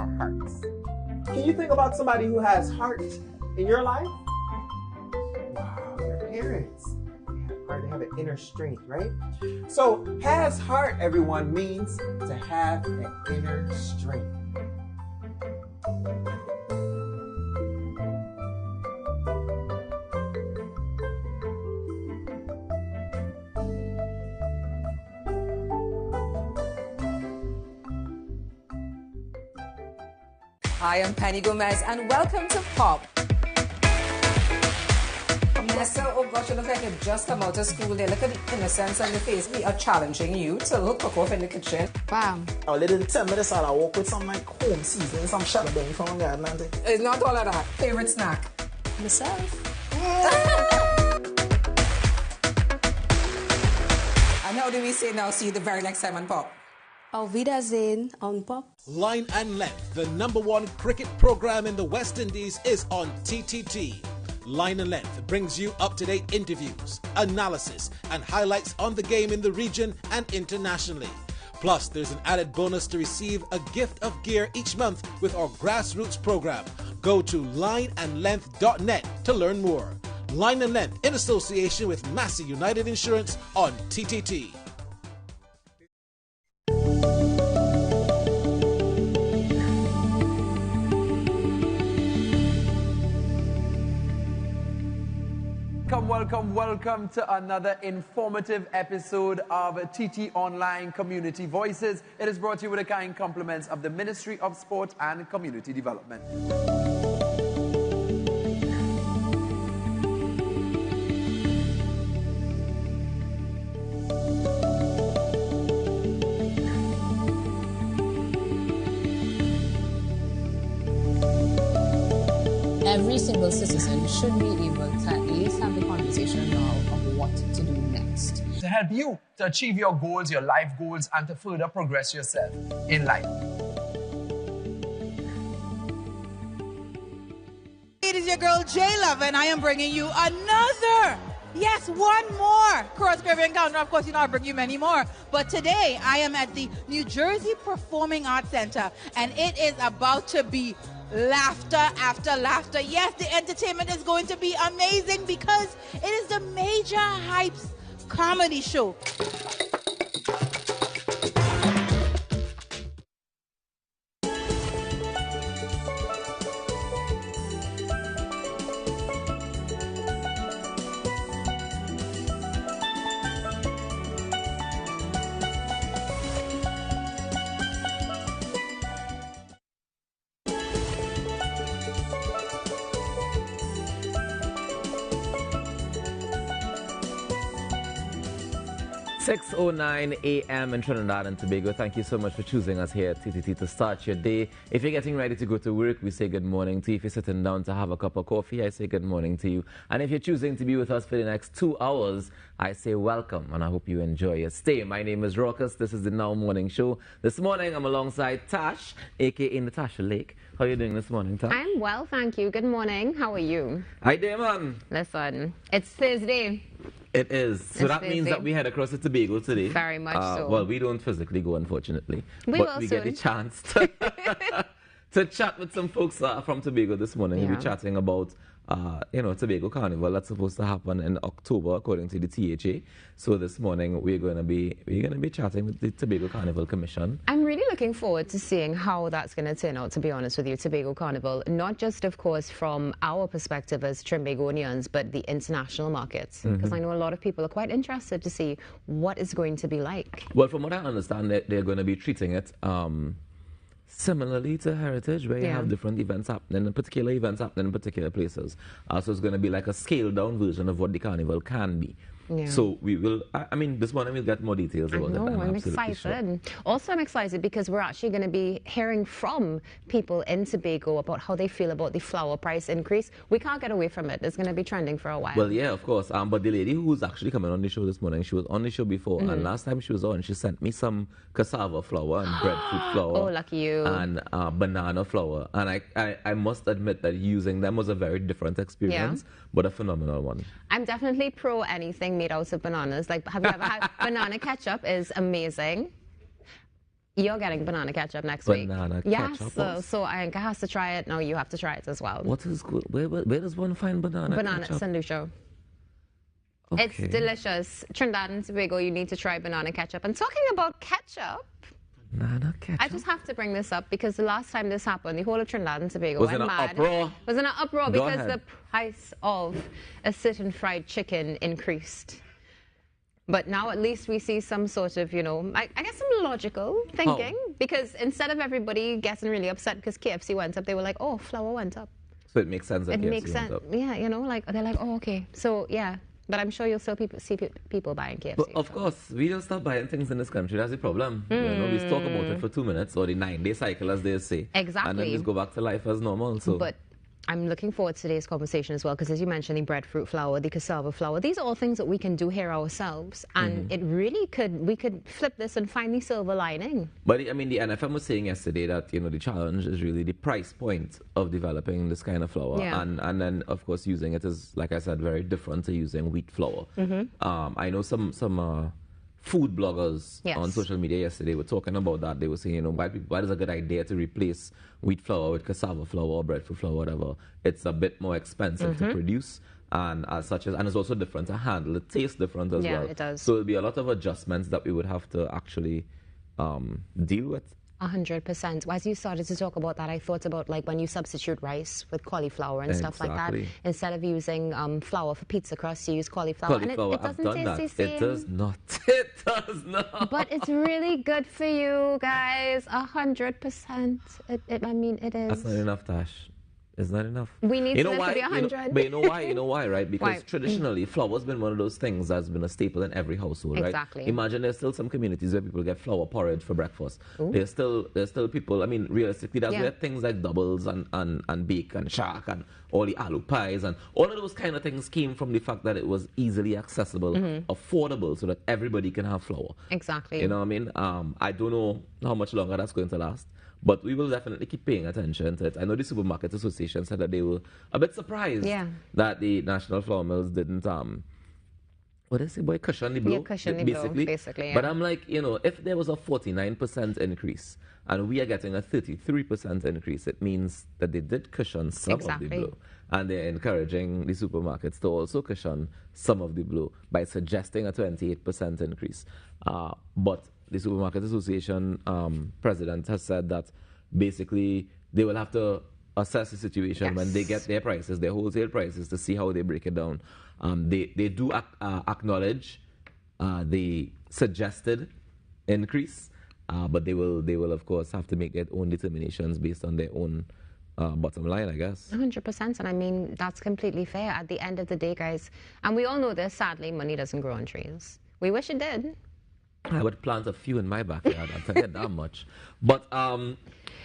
our hearts. Can you think about somebody who has heart in your life? Wow, your parents. They have heart, they have an inner strength, right? So has heart, everyone, means to have an inner strength. Hi, I'm Penny Gomez, and welcome to Pop. Nessa, oh gosh, you look like you've just come out of school. They look at the innocence on your face. We are challenging you to look cook off in the kitchen. Bam. A little 10 minutes I walk with some like home seasoning, some shadow bang from the garden. It's not all of that. Favorite snack? Myself. And how do we say now, see you the very next time on Pop? Auf Wiedersehen on Pop. Line and Length, the #1 cricket program in the West Indies, is on TTT. Line and Length brings you up-to-date interviews, analysis, and highlights on the game in the region and internationally. Plus, there's an added bonus to receive a gift of gear each month with our grassroots program. Go to lineandlength.net to learn more. Line and Length in association with Massey United Insurance on TTT. Welcome to another informative episode of TT Online Community Voices. It is brought to you with the kind compliments of the Ministry of Sport and Community Development. Every single citizen should be able to at least have the conversation now of what to do next. To help you to achieve your goals, your life goals, and to further progress yourself in life. It is your girl J-Love, and I am bringing you another, yes, one more cross-curvy encounter. Of course, I'll bring you many more. But today, I am at the New Jersey Performing Arts Center, and it is about to be laughter after laughter. Yes, the entertainment is going to be amazing because it is the Major Hypes comedy show. 6:09 a.m. in Trinidad and Tobago. Thank you so much for choosing us here at TTT to start your day. If you're getting ready to go to work, we say good morning to you. If you're sitting down to have a cup of coffee, I say good morning to you. And if you're choosing to be with us for the next 2 hours, I say welcome, and I hope you enjoy your stay. My name is Raucus. This is the Now Morning Show. This morning, I'm alongside Tash, a.k.a. Natasha Lake. How are you doing this morning, Tash? I'm well, thank you. Good morning. How are you? Hi there, man. Listen, it's Thursday. It is. So that means that we head across to Tobago today. Very much so. Well, we don't physically go, unfortunately. But we get a chance to chat with some folks from Tobago this morning. Yeah. We'll be chatting about, Tobago Carnival that's supposed to happen in October, according to the THA. So this morning we're going to be chatting with the Tobago Carnival Commission. I'm really looking forward to seeing how that's going to turn out, to be honest with you, Tobago Carnival. Not just, of course, from our perspective as Trimbagonians, but the international markets. Because I know a lot of people are quite interested to see what it's going to be like. Well, from what I understand, they're going to be treating it similarly to Heritage, where you have different events happening, particular events happening in particular places. So it's going to be like a scaled-down version of what the carnival can be. Yeah. So we will, this morning we'll get more details about it. I'm excited. Sure. Also, I'm excited because we're actually going to be hearing from people in Tobago about how they feel about the flour price increase. We can't get away from it. It's going to be trending for a while. Well, yeah, of course. But the lady who's actually coming on the show this morning, she was on the show before, and last time she was on, she sent me some cassava flour and breadfruit flour. Oh, lucky you. And banana flour. And I must admit that using them was a very different experience, but a phenomenal one. I'm definitely pro anything made out of bananas. Like, have you ever had banana ketchup? Is amazing. You're getting banana ketchup next week. Banana Yes, ketchup. so Anka has to try it. Now you have to try it as well. What is good? Where does one find banana Banana ketchup? San Lucio. Okay. It's delicious. Trinidad and Tobago, you need to try banana ketchup. And talking about ketchup, Banana ketchup. I just have to bring this up because the last time this happened, the whole of Trinidad and Tobago Was went in an mad. uproar. Was in an uproar Go because ahead. the price of a certain fried chicken increased. But now at least we see some sort of, I guess some logical thinking. Because instead of everybody getting really upset because KFC went up, they were like, oh, flour went up. So it makes sense that It KFC makes went sense. up. Yeah, they're like, oh, okay. So, yeah. But I'm sure you'll still see people buying KFC. But of course, we don't stop buying things in this country. That's the problem. We talk about it for 2 minutes, or the 9-day cycle, as they say. Exactly. And then just go back to life as normal. So. But I'm looking forward to today's conversation as well, because as you mentioned, the breadfruit flour, the cassava flour, these are all things that we can do here ourselves. And it really we could flip this and find the silver lining. But I mean, the NFM was saying yesterday that, the challenge is really the price point of developing this kind of flour. Yeah. And then, of course, using it is, like I said, very different to using wheat flour. I know some food bloggers Yes. on social media yesterday were talking about that. They were saying, why is a good idea to replace wheat flour with cassava flour or breadfruit flour, whatever. It's a bit more expensive to produce. And as such and it's also different to handle. It tastes different as well. Yeah, it does. So it'll be a lot of adjustments that we would have to actually deal with. 100%. As you started to talk about that, I thought about like when you substitute rice with cauliflower and stuff like that. Exactly. Instead of using flour for pizza crust, you use cauliflower. Cauliflower, And it I've doesn't done taste that. the same. It does not. It does not. But it's really good for you guys. 100%. I mean, it is. That's not enough, Tash. It's not enough. We need you to know live why? to be 100. But you know why? You know why, right? Because Why? traditionally, flour's been one of those things that's been a staple in every household, right? Exactly. Imagine there's still some communities where people get flour porridge for breakfast. There's still people, I mean, realistically, that's Yeah. where things like doubles and bake and shark and all the aloo pies and all of those kind of things came from the fact that it was easily accessible, affordable, so that everybody can have flour. Exactly. You know what I mean? I don't know how much longer that's going to last, but we will definitely keep paying attention to it. I know the Supermarket Association said that they were a bit surprised that the National Flour Mills didn't, what did they say, boy, cushion the blow? Yeah, cushion the blow, basically, But yeah. I'm like, if there was a 49% increase and we are getting a 33% increase, it means that they did cushion some of the Exactly. blow. And they're encouraging the supermarkets to also cushion some of the blow by suggesting a 28% increase. But the Supermarket Association president has said that basically they will have to assess the situation when they get their prices, their wholesale prices, to see how they break it down. They do acknowledge the suggested increase, but they will of course have to make their own determinations based on their own bottom line, I guess. 100%. And I mean, that's completely fair. At the end of the day, guys, and we all know this, sadly, money doesn't grow on trees. We wish it did. I would plant a few in my backyard, I'll tell you that much. But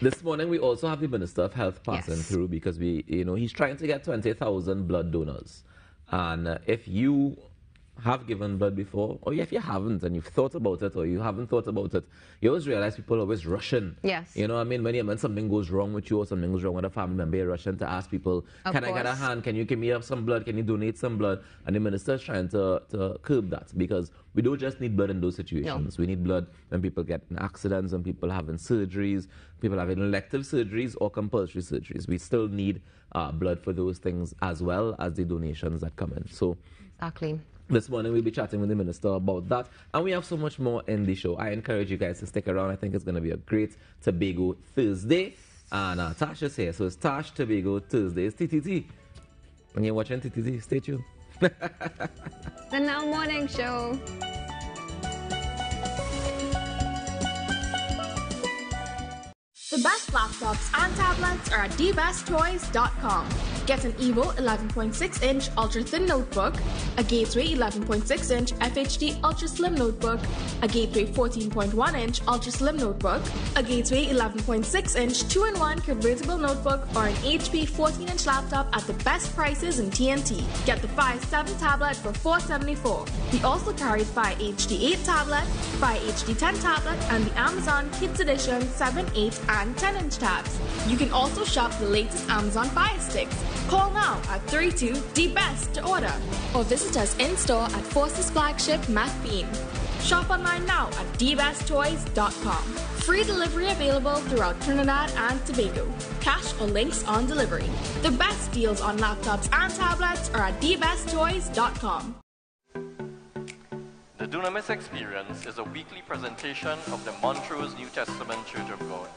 this morning we also have the Minister of Health passing through because he's trying to get 20,000 blood donors. And if you have given blood before, or if you haven't and you've thought about it or you haven't thought about it, you always realize people are always rushing. Yes. You know what I mean? When something goes wrong with you or something goes wrong with a family member, you're rushing to ask people, can I get a hand? Can you give me some blood? Can you donate some blood? And the minister is trying to curb that because we don't just need blood in those situations. No. We need blood when people get in accidents, when people having surgeries, people having elective surgeries or compulsory surgeries. We still need blood for those things as well as the donations that come in. So Exactly. This morning we'll be chatting with the minister about that, and we have so much more in the show. I encourage you guys to stick around. I think it's going to be a great Tobago Thursday, and Tash is here, so it's Tash Tobago Thursdays TTT. When you're watching TTT, stay tuned. The Now Morning Show. The best laptops and tablets are at dbesttoys.com. Get an Evo 11.6-inch ultra-thin notebook, a Gateway 11.6-inch FHD ultra-slim notebook, a Gateway 14.1-inch ultra-slim notebook, a Gateway 11.6-inch 2-in-1 convertible notebook, or an HP 14-inch laptop at the best prices in TNT. Get the Fire 7 tablet for $474. We also carry Fire HD 8 tablet, Fire HD 10 tablet, and the Amazon Kids Edition 7, 8, and 10-inch tabs. You can also shop the latest Amazon Fire Sticks. Call now at 32-DBEST to order, or visit us in-store at Forces Flagship Mac Bean. Shop online now at dbesttoys.com. Free delivery available throughout Trinidad and Tobago. Cash or links on delivery. The best deals on laptops and tablets are at thebesttoys.com. The Dunamis Experience is a weekly presentation of the Montrose New Testament Church of God.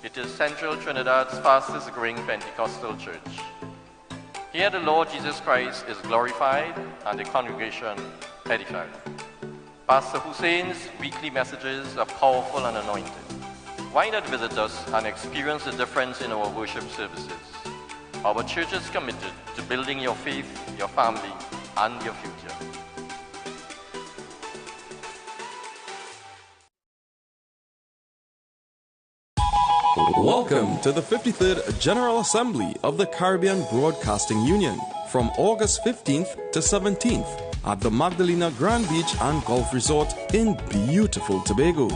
It is Central Trinidad's fastest growing Pentecostal church. Here the Lord Jesus Christ is glorified and the congregation edified. Pastor Hussein's weekly messages are powerful and anointed. Why not visit us and experience the difference in our worship services? Our church is committed to building your faith, your family, and your future. Welcome to the 53rd General Assembly of the Caribbean Broadcasting Union from August 15th to 17th at the Magdalena Grand Beach and Golf Resort in beautiful Tobago.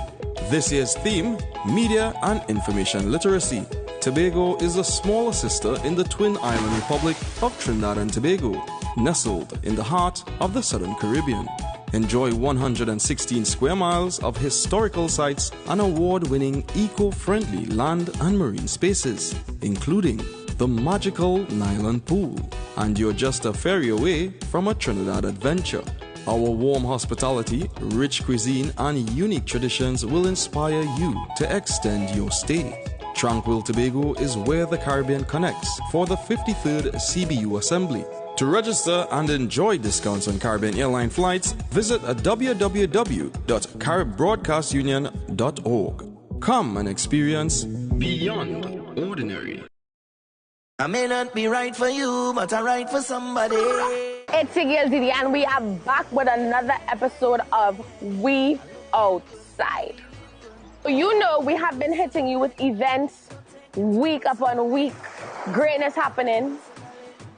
This year's theme, Media and Information Literacy. Tobago is a smaller sister in the twin island republic of Trinidad and Tobago, nestled in the heart of the Southern Caribbean. Enjoy 116 square miles of historical sites and award-winning eco-friendly land and marine spaces, including the magical Nylon Pool. And you're just a ferry away from a Trinidad adventure. Our warm hospitality, rich cuisine, and unique traditions will inspire you to extend your stay. Tranquil Tobago is where the Caribbean connects for the 53rd CBU Assembly. To register and enjoy discounts on Caribbean airline flights, visit www.caribbroadcastunion.org. Come and experience beyond ordinary. I may not be right for you, but I'm right for somebody. It's your girl Didi, and we are back with another episode of We Outside. You know we have been hitting you with events week upon week, greatness happening.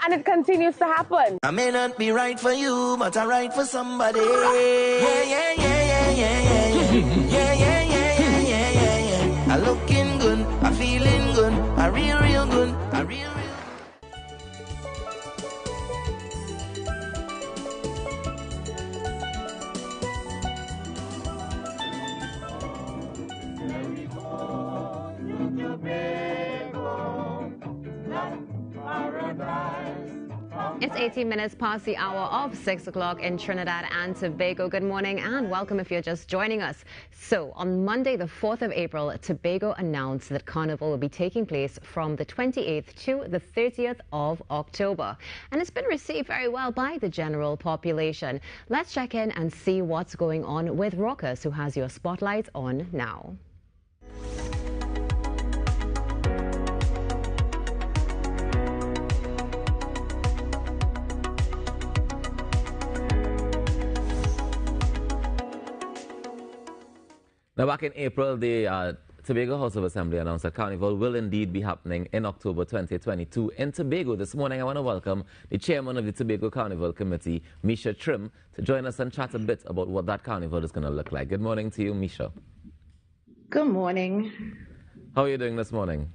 And it continues to happen. I may not be right for you, but I'm right for somebody. Yeah, yeah, yeah, yeah, yeah, yeah, yeah, yeah, yeah, yeah, yeah, yeah, yeah. I looking good, I feeling good, I real good, I real. It's 18 minutes past the hour of 6 o'clock in Trinidad and Tobago. Good morning and welcome if you're just joining us. So on Monday, the 4th of April, Tobago announced that Carnival will be taking place from the 28th to the 30th of October. And it's been received very well by the general population. Let's check in and see what's going on with Rockers, who has your spotlight on now. Now, back in April, the Tobago House of Assembly announced that Carnival will indeed be happening in October 2022 in Tobago. This morning, I want to welcome the chairman of the Tobago Carnival Committee, Misha Trim, to join us and chat a bit about what that carnival is going to look like. Good morning to you, Misha. Good morning. How are you doing this morning?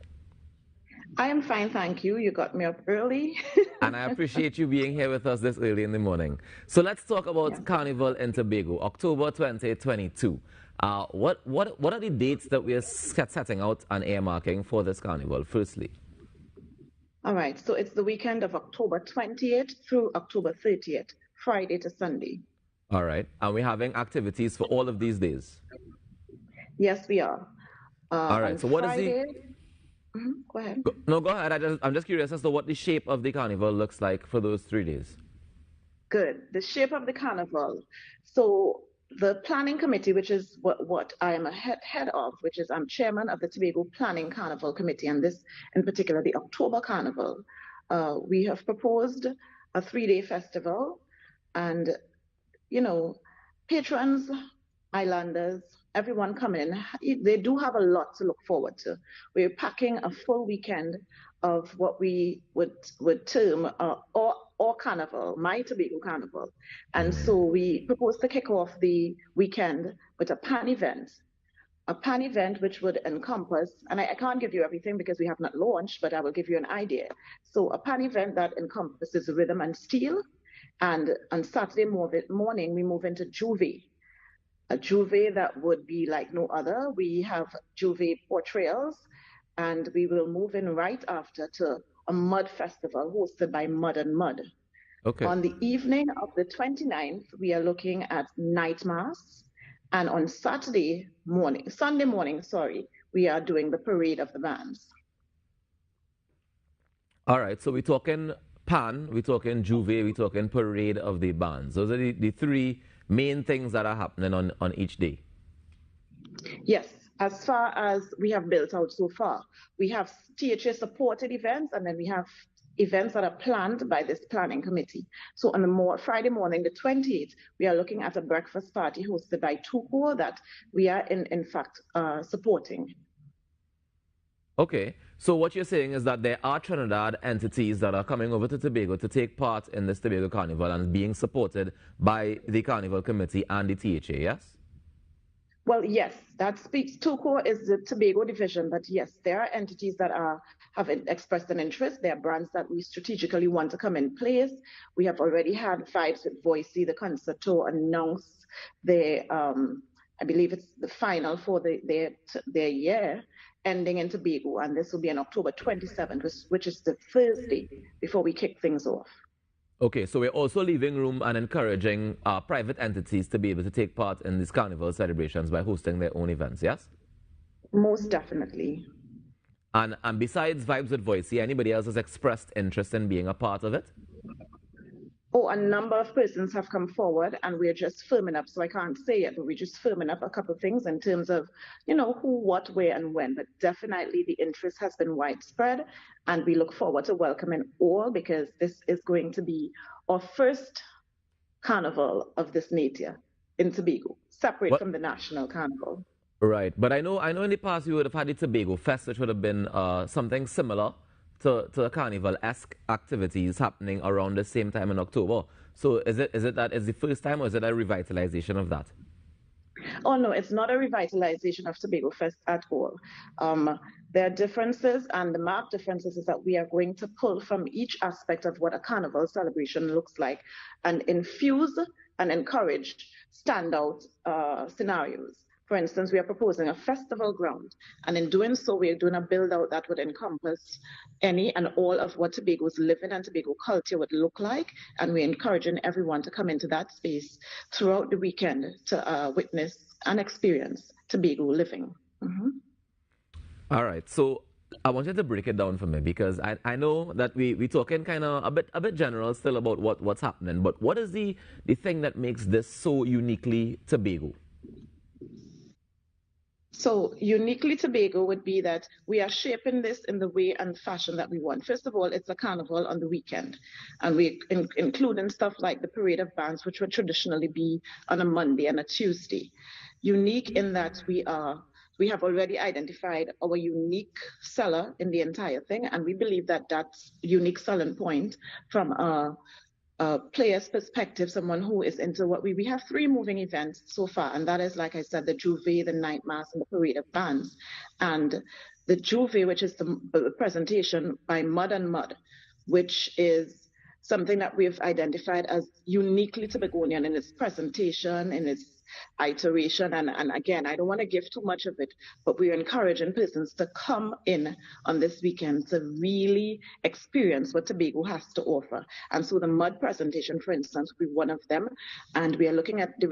I am fine, thank you. You got me up early. And I appreciate you being here with us this early in the morning. So let's talk about Carnival in Tobago, October 2022. What are the dates that we are setting out and earmarking for this carnival, firstly? All right, so it's the weekend of October 20th through October 30th, Friday to Sunday. All right, and we're having activities for all of these days? Yes, we are. All right, so what Friday, is the... Go ahead. No, go ahead. I'm just curious as to what the shape of the carnival looks like for those 3 days. Good. The shape of the carnival. So the planning committee, which is what I am a head of, which is I'm chairman of the Tobago Planning Carnival Committee, and this in particular, the October Carnival. We have proposed a 3-day festival, and, you know, patrons, islanders, everyone come in. They do have a lot to look forward to. We're packing a full weekend of what we would term or carnival, my Tobago Carnival. And so we propose to kick off the weekend with a pan event which would encompass, and I can't give you everything because we have not launched, but I will give you an idea. So a pan event that encompasses rhythm and steel, and on Saturday morning we move into Juvie. a Juve that would be like no other. We have Juve portrayals, and we will move in right after to a mud festival hosted by Mud and Mud. Okay. On the evening of the 29th, we are looking at night mass, and on Sunday morning, we are doing the parade of the bands. All right, so we're talking Pan, we're talking Juve, we're talking parade of the bands. Those are the three main things that are happening on each day. Yes, as far as we have built out so far, we have THA supported events, and then we have events that are planned by this planning committee. So on the Friday morning, the 28th, we are looking at a breakfast party hosted by Tuco that we are in fact supporting. Okay, so what you're saying is that there are Trinidad entities that are coming over to Tobago to take part in this Tobago Carnival and being supported by the Carnival Committee and the THA, yes? Well, yes, that speaks. Tuco is the Tobago division, but yes, there are entities that have expressed an interest. There are brands that we strategically want to come in place. We have already had Vibes with Voicey, the concerto, announce their, I believe it's the final for their year, ending in Tobago, and this will be on October 27th, which is the Thursday before we kick things off. Okay, so we're also leaving room and encouraging private entities to be able to take part in these carnival celebrations by hosting their own events, yes? Most definitely. And besides Vibes with Voicey, anybody else has expressed interest in being a part of it? Oh, a number of persons have come forward, and we're just firming up. So I can't say yet, but we're just firming up a couple of things in terms of, who, what, where, and when. But definitely the interest has been widespread, and we look forward to welcoming all, because this is going to be our first carnival of this nature in Tobago, separate from the national carnival. Right, but I know in the past you would have had the Tobago Fest, which would have been something similar to carnival-esque activities happening around the same time in October. So is it that it's the first time, or is it a revitalization of that? Oh, no, it's not a revitalization of Tobago Fest at all. There are differences, and the marked differences is that we are going to pull from each aspect of what a carnival celebration looks like and infuse and encourage standout scenarios. For instance, we are proposing a festival ground, and in doing so, we are doing a build-out that would encompass any and all of what Tobago's living and Tobago culture would look like, and we're encouraging everyone to come into that space throughout the weekend to witness and experience Tobago living. Mm-hmm. All right, so I want you to break it down for me, because I know that we're talking kind of a bit general still about what's happening, but what is the thing that makes this so uniquely Tobago? So uniquely Tobago would be that we are shaping this in the way and fashion that we want. First of all, it's a carnival on the weekend, and we're including stuff like the parade of bands, which would traditionally be on a Monday and a Tuesday. Unique in that we have already identified our unique seller in the entire thing, and we believe that that's unique selling point from a player's perspective, someone who is into what we have 3 moving events so far, and that is, like I said, the Juve, the night mass, and the parade of bands. And the Juve, which is the presentation by Mud and Mud, which is something that we've identified as uniquely Tobagonian in its presentation, in its iteration, and again, I don't want to give too much of it, but we're encouraging persons to come in on this weekend to really experience what Tobago has to offer. And so the mud presentation, for instance, will be one of them, and we are looking at the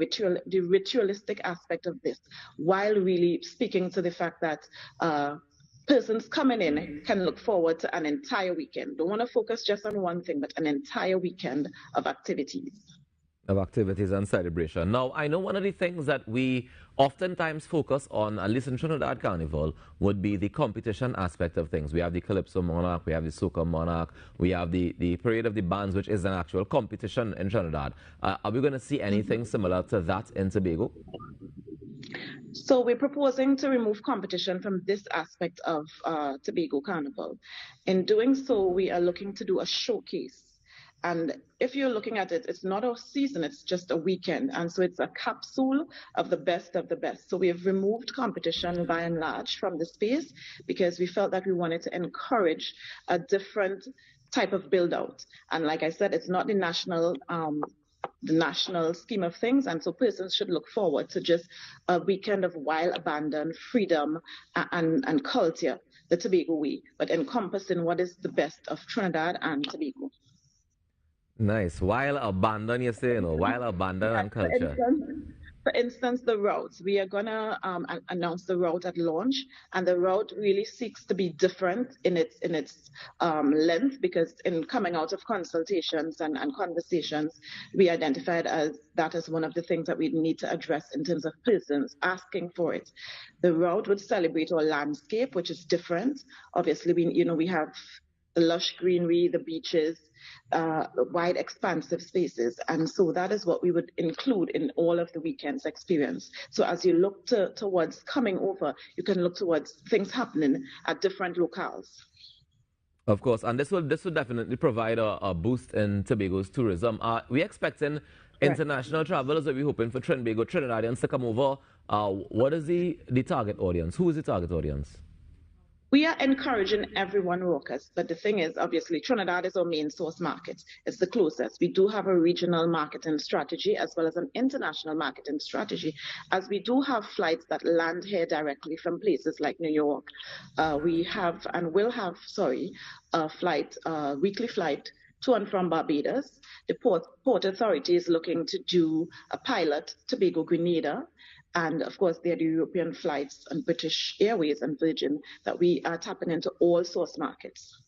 ritualistic aspect of this, while really speaking to the fact that persons coming in can look forward to an entire weekend. Don't want to focus just on one thing, but an entire weekend of activities. And celebration. Now, I know one of the things that we oftentimes focus on, at least in Trinidad Carnival, would be the competition aspect of things. We have the Calypso Monarch, we have the Soca Monarch, we have the Parade of the Bands, which is an actual competition in Trinidad. Are we going to see anything similar to that in Tobago? So we're proposing to remove competition from this aspect of Tobago Carnival. In doing so, we are looking to do a showcase. And if you're looking at it, it's not a season, it's just a weekend. And so it's a capsule of the best of the best. So we have removed competition by and large from the space because we felt that we wanted to encourage a different type of build out. And like I said, it's not the national the national scheme of things, and so persons should look forward to just a weekend of wild abandon, freedom, and culture, the Tobago way, but encompassing what is the best of Trinidad and Tobago. Nice. Wild abandon, you say, wild abandon and culture. For instance, the routes. We are going to announce the route at launch, and the route really seeks to be different in its length, because in coming out of consultations and conversations, we identified that as one of the things that we need to address in terms of persons asking for it. The route would celebrate our landscape, which is different. Obviously, we have the lush greenery, the beaches, wide expansive spaces, and so that is what we would include in all of the weekend's experience. So as you look towards coming over, you can look towards things happening at different locales. Of course, and this will definitely provide a boost in Tobago's tourism. We're expecting international travelers. Are we hoping for Trinidadians to come over? What is the target audience? Who is the target audience? We are encouraging everyone, Raucous, but the thing is, obviously, Trinidad is our main source market. It's the closest. We do have a regional marketing strategy as well as an international marketing strategy, as we do have flights that land here directly from places like New York. We have and will have, a weekly flight to and from Barbados. The Port Authority is looking to do a pilot, Tobago Grenada. And of course, there are the European flights and British Airways and Virgin that we are tapping into all source markets.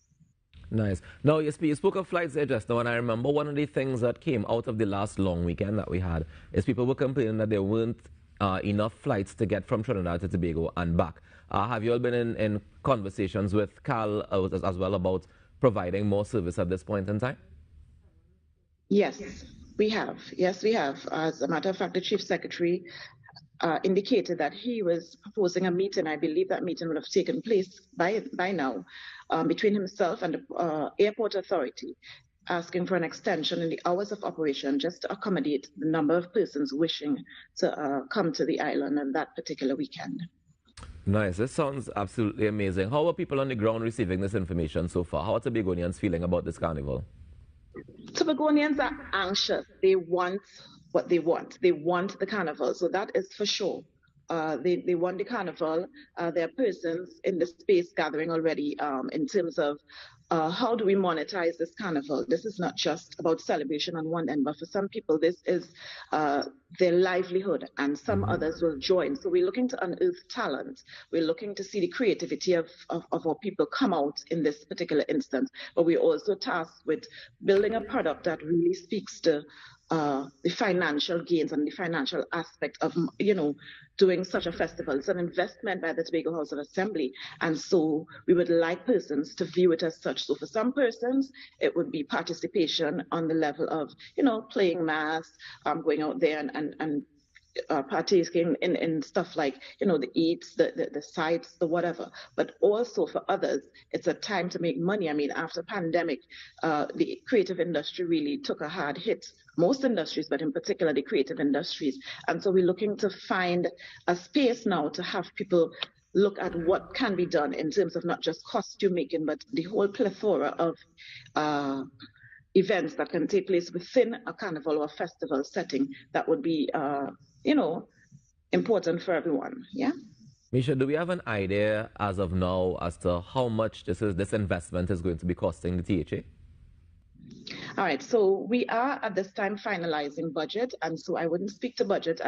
Nice. Now, you spoke of flights there just now, and I remember one of the things that came out of the last long weekend that we had is people were complaining that there weren't enough flights to get from Trinidad to Tobago and back. Have you all been in conversations with Cal as well about providing more service at this point in time? Yes, we have. Yes, we have. As a matter of fact, the Chief Secretary indicated that he was proposing a meeting. I believe that meeting would have taken place by now between himself and the Airport Authority, asking for an extension in the hours of operation just to accommodate the number of persons wishing to come to the island on that particular weekend. Nice. This sounds absolutely amazing. How are people on the ground receiving this information so far? How are Tobagonians feeling about this carnival? Tobagonians are anxious. They want what they want. They want the carnival, so that is for sure. They want the carnival. There are persons in the space gathering already in terms of how do we monetize this carnival? This is not just about celebration on one end, but for some people, this is their livelihood, and some others will join. So we're looking to unearth talent. We're looking to see the creativity of our people come out in this particular instance. But we're also tasked with building a product that really speaks to the financial gains and the financial aspect of, doing such a festival. It's an investment by the Tobago House of Assembly, and so we would like persons to view it as such. So for some persons, it would be participation on the level of, playing mass, going out there and partaking in stuff like, the eats, the sites, the whatever. But also for others, it's a time to make money. I mean, after pandemic, the creative industry really took a hard hit. Most industries, but in particular the creative industries. And so we're looking to find a space now to have people look at what can be done in terms of not just costume making, but the whole plethora of events that can take place within a carnival or festival setting that would be, important for everyone. Yeah. Misha, do we have an idea as of now as to how much this investment is going to be costing the THA? All right, so we are at this time finalizing budget, and so I wouldn't speak to budget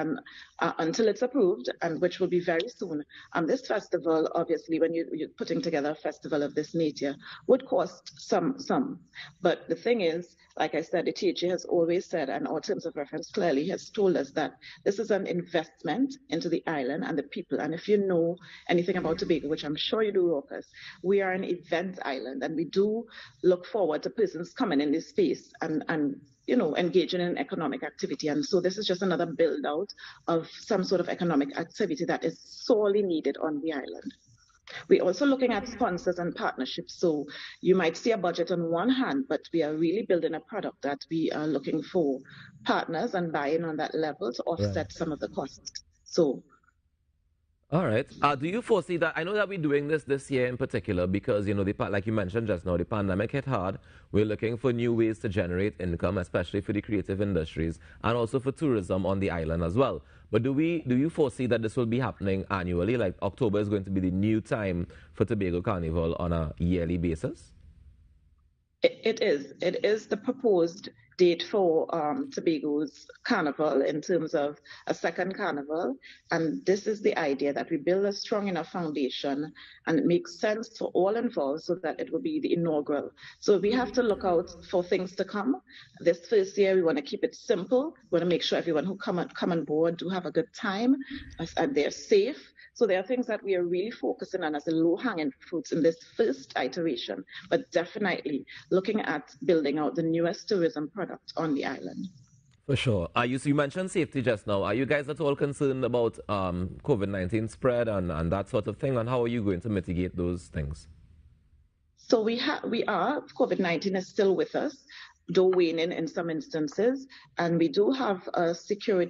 until it's approved, and which will be very soon. This festival, obviously, when you're putting together a festival of this nature, would cost some. But the thing is, like I said, the THA has always said, and our terms of reference clearly has told us that this is an investment into the island and the people. And if you know anything about Tobago, which I'm sure you do, Raucous, we are an event island, and we do look forward to persons coming in this space and engaging in economic activity. And so this is just another build out of some sort of economic activity that is sorely needed on the island. We're also looking at sponsors and partnerships. So you might see a budget on one hand, but we are really building a product that we are looking for partners and buy-in on that level to offset some of the costs. So All right. Do you foresee that? I know that we're doing this year in particular because, like you mentioned just now, the pandemic hit hard. We're looking for new ways to generate income, especially for the creative industries and also for tourism on the island as well. But do you foresee that this will be happening annually? Like October is going to be the new time for Tobago Carnival on a yearly basis? It is. It is the proposed date for Tobago's carnival in terms of a second carnival. And this is the idea that we build a strong enough foundation and it makes sense for all involved so that it will be the inaugural. So we have to look out for things to come. This first year, we want to keep it simple. We want to make sure everyone who come on board do have a good time and they're safe. So there are things that we are really focusing on as the low-hanging fruits in this first iteration, but definitely looking at building out the newest tourism product on the island. For sure. You mentioned safety just now. Are you guys at all concerned about COVID-19 spread and that sort of thing? And how are you going to mitigate those things? So we are. COVID-19 is still with us, though waning in some instances. And we do have a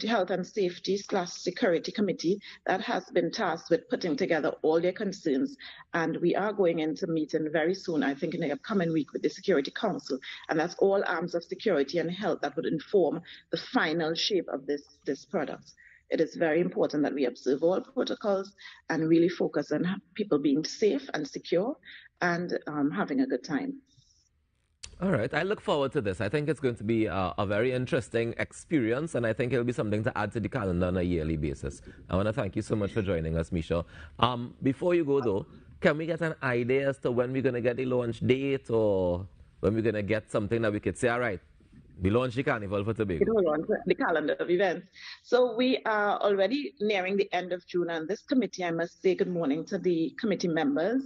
health and safety / security committee that has been tasked with putting together all their concerns. And we are going into meeting very soon, I think in the upcoming week, with the Security Council. And that's all arms of security and health that would inform the final shape of this product. It is very important that we observe all protocols and really focus on people being safe and secure and having a good time. All right. I look forward to this. I think it's going to be a very interesting experience, and I think it'll be something to add to the calendar on a yearly basis. I want to thank you so much for joining us, Misha. Before you go, though, can we get an idea as to when we're going to get the launch date or when we're going to get something that we could say, all right, we launch the Carnival for Tobago? We launch the calendar of events. So we are already nearing the end of June, and this committee, I must say good morning to the committee members,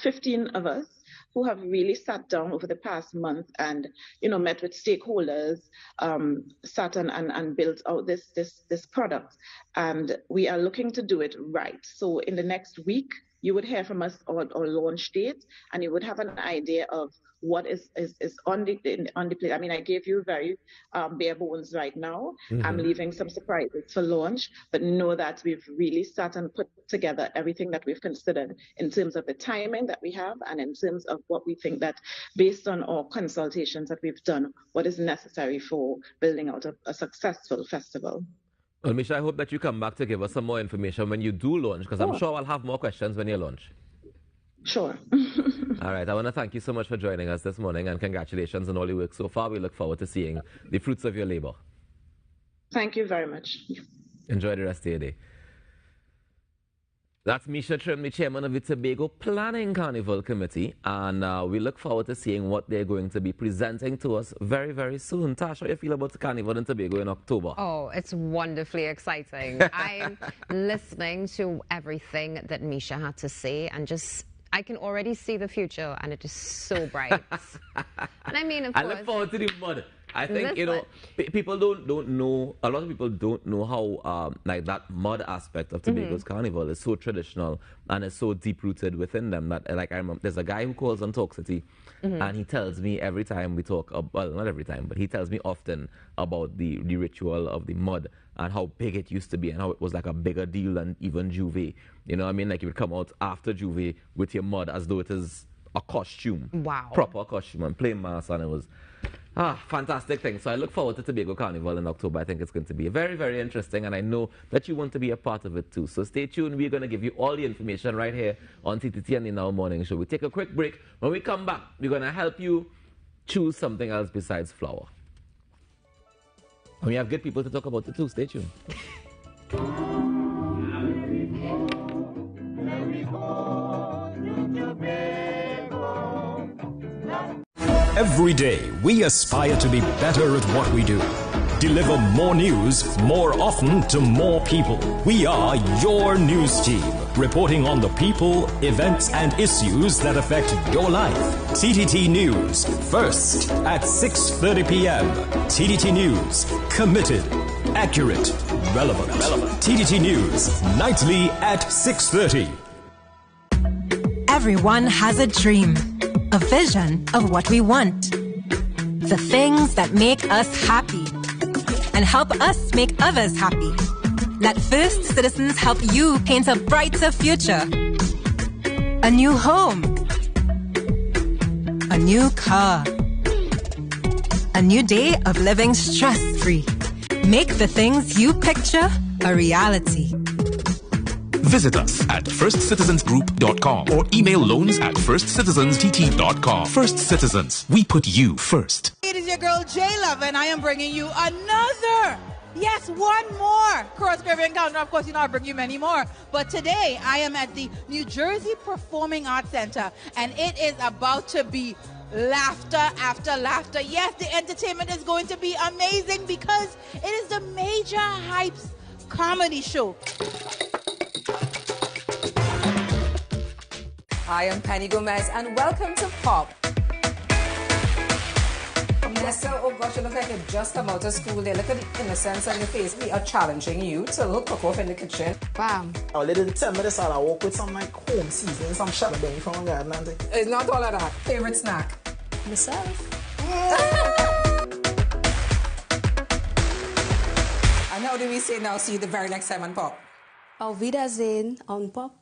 15 of us, who have really sat down over the past month and, met with stakeholders, sat and built out this product. And we are looking to do it right. So in the next week, you would hear from us on our launch date, and you would have an idea of what is on the plate. I mean, I gave you very bare bones right now. Mm-hmm. I'm leaving some surprises for launch, but know that we've really sat and put together everything that we've considered in terms of the timing that we have and in terms of what we think that, based on our consultations that we've done, what is necessary for building out a successful festival. Well, Misha, I hope that you come back to give us some more information when you do launch, because I'm sure I'll have more questions when you launch. Sure. All right. I want to thank you so much for joining us this morning, and congratulations on all your work so far. We look forward to seeing the fruits of your labor. Thank you very much. Enjoy the rest of your day. That's Misha Trim, the chairman of the Tobago Planning Carnival Committee, and we look forward to seeing what they're going to be presenting to us very, very soon. Tash, how do you feel about the Carnival in Tobago in October? Oh, it's wonderfully exciting. I'm listening to everything that Misha had to say, and I can already see the future, and it is so bright. And I mean, of course, I look forward to the mud. I think, people don't know, a lot of people don't know how, that mud aspect of Tobago's carnival is so traditional and is so deep-rooted within them that, I remember, there's a guy who calls on Talk City, and he tells me every time we talk, well, not every time, but he tells me often about the ritual of the mud and how big it used to be and how it was like a bigger deal than even Juve. You know what I mean? Like, you would come out after Juve with your mud as though it is a costume. Wow. Proper costume and plain mass, and it was... fantastic thing. So I look forward to Tobago Carnival in October. I think it's going to be very, very interesting, and I know that you want to be a part of it too. So stay tuned. We're going to give you all the information right here on TTT and the Now Morning Show. We take a quick break. When we come back, we're going to help you choose something else besides flour. And we have good people to talk about it too. Stay tuned. Every day, we aspire to be better at what we do. Deliver more news more often to more people. We are your news team, reporting on the people, events, and issues that affect your life. TTT News, first at 6:30 p.m. TTT News, committed, accurate, relevant. TTT News, nightly at 6:30. Everyone has a dream. A vision of what we want. The things that make us happy and help us make others happy. Let First Citizens help you paint a brighter future. A new home. A new car. A new day of living stress-free. Make the things you picture a reality. Visit us at firstcitizensgroup.com or email loans@firstcitizenstt.com. First Citizens, we put you first. It is your girl J Love, and I am bringing you another. Yes, one more Cross Caribbean Encounter. Of course, I bring you many more. But today, I am at the New Jersey Performing Arts Center, and it is about to be laughter after laughter. Yes, the entertainment is going to be amazing because it is the Major Hypes comedy show. I am Penny Gomez, and welcome to Pop. Nessa, oh gosh, you look like you just come out of school there. Look at the innocence on your face. We are challenging you to cook off in the kitchen. Bam. Oh, they didn't tell me this all. I walk with some like home seasoning, some shallot belly from the garden. It's not all of that. Favorite snack? Myself. And how do we say now, see you the very next time on Pop? Auf Wiedersehen on Pop.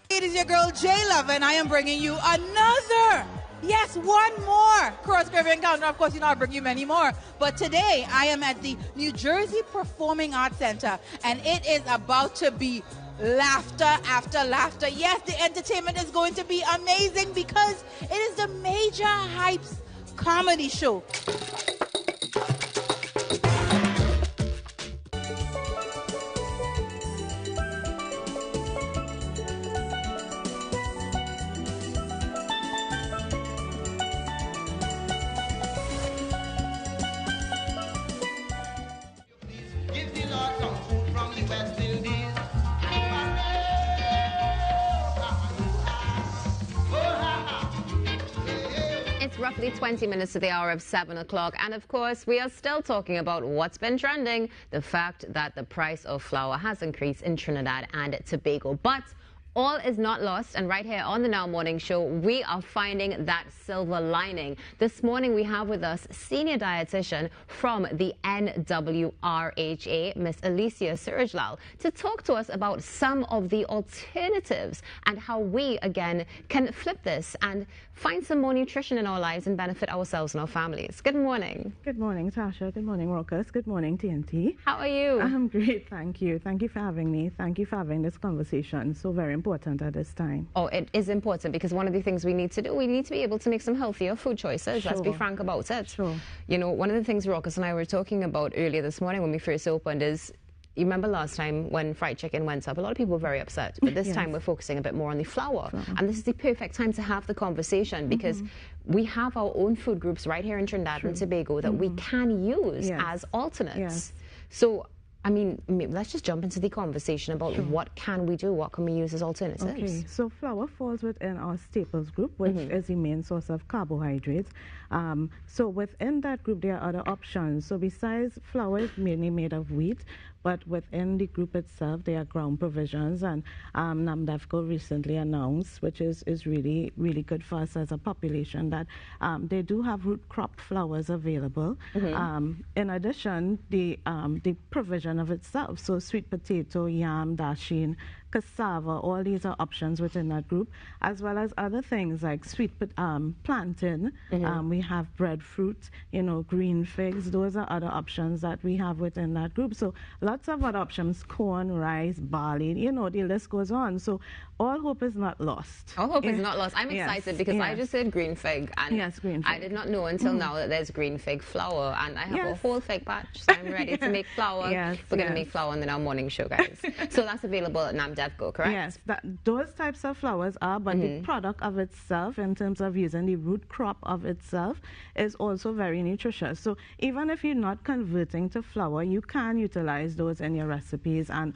It is your girl J Love, and I am bringing you another. Yes, one more Cross Caribbean Encounter. Of course, I bring you many more. But today, I am at the New Jersey Performing Arts Center, and it is about to be laughter after laughter. Yes, the entertainment is going to be amazing because it is the Major Hypes comedy show. It's roughly 20 minutes to the hour of 7 o'clock. And of course, we are still talking about what's been trending, the fact that the price of flour has increased in Trinidad and Tobago. But all is not lost, and right here on the Now Morning Show, we are finding that silver lining. This morning, we have with us senior dietitian from the NWRHA, Miss Alicia Surajlal, to talk to us about some of the alternatives and how we, again, can flip this and find some more nutrition in our lives and benefit ourselves and our families. Good morning. Good morning, Tasha. Good morning, Rokas. Good morning, TNT. How are you? I'm great, thank you. Thank you for having me. Thank you for having this conversation. So very important at this time. Oh, it is important because one of the things we need to do, we need to be able to make some healthier food choices. Sure. Let's be frank about it. Sure. You know, one of the things Rokas and I were talking about earlier this morning when we first opened is, you remember last time when fried chicken went up, a lot of people were very upset. But this Yes. time we're focusing a bit more on the flour. And this is the perfect time to have the conversation because we have our own food groups right here in Trinidad and Tobago that we can use Yes. as alternates. Yes. So, I mean, let's just jump into the conversation about what can we do, what can we use as alternatives. Okay, so flour falls within our staples group, which is the main source of carbohydrates. So within that group, there are other options. So besides flour, is mainly made of wheat, but within the group itself, there are ground provisions, and NAMDEFCO recently announced, which is really, really good for us as a population, that they do have root crop flours available. In addition, the provision of itself, so sweet potato, yam, dasheen, cassava, all these are options within that group, as well as other things like sweet plantain. We have breadfruit, green figs. Those are other options that we have within that group. So lots of other options: corn, rice, barley. The list goes on. So all hope is not lost. All hope is not lost. I'm excited because I just said green fig, and green fig. I did not know until now that there's green fig flour, and I have a whole fig patch, so I'm ready to make flour. We're going to make flour on the Now Morning Show, guys. So that's available at NAMDEFCO. let go, correct? Yes, those types of flowers are, but the product of itself, in terms of using the root crop of itself, is also very nutritious. So even if you're not converting to flour, you can utilize those in your recipes and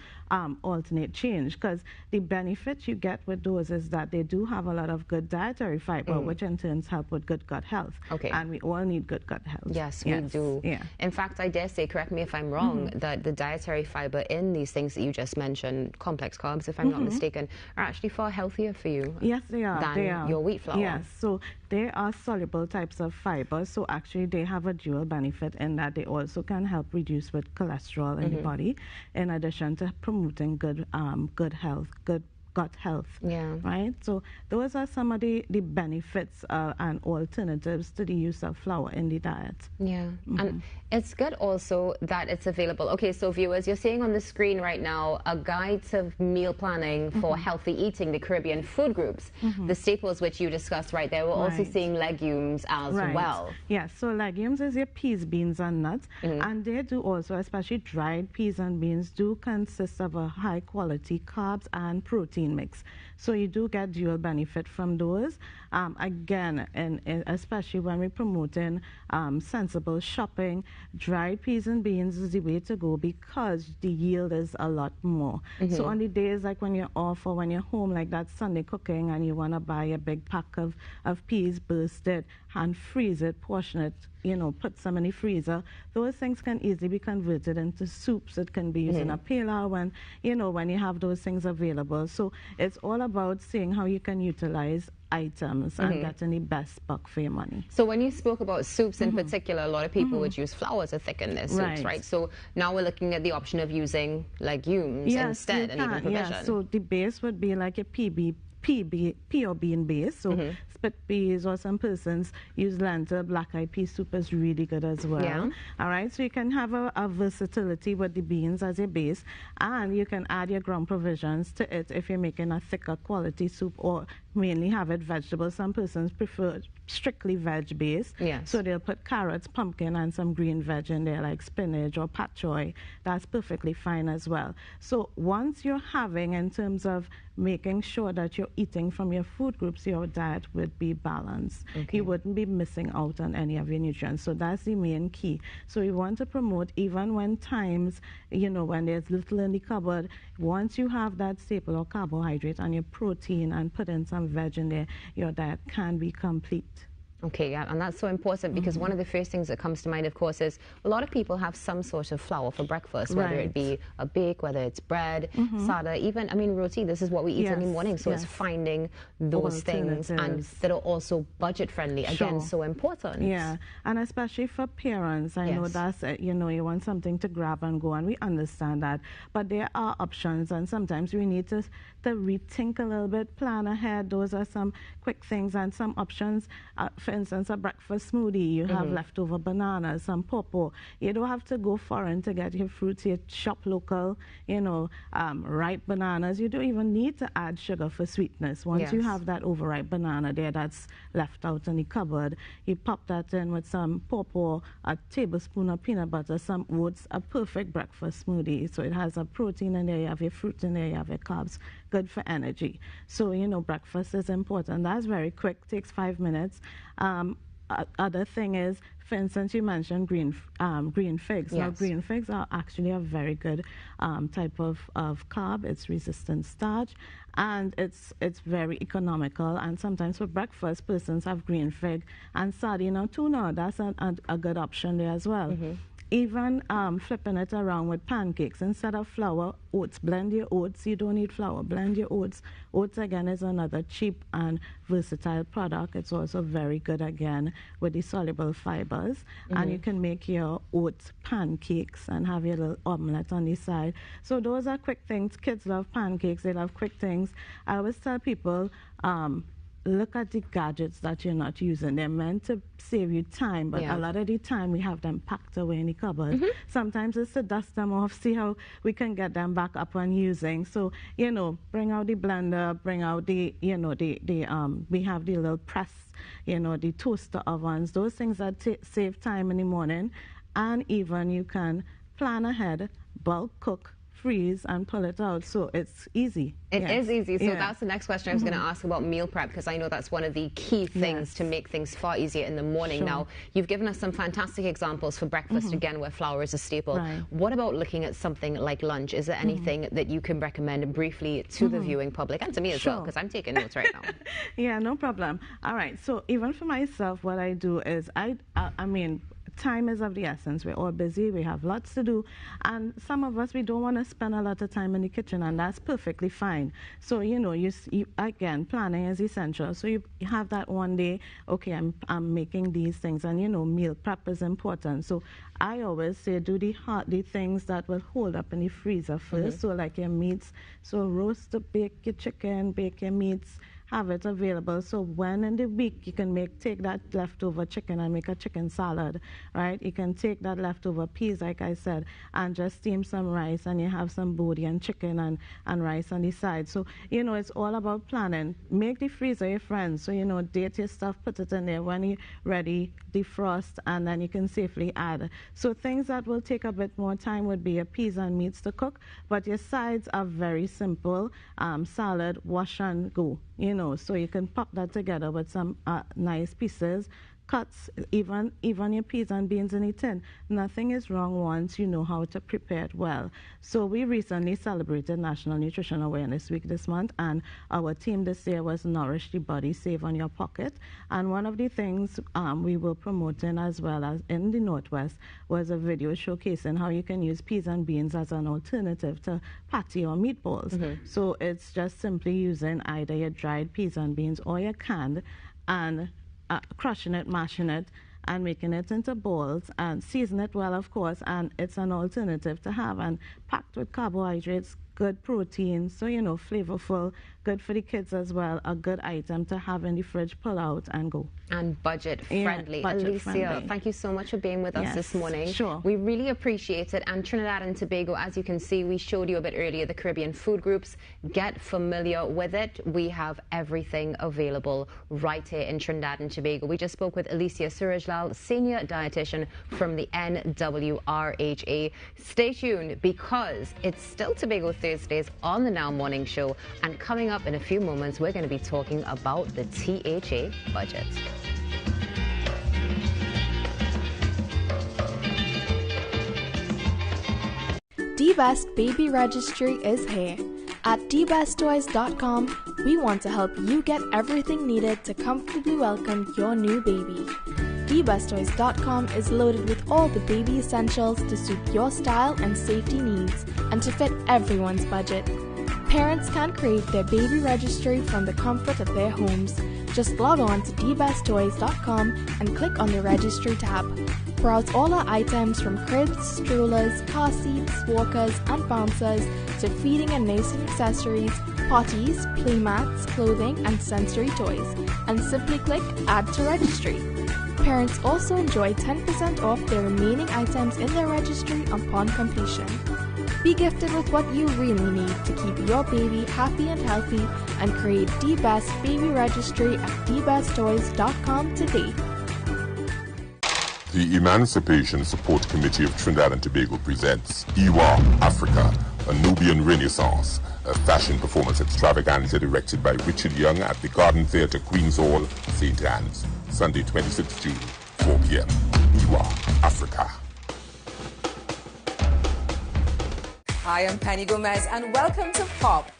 alternate change, because the benefit you get with those is that they do have a lot of good dietary fiber, which in turn help with good gut health. Okay. And we all need good gut health. Yes, we do. Yeah. In fact, I dare say, correct me if I'm wrong, that the dietary fiber in these things that you just mentioned, complex carbs, if I'm not mistaken, are actually far healthier for you. Yes, they are. Than your wheat flour. Yes, so they are soluble types of fiber. So actually, they have a dual benefit in that they also can help reduce with cholesterol in the body, in addition to promoting good health, good gut health. Yeah. Right? So those are some of the benefits and alternatives to the use of flour in the diet. Yeah. And it's good also that it's available. Okay, so viewers, you're seeing on the screen right now a guide to meal planning for healthy eating, the Caribbean food groups, the staples which you discussed right there. We're also seeing legumes as well. Yes, so legumes is your peas, beans, and nuts. And they do also, especially dried peas and beans, do consist of a high quality carbs and protein mix. So you do get dual benefit from those. Again, and especially when we're promoting sensible shopping, dried peas and beans is the way to go because the yield is a lot more. So on the days like when you're off or when you're home, like that Sunday cooking, and you want to buy a big pack of peas, burst it and freeze it, portion it, you know, put some in the freezer. Those things can easily be converted into soups. It can be used in a pilau when, you know, when you have those things available. So it's all about seeing how you can utilize items and getting the best buck for your money. So when you spoke about soups in particular, a lot of people would use flour to thicken their soups, right? So now we're looking at the option of using legumes instead, and even provision. Yes, so the base would be like a pea or bean base. So split peas, or some persons use lentil, black-eyed pea soup is really good as well. Yeah. All right, so you can have a versatility with the beans as a base, and you can add your ground provisions to it if you're making a thicker quality soup, or mainly have it vegetable. Some persons prefer strictly veg based. Yes. So they'll put carrots, pumpkin, and some green veg in there like spinach or pak choy. That's perfectly fine as well. So once you're having, in terms of making sure that you're eating from your food groups, your diet would be balanced. You wouldn't be missing out on any of your nutrients. So that's the main key. So we want to promote, even when times, you know, when there's little in the cupboard, once you have that staple or carbohydrate and your protein and put in some veg in there, your diet can be complete. Okay, yeah, and that's so important because one of the first things that comes to mind, of course, is a lot of people have some sort of flour for breakfast, whether it be a bake, whether it's bread, sada, even, I mean, roti, this is what we eat in the morning. So it's finding those things and that are also budget friendly, again, so important. Yeah, and especially for parents, I know that's, you know, you want something to grab and go, and we understand that. But there are options, and sometimes we need to rethink a little bit, plan ahead. Those are some quick things and some options. For instance, a breakfast smoothie, you have leftover bananas, some pawpaw. You don't have to go foreign to get your fruits. You shop local, you know, ripe bananas. You don't even need to add sugar for sweetness. Once you have that overripe banana there that's left out in the cupboard, you pop that in with some pawpaw, a tablespoon of peanut butter, some oats, a perfect breakfast smoothie. So it has a protein in there, you have your fruit in there, you have your carbs, good for energy. So, you know, breakfast is important. That's very quick, takes 5 minutes. Other thing is, for instance, you mentioned green figs. Now, green figs are actually a very good type of carb. It's resistant starch, and it's very economical. And sometimes for breakfast, persons have green fig and sardine or tuna. That's a good option there as well. Even flipping it around with pancakes. Instead of flour, oats. Blend your oats. You don't need flour. Blend your oats. Oats, again, is another cheap and versatile product. It's also very good, again, with the soluble fibers. And you can make your oat pancakes and have your little omelette on the side. So those are quick things. Kids love pancakes. They love quick things. I always tell people, look at the gadgets that you're not using. They're meant to save you time, but a lot of the time we have them packed away in the cupboard. Sometimes it's to dust them off, see how we can get them back up and using. So, you know, bring out the blender, bring out the, you know, we have the little press, you know, the toaster ovens, those things that save time in the morning. And even you can plan ahead, bulk cook, freeze and pull it out. So it's easy. It is easy. So Yeah. that's the next question I was going to ask about meal prep, because I know that's one of the key things to make things far easier in the morning. Sure. Now, you've given us some fantastic examples for breakfast, again, where flour is a staple. Right. What about looking at something like lunch? Is there anything that you can recommend briefly to the viewing public and to me as well, Sure. because I'm taking notes right now. Yeah, no problem. All right. So even for myself, what I do is I mean, time is of the essence. We're all busy. We have lots to do. And some of us, we don't want to spend a lot of time in the kitchen, and that's perfectly fine. So, you know, you again, planning is essential. So you have that one day, okay, I'm making these things, and, you know, meal prep is important. So I always say do the things that will hold up in the freezer first. So like your meats. So roast, bake your chicken, bake your meats, have it available. So when in the week you can take that leftover chicken and make a chicken salad, right? You can take that leftover peas, like I said, and just steam some rice, and you have some body and chicken and rice on the side. So, you know, it's all about planning. Make the freezer your friend. So, you know, date your stuff, put it in there. When you're ready, defrost, and then you can safely add. So things that will take a bit more time would be your peas and meats to cook, but your sides are very simple. Salad, wash and go. You know, so you can pop that together with some nice pieces, cuts, even your peas and beans in a tin. Nothing is wrong once you know how to prepare it well. So we recently celebrated National Nutrition Awareness Week this month, and our theme this year was Nourish the Body, Save on Your Pocket. And one of the things we were promoting as well as in the Northwest was a video showcasing how you can use peas and beans as an alternative to patty or meatballs. So it's just simply using either your dried peas and beans or your canned, and crushing it, mashing it, and making it into balls, and season it well, of course, and it's an alternative to have, and packed with carbohydrates, good protein, so, you know, flavorful, good for the kids as well, a good item to have in the fridge, pull out and go. And budget friendly. Yeah, budget Alicia, friendly. thank you so much for being with us this morning. Sure. We really appreciate it. And Trinidad and Tobago, as you can see, we showed you a bit earlier, the Caribbean food groups. Get familiar with it. We have everything available right here in Trinidad and Tobago. We just spoke with Alicia Surajlal, Senior Dietitian from the NWRHA. Stay tuned, because it's still Tobago Thursdays on the Now Morning Show. And coming up in a few moments, we're going to be talking about the THA budget. DBest Baby Registry is here. At dbesttoys.com, we want to help you get everything needed to comfortably welcome your new baby. dbesttoys.com is loaded with all the baby essentials to suit your style and safety needs and to fit everyone's budget. Parents can create their baby registry from the comfort of their homes. Just log on to dbesttoys.com and click on the registry tab. Browse all our items from cribs, strollers, car seats, walkers and bouncers to feeding and nursing accessories, potties, play mats, clothing and sensory toys, and simply click Add to Registry. Parents also enjoy 10% off their remaining items in their registry upon completion. Be gifted with what you really need to keep your baby happy and healthy, and create the best baby registry at dbesttoys.com today. The Emancipation Support Committee of Trinidad and Tobago presents Iwa Africa, a Nubian Renaissance, a fashion performance extravaganza directed by Richard Young at the Garden Theatre, Queen's Hall, St. Anne's, Sunday 26 June, 4 p.m. Iwa Africa. I am Penny Gomez, and welcome to Pop.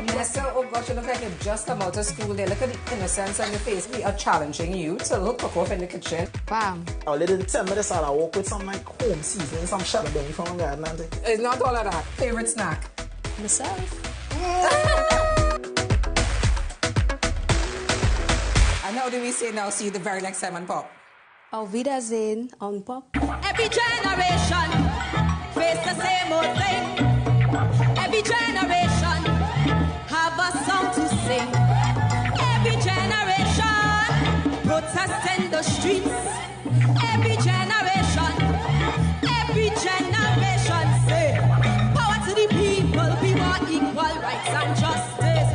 Nessa, oh gosh, you look like you've just come out of school there. Look at the innocence on your face. We are challenging you to look cook off in the kitchen. Bam. Oh, little tell me this, I'll walk with some like home seasoning, some shallot belly from the garden. It's not all of that. Favorite snack? Myself. And how do we say now, see you the very next time on Pop? Auf Wiedersehen on Pop. Every generation face the same old thing. Every generation have a song to sing. Every generation protest in the streets. Every generation say, power to the people, we want equal rights and justice.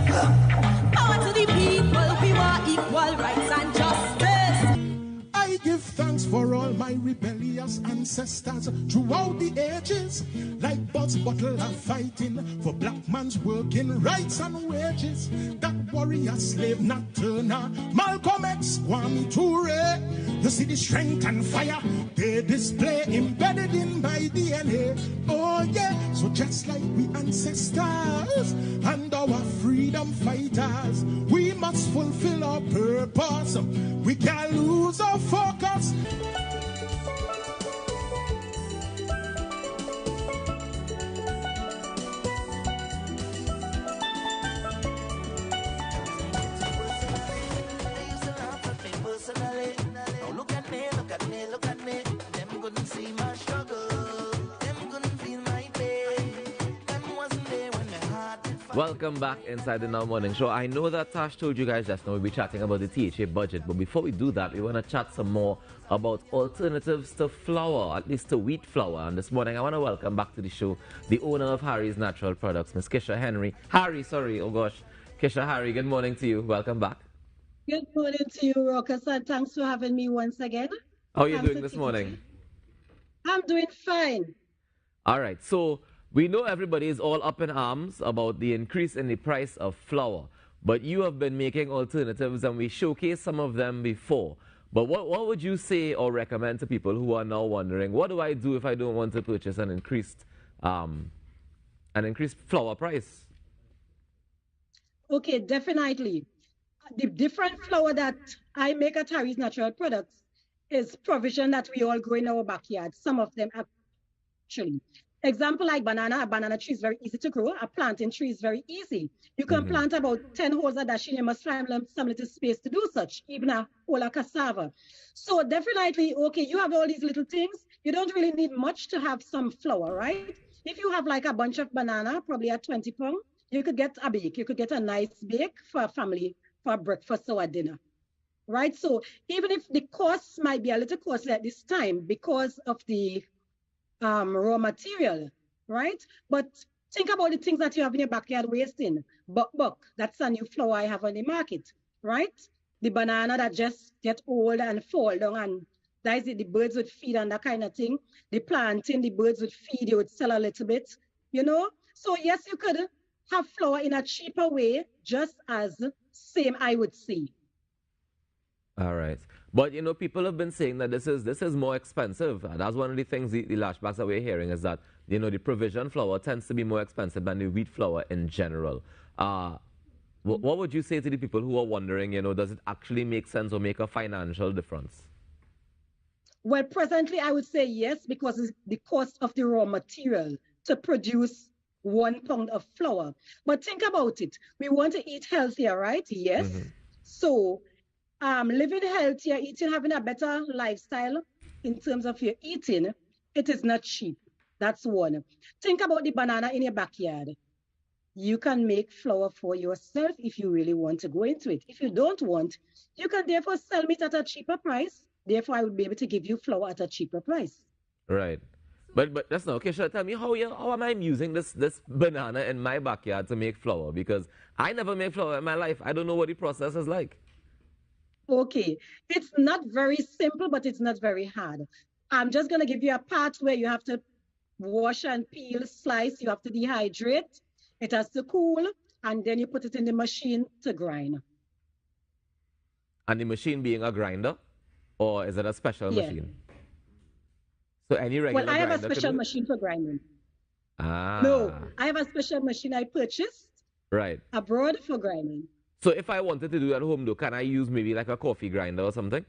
Power to the people, we want equal rights and justice. I give thanks for all my rebellious ancestors throughout the ages. Like Butts Bottle are fighting for black man's working rights and wages. That warrior slave Nat Turner, Malcolm X, Kwame Ture. You see the strength and fire they display embedded in my DNA. Oh yeah, so just like we ancestors and our freedom fighters, we must fulfill our purpose. We can't lose our focus. Now look at me, look at me, look at me. Them couldn't see my struggle. Them couldn't feel my pain. Them wasn't there when my heart did fall. Welcome back inside the Now Morning Show. I know that Tash told you guys just now we'll be chatting about the THA budget, but before we do that, we want to chat some more about alternatives to flour, at least to wheat flour. And this morning, I want to welcome back to the show the owner of Harry's Natural Products, Miss Kisha Henry. Kisha Harry, good morning to you. Welcome back. Good morning to you, Rokas, and thanks for having me once again. How are you doing this morning? I'm doing fine. All right, so we know everybody is all up in arms about the increase in the price of flour, but you have been making alternatives and we showcased some of them before. But what would you say or recommend to people who are now wondering, what do I do if I don't want to purchase an increased flour price? Okay, definitely. The different flour that I make at Harry's Natural Products is provision that we all grow in our backyard. Some of them actually. Example like banana. A banana tree is very easy to grow. A planting tree is very easy. You can plant about 10 holes a dash in. You must find some little space to do such, even a whole of cassava. So definitely, okay, you have all these little things. You don't really need much to have some flour, right? If you have like a bunch of banana, probably at 20 pounds, you could get a bake. You could get a nice bake for a family for breakfast or dinner, right? So even if the costs might be a little costly at this time because of the raw material, right? But think about the things that you have in your backyard wasting. Buck, that's a new flour I have on the market, right? The banana that just get old and fall down, and that is it, the birds would feed on that kind of thing. The planting, the birds would feed, you would sell a little bit, you know? So yes, you could have flour in a cheaper way, just as same, I would say. All right. But, you know, people have been saying that this is more expensive. And that's one of the things, the lashbacks that we're hearing is that, you know, the provision flour tends to be more expensive than the wheat flour in general. What would you say to the people who are wondering, you know, does it actually make sense or make a financial difference? Well, presently, I would say yes, because it's the cost of the raw material to produce 1 pound of flour. But think about it. We want to eat healthier, right? Yes. So living healthier, having a better lifestyle in terms of your eating, it is not cheap. That's one. Think about the banana in your backyard. You can make flour for yourself if you really want to go into it. If you don't want, you can therefore sell it at a cheaper price. Therefore, I will be able to give you flour at a cheaper price. Right. But that's not okay. Tell me how am I using this banana in my backyard to make flour? Because I never made flour in my life. I don't know what the process is like. Okay, it's not very simple, but it's not very hard. I'm just gonna give you a part where you have to wash and peel, slice. You have to dehydrate. It has to cool, and then you put it in the machine to grind. And the machine being a grinder, or is it a special machine? So any regular Well, I have a grinder special machine for grinding. Ah. No, I have a special machine I purchased Right. abroad for grinding. So if I wanted to do it at home, though, can I use maybe like a coffee grinder or something?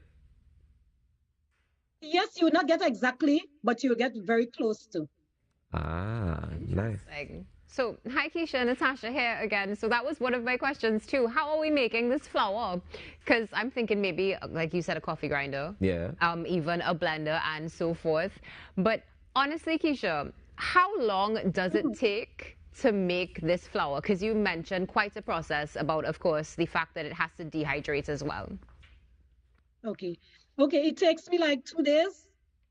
Yes, you will not get exactly, but you'll get very close to. Ah, nice. So, hi Keisha, Natasha here again. So that was one of my questions too. How are we making this flour? Because I'm thinking maybe, like you said, a coffee grinder. Yeah. Even a blender and so forth. But honestly, Keisha, how long does it take to make this flour? Because you mentioned quite a process about, of course, the fact that it has to dehydrate as well. Okay, it takes me like 2 days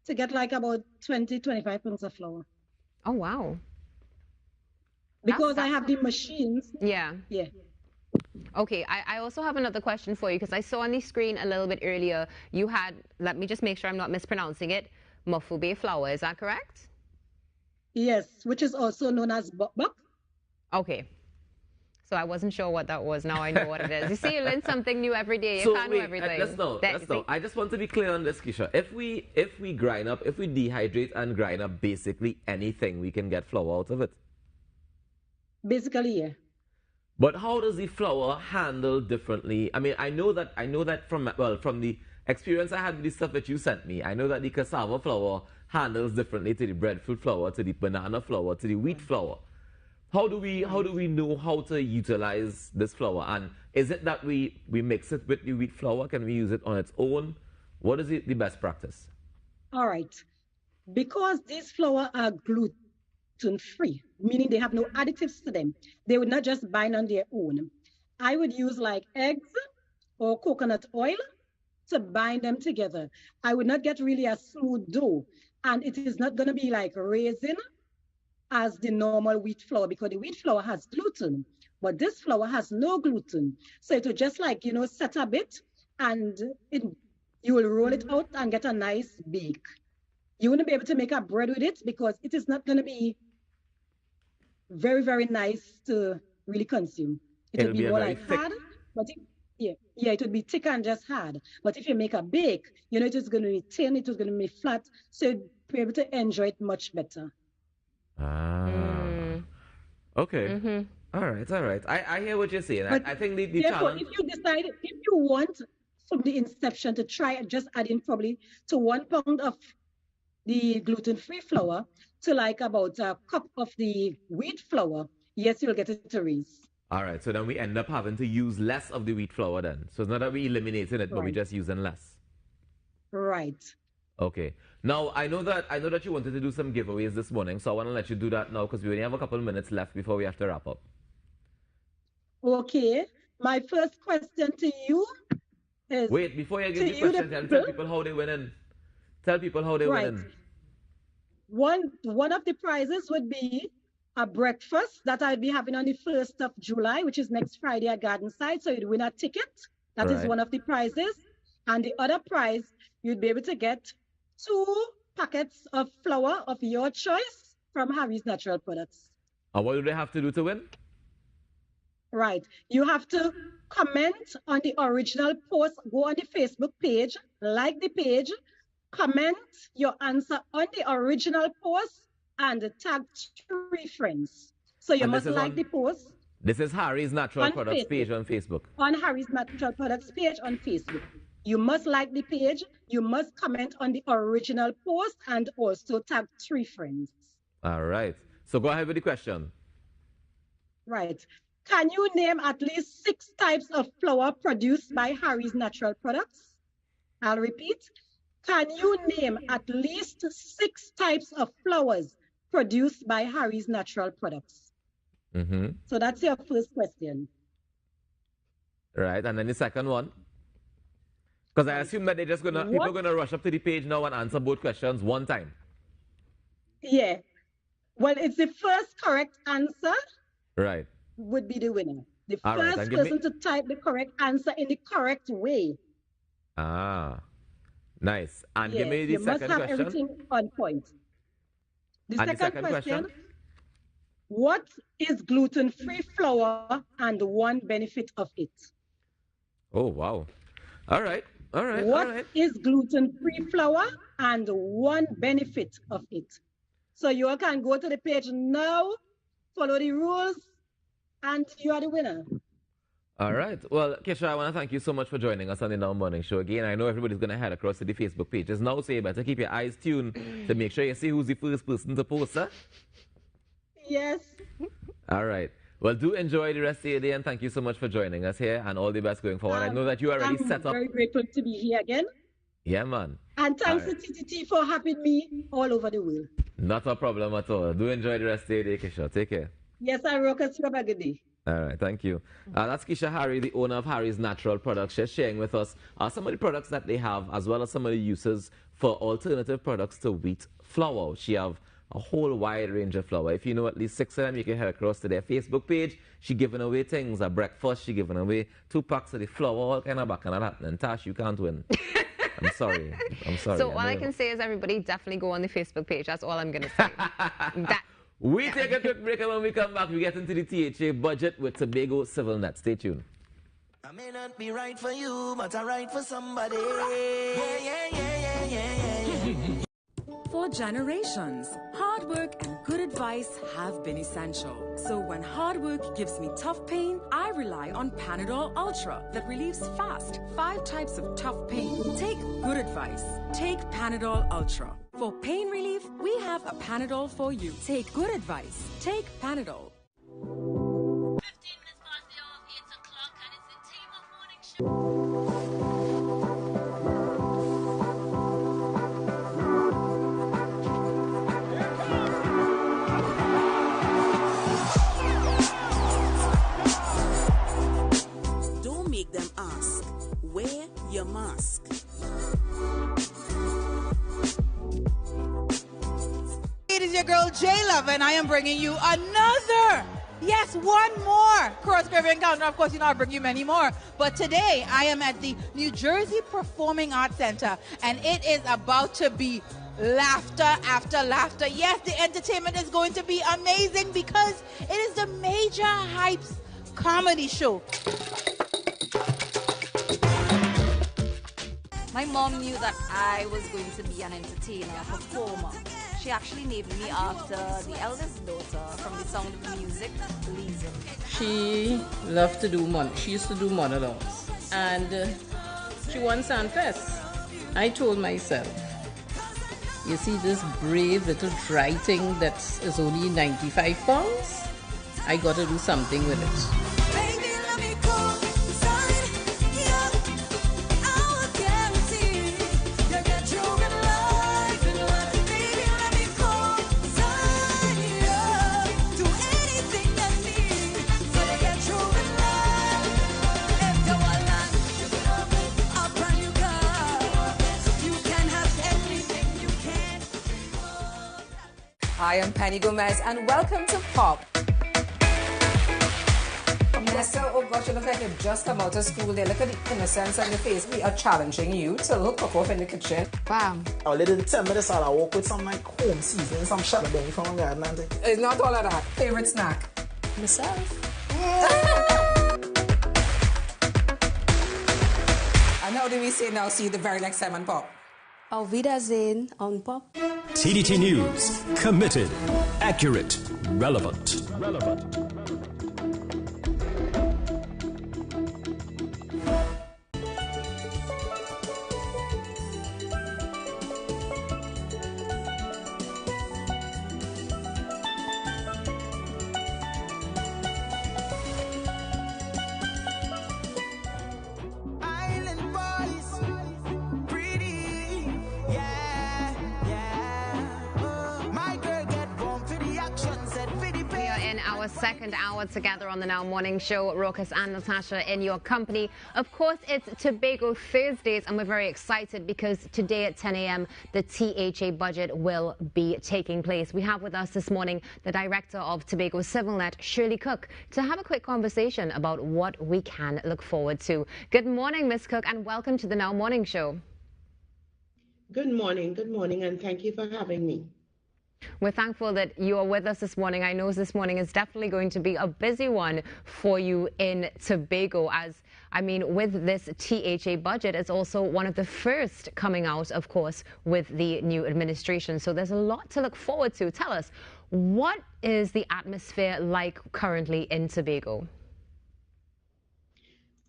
to get like about 20-25 pounds of flour. Oh, wow. Because I have the machines. Yeah. Yeah. Okay, I also have another question for you because I saw on the screen a little bit earlier you had, let me just make sure I'm not mispronouncing it, Mafube flour, is that correct? Yes, which is also known as bok. Okay. So I wasn't sure what that was. Now I know what it is. You see, you learn something new every day. You So can't know everything. let's know. I just want to be clear on this, Keisha. If we dehydrate and grind up basically anything, we can get flour out of it. Basically, yeah. But how does the flour handle differently? I mean, I know that from the experience I had with the stuff that you sent me, I know that the cassava flour handles differently to the breadfruit flour, to the banana flour, to the wheat flour. How do we know how to utilize this flour? And is it that we mix it with the wheat flour? Can we use it on its own? What is the best practice? All right. Because these flour are gluten-free, meaning they have no additives to them, they would not just bind on their own. I would use like eggs or coconut oil to bind them together. I would not get really a smooth dough, and it is not going to be like raisin as the normal wheat flour, because the wheat flour has gluten, but this flour has no gluten. So it will just like, set a bit, and you will roll it out and get a nice bake. You wouldn't be able to make a bread with it because it is not going to be very, very nice to really consume. It will be more like hard, but it would be thick and just hard. But if you make a bake, it is going to be thin, it is going to be flat, so you'll be able to enjoy it much better. Okay. All right. I hear what you're saying. I think the challenge. If you want from the inception to try just adding probably to 1 pound of the gluten-free flour to like about a cup of the wheat flour, yes, you'll get it to raise. All right. So then we end up having to use less of the wheat flour then. So it's not that we eliminating it, but we just using less. Right. Okay. Now, I know that you wanted to do some giveaways this morning, so I want to let you do that now because we only have a couple of minutes left before we have to wrap up. Okay. My first question to you is... Wait, before you give the question, tell people how they win in. Tell people how they win in. One of the prizes would be a breakfast that I'll be having on the 1st of July, which is next Friday at Gardenside. So you'd win a ticket. That is one of the prizes. And the other prize, you'd be able to get 2 packets of flour of your choice from Harry's Natural Products. And what do they have to do to win? Right. You have to comment on the original post, go on the Facebook page, like the page, comment your answer on the original post, and tag 3 friends. So you must like the post. This is Harry's Natural Products page on Facebook. On Harry's Natural Products page on Facebook. You must like the page, you must comment on the original post, and also tag 3 friends. All right. So go ahead with the question. Right. Can you name at least 6 types of flour produced by Harry's Natural Products? I'll repeat. Can you name at least 6 types of flours produced by Harry's Natural Products? So that's your first question. Right. And then the second one? Because I assume that people are gonna rush up to the page now and answer both questions one time. Yeah. Well, it's the first correct answer. Right. Would be the winner. The All first right, person to type the correct answer in the correct way. Ah. Nice. And give me the you second must have question. everything on point. The And second question. What is gluten-free flour and one benefit of it? Oh, wow. All right. What is gluten-free flour and one benefit of it? So you all can go to the page now, follow the rules, and you are the winner. All right. Well, Keisha, I want to thank you so much for joining us on the Now Morning Show. Again, I know everybody's going to head across to the Facebook page. Just now, so you better keep your eyes tuned to make sure you see who's the first person to post, huh? Yes. All right. Well, do enjoy the rest of your day, and thank you so much for joining us here, and all the best going forward. I know that you are already set up. I'm very grateful to be here again. Yeah, man. And thanks to TTT for having me all over the world. Not a problem at all. Do enjoy the rest of your day, Keisha. Take care. Yes, I rock us. Have a good day. All right, thank you. That's Keisha Harry, the owner of Harry's Natural Products. She's sharing with us some of the products that they have, as well as some of the uses for alternative products to wheat flour. She have a whole wide range of flour. If you know at least 6 of them, you can head across to their Facebook page. She giving away things, a breakfast, she giving away 2 packs of the flour, all kind of back and that. And Tash, you can't win. I'm sorry. So all I can say is everybody definitely go on the Facebook page. That's all I'm going to say. We take a quick break, and when we come back, we get into the THA budget with Tobago Civil Net. Stay tuned. I may not be right for you, but I'm right for somebody. Yeah. For generations, hard work and good advice have been essential. So when hard work gives me tough pain, I rely on Panadol Ultra that relieves fast 5 types of tough pain. Take good advice. Take Panadol Ultra. For pain relief, we have a Panadol for you. Take good advice. Take Panadol. 15 minutes past the hour of 8 o'clock, and it's the Team Up Morning Show. Don't make them ask. Wear your mask. It is your girl J Love, and I am bringing you another. Yes, one more Cross Caribbean Encounter. Of course, I'll bring you many more. But today, I am at the New Jersey Performing Arts Center, and it is about to be laughter after laughter. Yes, the entertainment is going to be amazing because it is the Major Hypes comedy show. My mom knew that I was going to be an entertainer, a performer. She actually named me after the eldest daughter from The Sound of Music, Lisa. She loved to do she used to do monologues, and she won Sandfest. I told myself, you see this brave little dry thing that is only 95 pounds? I got to do something with it. I am Penny Gomez, and welcome to Pop. Vanessa, oh gosh, you look like you've just come out of school there. Look at the innocence on your face. We are challenging you to cook off in the kitchen. Bam. Oh, they didn't tell me this all. I walk with some like home seasoning, some shallot belly from the garden. It's not all of that. Favorite snack? Myself. And how do we say now? See you the very next time on Pop. Auf Wiedersehen on Pop. TDT News. Committed. Accurate. Relevant. Second hour together on the Now Morning Show. Rokas and Natasha in your company. Of course, it's Tobago Thursdays, and we're very excited because today at 10 a.m. the THA budget will be taking place. We have with us this morning the director of Tobago Civil Net, Shirley Cook, to have a quick conversation about what we can look forward to. Good morning, Ms. Cook, and welcome to the Now Morning Show. Good morning, and thank you for having me. We're thankful that you are with us this morning. I know this morning is definitely going to be a busy one for you in Tobago, as, I mean, with this THA budget, it's also one of the first coming out, of course, with the new administration. So there's a lot to look forward to. Tell us, what is the atmosphere like currently in Tobago?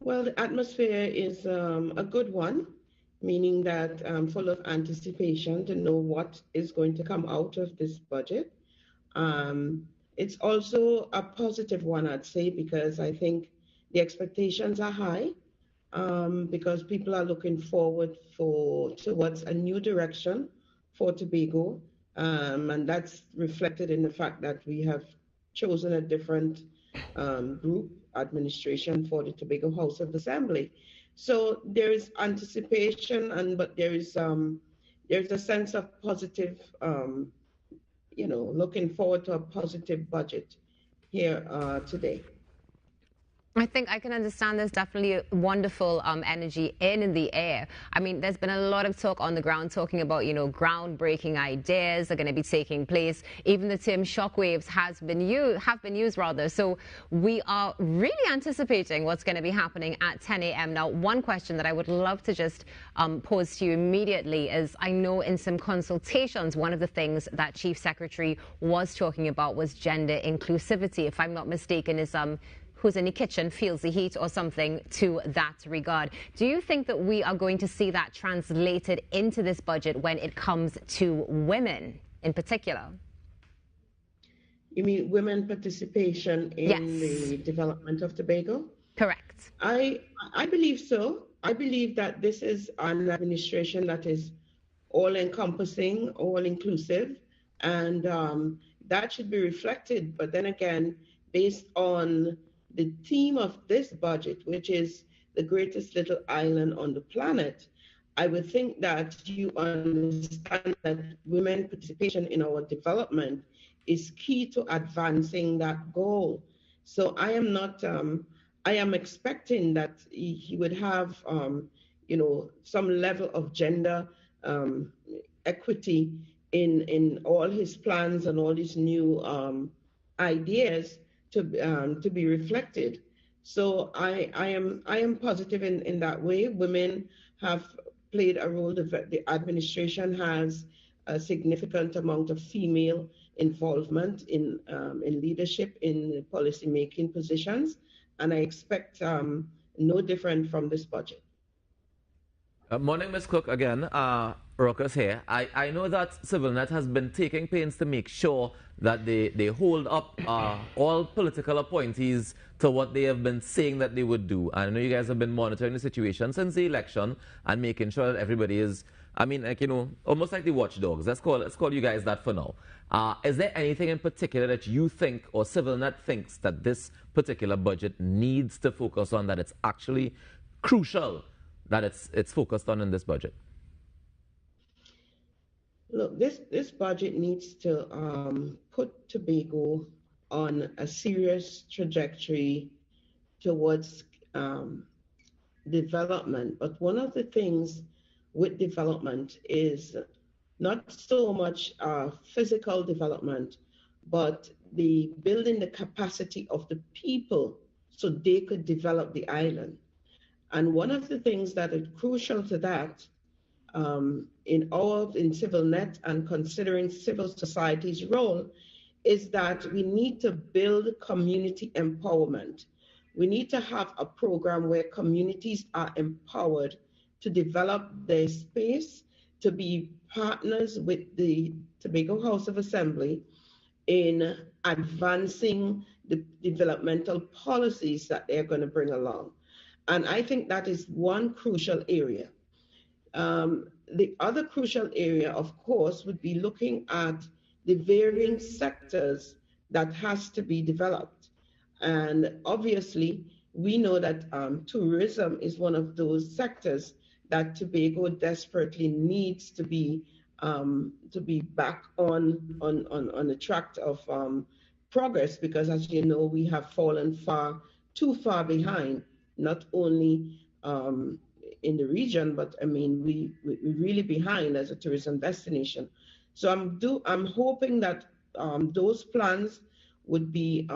Well, the atmosphere is a good one, meaning that full of anticipation to know what is going to come out of this budget. It's also a positive one, I'd say, because I think the expectations are high, because people are looking forward towards a new direction for Tobago, and that's reflected in the fact that we have chosen a different group administration for the Tobago House of Assembly. So there is anticipation, but there is a sense of positive looking forward to a positive budget here today. I think I can understand there's definitely wonderful energy in the air. I mean, there's been a lot of talk on the ground talking about, groundbreaking ideas are going to be taking place. Even the term shockwaves have been used rather. So we are really anticipating what's going to be happening at 10 a.m. Now, one question that I would love to just pose to you immediately is, I know in some consultations, one of the things that Chief Secretary was talking about was gender inclusivity. If I'm not mistaken, is who's in the kitchen feels the heat or something to that regard. Do you think that we are going to see that translated into this budget when it comes to women in particular? You mean women participation in the development of Tobago? Correct. I believe so. I believe that this is an administration that is all-encompassing, all-inclusive, and that should be reflected. But then again, based on the theme of this budget, which is the greatest little island on the planet, I would think that you understand that women participation in our development is key to advancing that goal. So I am not, I am expecting that he would have, some level of gender equity in all his plans and all his new ideas to be reflected. So I am positive in that way. Women have played a role. The administration has a significant amount of female involvement in leadership in policy making positions, and I expect no different from this budget. Morning, Ms. Cook. Again, Ruckus here. I know that CivilNet has been taking pains to make sure that they hold up all political appointees to what they have been saying that they would do. And I know you guys have been monitoring the situation since the election and making sure that everybody is, almost like the watchdogs. Let's call you guys that for now. Is there anything in particular that you think or CivilNet thinks that this particular budget needs to focus on, that it's actually crucial that it's focused on in this budget? Look, this budget needs to put Tobago on a serious trajectory towards development. But one of the things with development is not so much physical development, but the building the capacity of the people so they could develop the island. And one of the things that is crucial to that in CivilNet and considering civil society's role is that we need to build community empowerment. We need to have a program where communities are empowered to develop their space, to be partners with the Tobago House of Assembly in advancing the developmental policies that they're going to bring along. And I think that is one crucial area. The other crucial area, of course, would be looking at the varying sectors that has to be developed. And obviously, we know that tourism is one of those sectors that Tobago desperately needs to be back on the track of progress, because as you know, we have fallen too far behind, not only in the region, but we're really behind as a tourism destination. So I'm hoping that those plans would be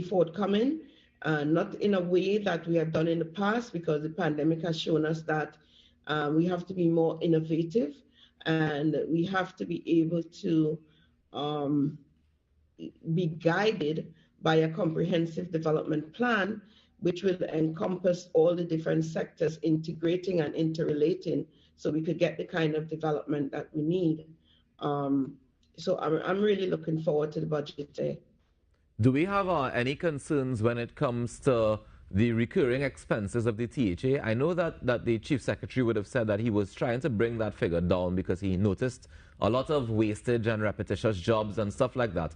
forthcoming, not in a way that we have done in the past, because the pandemic has shown us that we have to be more innovative, and we have to be able to be guided by a comprehensive development plan, which will encompass all the different sectors, integrating and interrelating, so we could get the kind of development that we need. So I'm really looking forward to the budget day. Do we have any concerns when it comes to the recurring expenses of the THA? I know that the Chief Secretary would have said that he was trying to bring that figure down because he noticed a lot of wastage and repetitious jobs and stuff like that.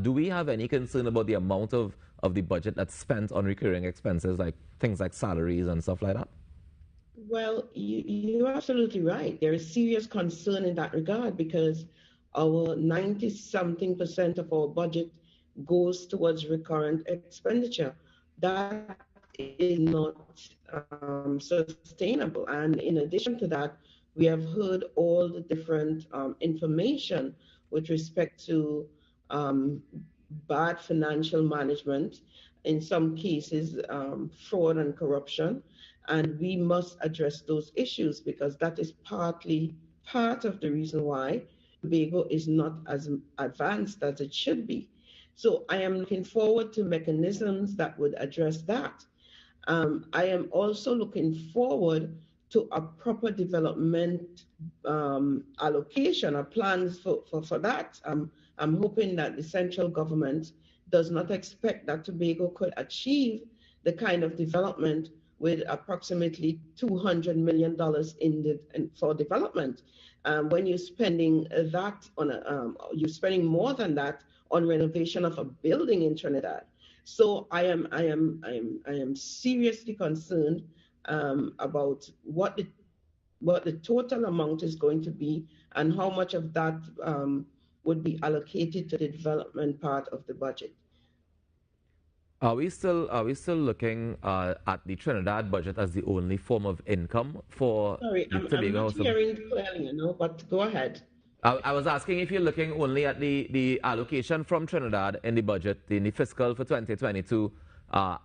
Do we have any concern about the amount of the budget that's spent on recurring expenses, like things like salaries and stuff like that? Well, you're absolutely right. There is serious concern in that regard, because our 90-something% of our budget goes towards recurrent expenditure. That is not sustainable. And in addition to that, we have heard all the different information with respect to bad financial management, in some cases fraud and corruption, and we must address those issues because that is part of the reason why Tobago is not as advanced as it should be. So I am looking forward to mechanisms that would address that. I am also looking forward to a proper development allocation or plans for that. I'm hoping that the central government does not expect that Tobago could achieve the kind of development with approximately $200 million for development. When you're spending that on you're spending more than that on renovation of a building in Trinidad. So I am seriously concerned about what the total amount is going to be and how much of that would be allocated to the development part of the budget. Are we still looking at the Trinidad budget as the only form of income for Sorry, the I'm Tobago not House? hearing clearly, but go ahead. I was asking if you're looking only at the allocation from Trinidad in the budget, in the fiscal for 2022,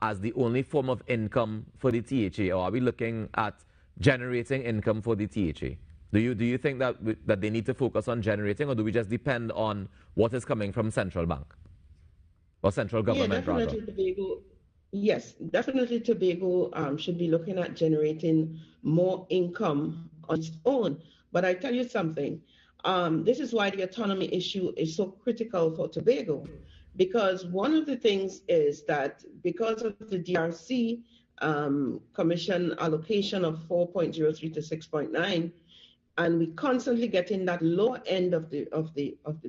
as the only form of income for the THA, or are we looking at generating income for the THA? Do you think that they need to focus on generating, or do we just depend on what is coming from central bank or central government? Yeah, definitely Tobago. Yes, definitely Tobago should be looking at generating more income on its own. But I tell you something. This is why the autonomy issue is so critical for Tobago, because one of the things is that because of the DRC commission allocation of 4.03 to 6.9, and we constantly get in that lower end of the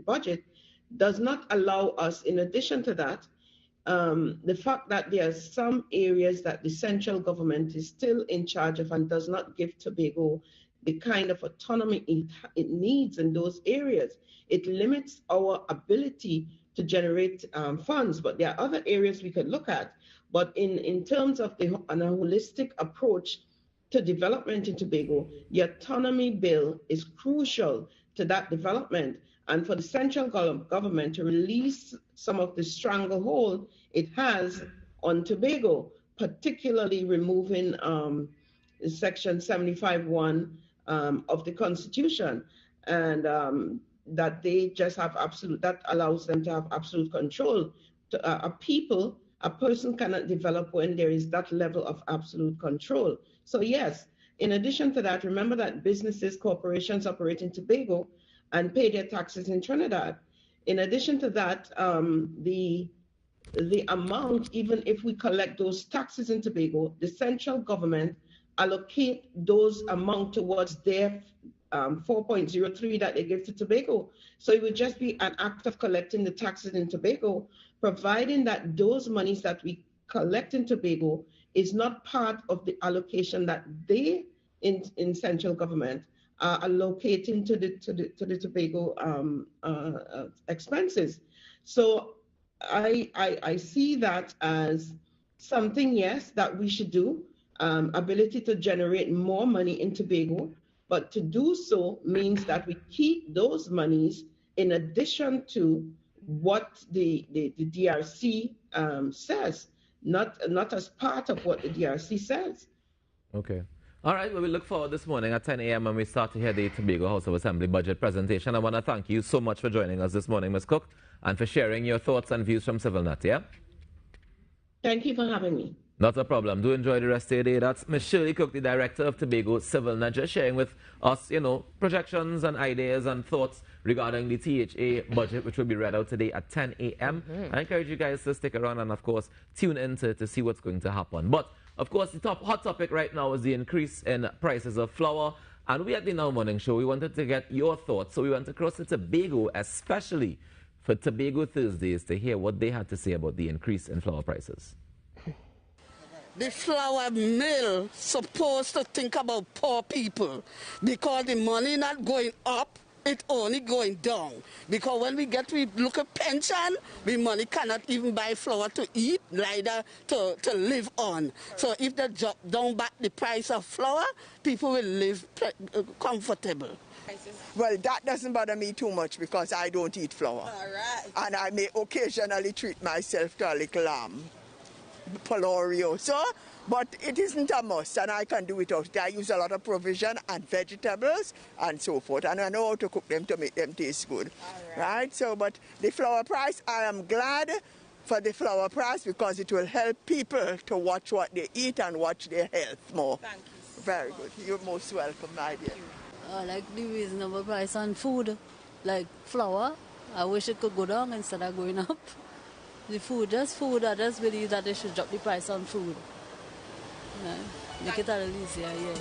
budget, does not allow us. In addition to that, the fact that there are some areas that the central government is still in charge of and does not give Tobago the kind of autonomy it needs in those areas. It limits our ability to generate funds, but there are other areas we could look at. But in terms of a holistic approach to development in Tobago, the autonomy bill is crucial to that development, and for the central government to release some of the stranglehold it has on Tobago, particularly removing Section 75(1) of the Constitution, and that they just have that allows them to have absolute control. A person cannot develop when there is that level of absolute control. So yes, in addition to that, remember that businesses, corporations operate in Tobago and pay their taxes in Trinidad. In addition to that, the amount, even if we collect those taxes in Tobago, the central government allocate those amount towards their 4.03 that they give to Tobago. So it would just be an act of collecting the taxes in Tobago, providing that those monies that we collect in Tobago is not part of the allocation that they in central government are allocating to the Tobago expenses. So I see that as something, yes, that we should do. Ability to generate more money in Tobago, but to do so means that we keep those monies in addition to what the DRC says, not as part of what the DRC says. Okay. All right, well, we look forward this morning at 10 a.m. when we start to hear the Tobago House of Assembly budget presentation. I want to thank you so much for joining us this morning, Ms. Cook, and for sharing your thoughts and views from CivilNet, yeah? Thank you for having me. Not a problem. Do enjoy the rest of your day. That's Ms. Shirley Cook, the director of Tobago CivilNet, just sharing with us, projections and ideas and thoughts regarding the THA budget, which will be read out today at 10 a.m. I encourage you guys to stick around and, of course, tune in to see what's going to happen. But, of course, the hot topic right now is the increase in prices of flour. And we at the Now Morning Show, we wanted to get your thoughts. So we went across to Tobago, especially for Tobago Thursdays, to hear what they had to say about the increase in flour prices. The flour mill supposed to think about poor people because the money not going up It only going down. Because when we look at pension, we money cannot even buy flour to eat, neither to live on. So if they drop down back the price of flour, people will live comfortable. Well, that doesn't bother me too much because I don't eat flour. All right. And I may occasionally treat myself to a little palorio. So, but it isn't a must, and I can do it out. I use a lot of provision and vegetables and so forth, and I know how to cook them to make them taste good. Right? So, but the flour price, I am glad for the flour price because it will help people to watch what they eat and watch their health more. Thank you. Very good. You're most welcome, my dear. I like the reasonable price on food, like flour. I wish it could go down instead of going up. The food, just food, I just believe that they should drop the price on food. Make it a little easier, yeah.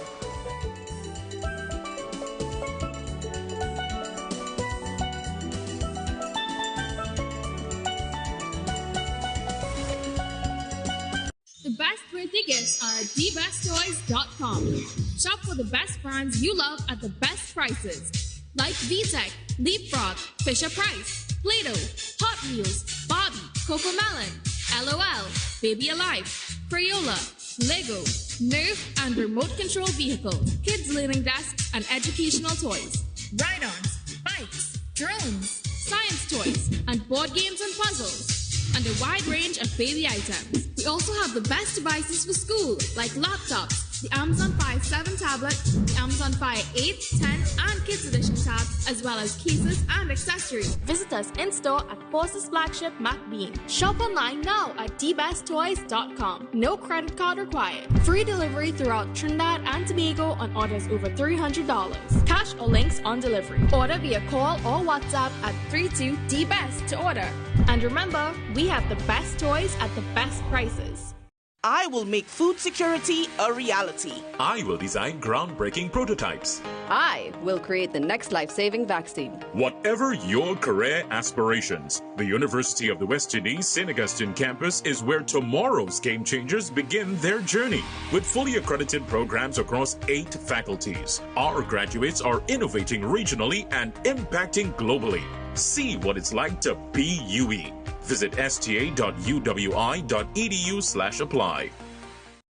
The best birthday gifts are at thebesttoys.com. Shop for the best brands you love at the best prices. Like VTech, Leapfrog, Fisher-Price, Play-Doh, Hot Wheels, Barbie, Cocomelon, LOL, Baby Alive, Crayola, Lego, Nerf, and remote control vehicles, kids learning desks, and educational toys. Ride-ons, bikes, drones, science toys, and board games and puzzles, and a wide range of baby items. We also have the best devices for school, like laptops, the Amazon Fire 7 tablet, the Amazon Fire 8, 10, and Kids Edition tabs, as well as cases and accessories. Visit us in-store at Forces Flagship MacBean. Shop online now at thebesttoys.com. No credit card required. Free delivery throughout Trinidad and Tobago on orders over $300. Cash or links on delivery. Order via call or WhatsApp at 32DBEST to order. And remember, we have the best toys at the best prices. I will make food security a reality. I will design groundbreaking prototypes. I will create the next life-saving vaccine. Whatever your career aspirations, the University of the West Indies St. Augustine campus is where tomorrow's game changers begin their journey. With fully accredited programs across 8 faculties, our graduates are innovating regionally and impacting globally. See what it's like to be UE. Visit sta.uwi.edu/apply.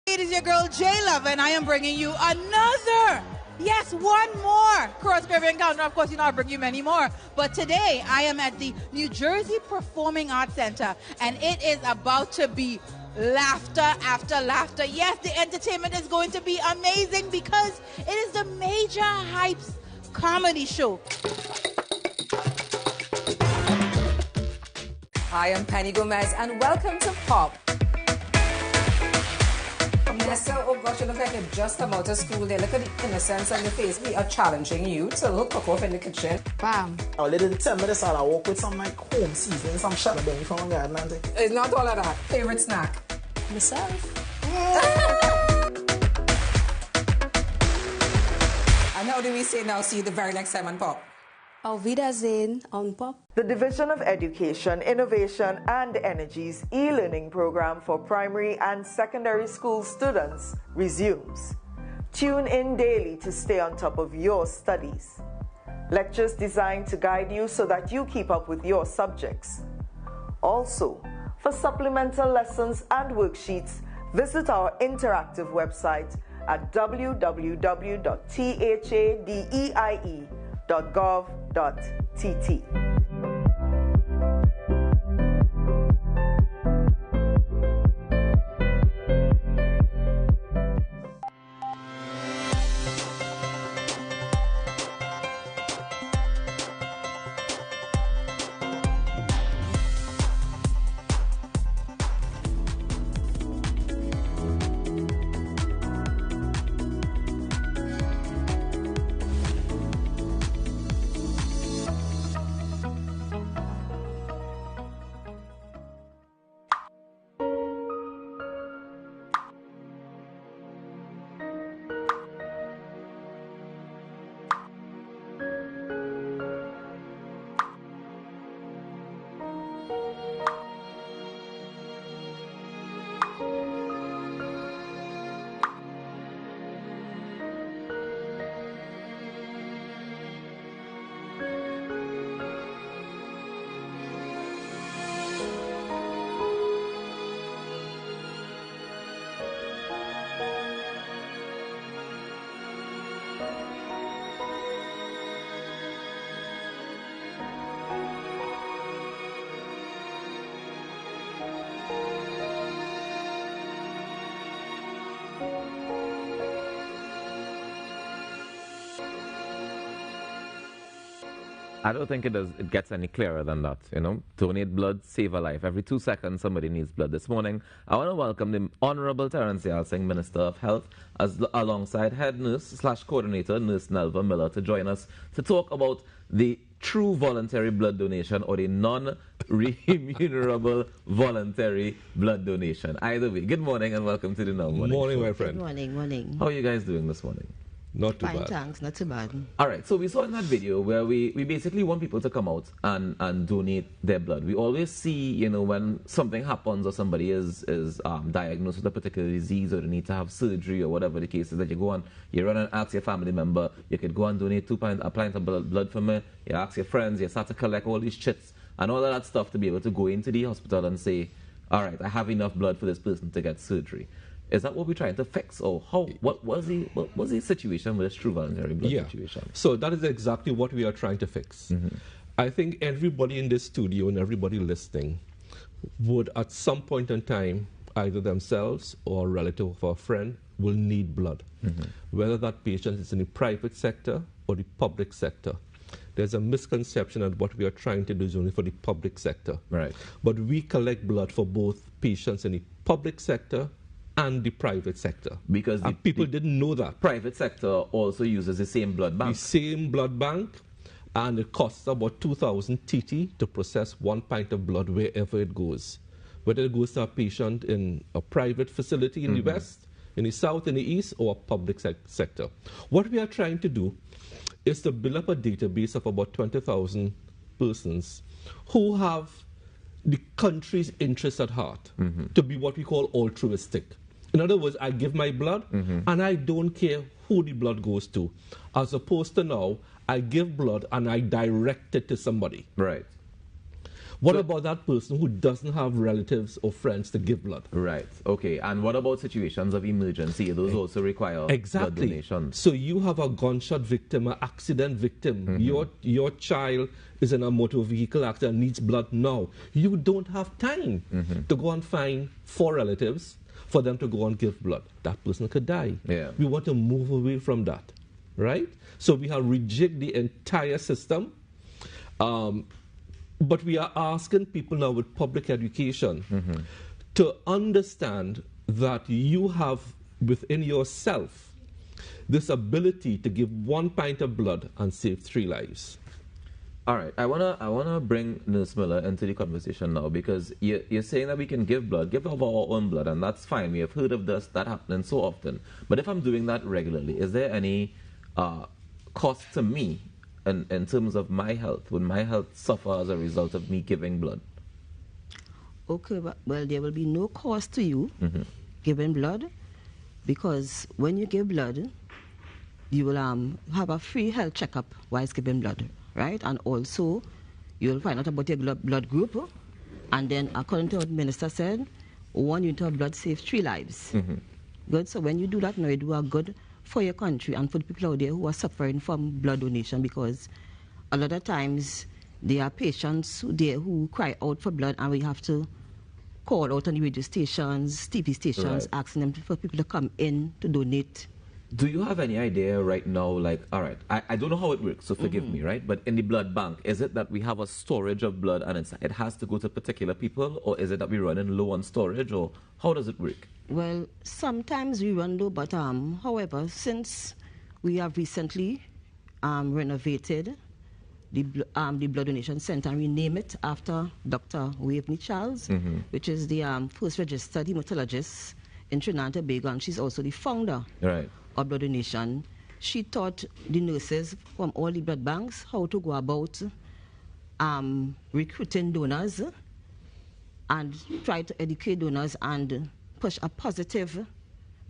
It is your girl J Love, and I am bringing you another, yes, one more Cross Caribbean Encounter. Of course, I'll bring you many more. But today, I am at the New Jersey Performing Arts Center, and it is about to be laughter after laughter. Yes, the entertainment is going to be amazing because it is the Major Hypes comedy show. Hi, I'm Penny Gomez, and welcome to Pop. Vanessa, oh gosh, you look like you're just come out of school there. Look at the innocence on your face. We are challenging you to look cook off in the kitchen. Bam. Oh, little tell me this, I walk with some like home seasoning, some shadow belly from the garden. It's not all of that. Favorite snack? Myself. And how do we say now, see you the very next time on Pop? Auf Wiedersehen on Pop. The Division of Education, Innovation and Energy's e-learning program for primary and secondary school students resumes. Tune in daily to stay on top of your studies. Lectures designed to guide you so that you keep up with your subjects. Also, for supplemental lessons and worksheets, visit our interactive website at www.thadeie.gov.tt. I don't think it gets any clearer than that, you know. Donate blood, save a life. Every 2 seconds, somebody needs blood. This morning, I want to welcome the Honorable Terence Yal Singh, Minister of Health, alongside Head Nurse/Coordinator, Nurse Nelva Miller, to join us to talk about the true voluntary blood donation or the non-remunerable voluntary blood donation. Either way, good morning and welcome to the Now Morning Morning, Show. my friend. Good morning, morning. How are you guys doing this morning? Not too Fine, bad. thanks, not too bad. All right, so we saw in that video where we basically want people to come out and donate their blood. We always see, you know, when something happens or somebody is diagnosed with a particular disease or they need to have surgery or whatever the case is, that you run and ask your family member, you could go and donate a pint of blood for me, you ask your friends, you start to collect all these chits and all of that stuff to be able to go into the hospital and say, all right, I have enough blood for this person to get surgery. Is that what we're trying to fix, or what was the situation with this true voluntary blood situation? So that is exactly what we are trying to fix. I think everybody in this studio and everybody listening would at some point in time, either themselves or a relative or a friend, will need blood. Whether that patient is in the private sector or the public sector. There's a misconception that what we are trying to do is only for the public sector. Right. But we collect blood for both patients in the public sector and the private sector. Because people didn't know that. Private sector also uses the same blood bank. The same blood bank, and it costs about 2,000 TT to process 1 pint of blood wherever it goes. Whether it goes to a patient in a private facility in the west, in the south, in the east, or a public sector. What we are trying to do is to build up a database of about 20,000 persons who have the country's interest at heart to be what we call altruistic. In other words, I give my blood and I don't care who the blood goes to, as opposed to now, I give blood and I direct it to somebody. Right. What about that person who doesn't have relatives or friends to give blood? Right. Okay. And what about situations of emergency? Those also require blood donation. So you have a gunshot victim, an accident victim. Your child is in a motor vehicle accident, needs blood now. You don't have time to go and find 4 relatives for them to go and give blood. That person could die. Yeah. We want to move away from that, right? So we have rejigged the entire system. But we are asking people now with public education to understand that you have within yourself this ability to give 1 pint of blood and save 3 lives. All right, I wanna bring Nurse Miller into the conversation now, because you're saying that we can give of our own blood, and that's fine. We have heard of that happening so often. But if I'm doing that regularly, is there any cost to me in terms of my health? Would my health suffer as a result of me giving blood? Okay, well, there will be no cost to you giving blood, because when you give blood, you will have a free health checkup whilst giving blood, right? And also, you'll find out about your blood group, and then according to what the minister said, 1 unit of blood saves 3 lives. Good. So when you do that, now you do a good for your country and for the people out there who are suffering from blood donation, because a lot of times there are patients there who cry out for blood, and we have to call out on the radio stations, TV stations, asking them for people to come in to donate. Do you have any idea right now, like, all right, I don't know how it works, so forgive me, right? But in the blood bank, is it that we have a storage of blood and it has to go to particular people, or is it that we're running low on storage, or how does it work? Well, sometimes we run low, but however, since we have recently renovated the blood donation center, and we name it after Dr. Waveney Charles, which is the first registered hematologist in Trinidad and Tobago, and she's also the founder of blood donation. She taught the nurses from all the blood banks how to go about recruiting donors and try to educate donors and push a positive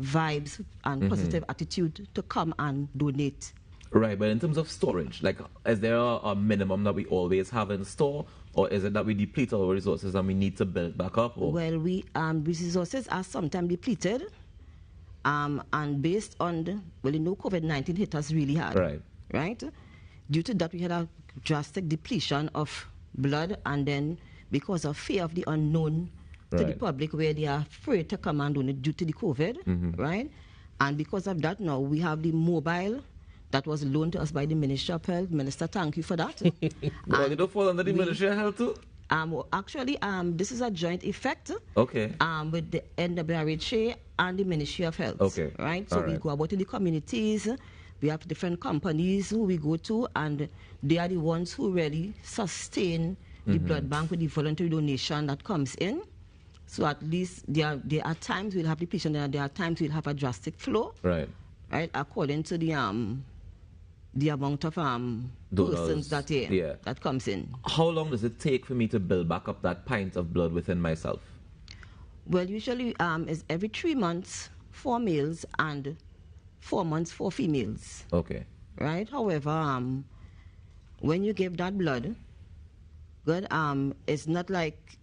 vibes and positive attitude to come and donate. Right, but in terms of storage, like, is there a minimum that we always have in store, or is it that we deplete our resources and we need to build back up? Or? Well, resources are sometimes depleted, And based on COVID-19 hit us really hard. Right? Due to that, we had a drastic depletion of blood, and then because of fear of the unknown to the public, where they are afraid to come and donate due to the COVID, right? And because of that, now we have the mobile that was loaned to us by the Ministry of Health. Minister, thank you for that. Well, you don't fall under the Ministry of Health too? Actually, this is a joint effect with the NWRHA and the Ministry of Health. Right? So we go about in the communities. We have different companies who we go to, and they are the ones who really sustain the blood bank with the voluntary donation that comes in. So at least there are times we'll have depletion, and there are times we'll have a drastic flow. Right, according to the amount of persons that comes in. How long does it take for me to build back up that pint of blood within myself? Well, usually it's every 3 months, 4 males, and 4 months, 4 females. Right? However, when you give that blood, it's not like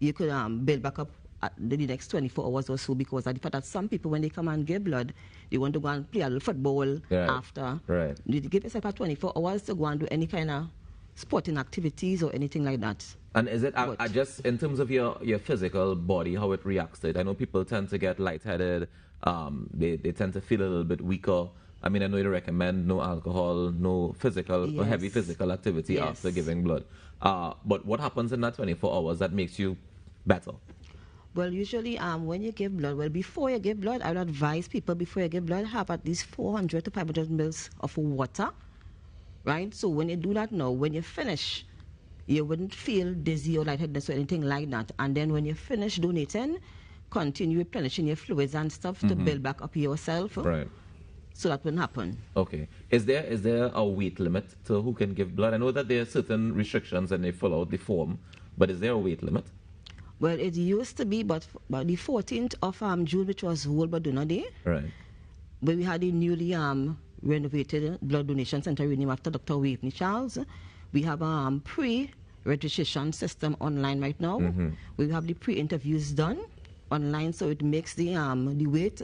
you could build back up the next 24 hours or so, because of the fact that some people, when they come and give blood, they want to go and play a little football after. You give yourself 24 hours to go and do any kind of sporting activities or anything like that. And is it just in terms of your physical body, how it reacts to it? I know people tend to get lightheaded, they tend to feel a little bit weaker. I mean, I know you recommend no alcohol, no physical or heavy physical activity after giving blood. But what happens in that 24 hours that makes you better? Well, usually when you give blood, before you give blood, I would advise people before you give blood, have at least 400 to 500 mils of water, right? So when you do that now, when you finish, you wouldn't feel dizzy or lightheadedness or anything like that. And then when you finish donating, continue replenishing your fluids and stuff to build back up yourself. So that wouldn't happen. Is there a weight limit to who can give blood? I know that there are certain restrictions and they fill out the form, but is there a weight limit? Well, it used to be, but the 14th of June, which was World Blood Donor Day, but we had a newly renovated blood donation center renamed after Dr. Waveney Charles. We have a pre-registration system online right now. We have the pre-interviews done online, so it makes the wait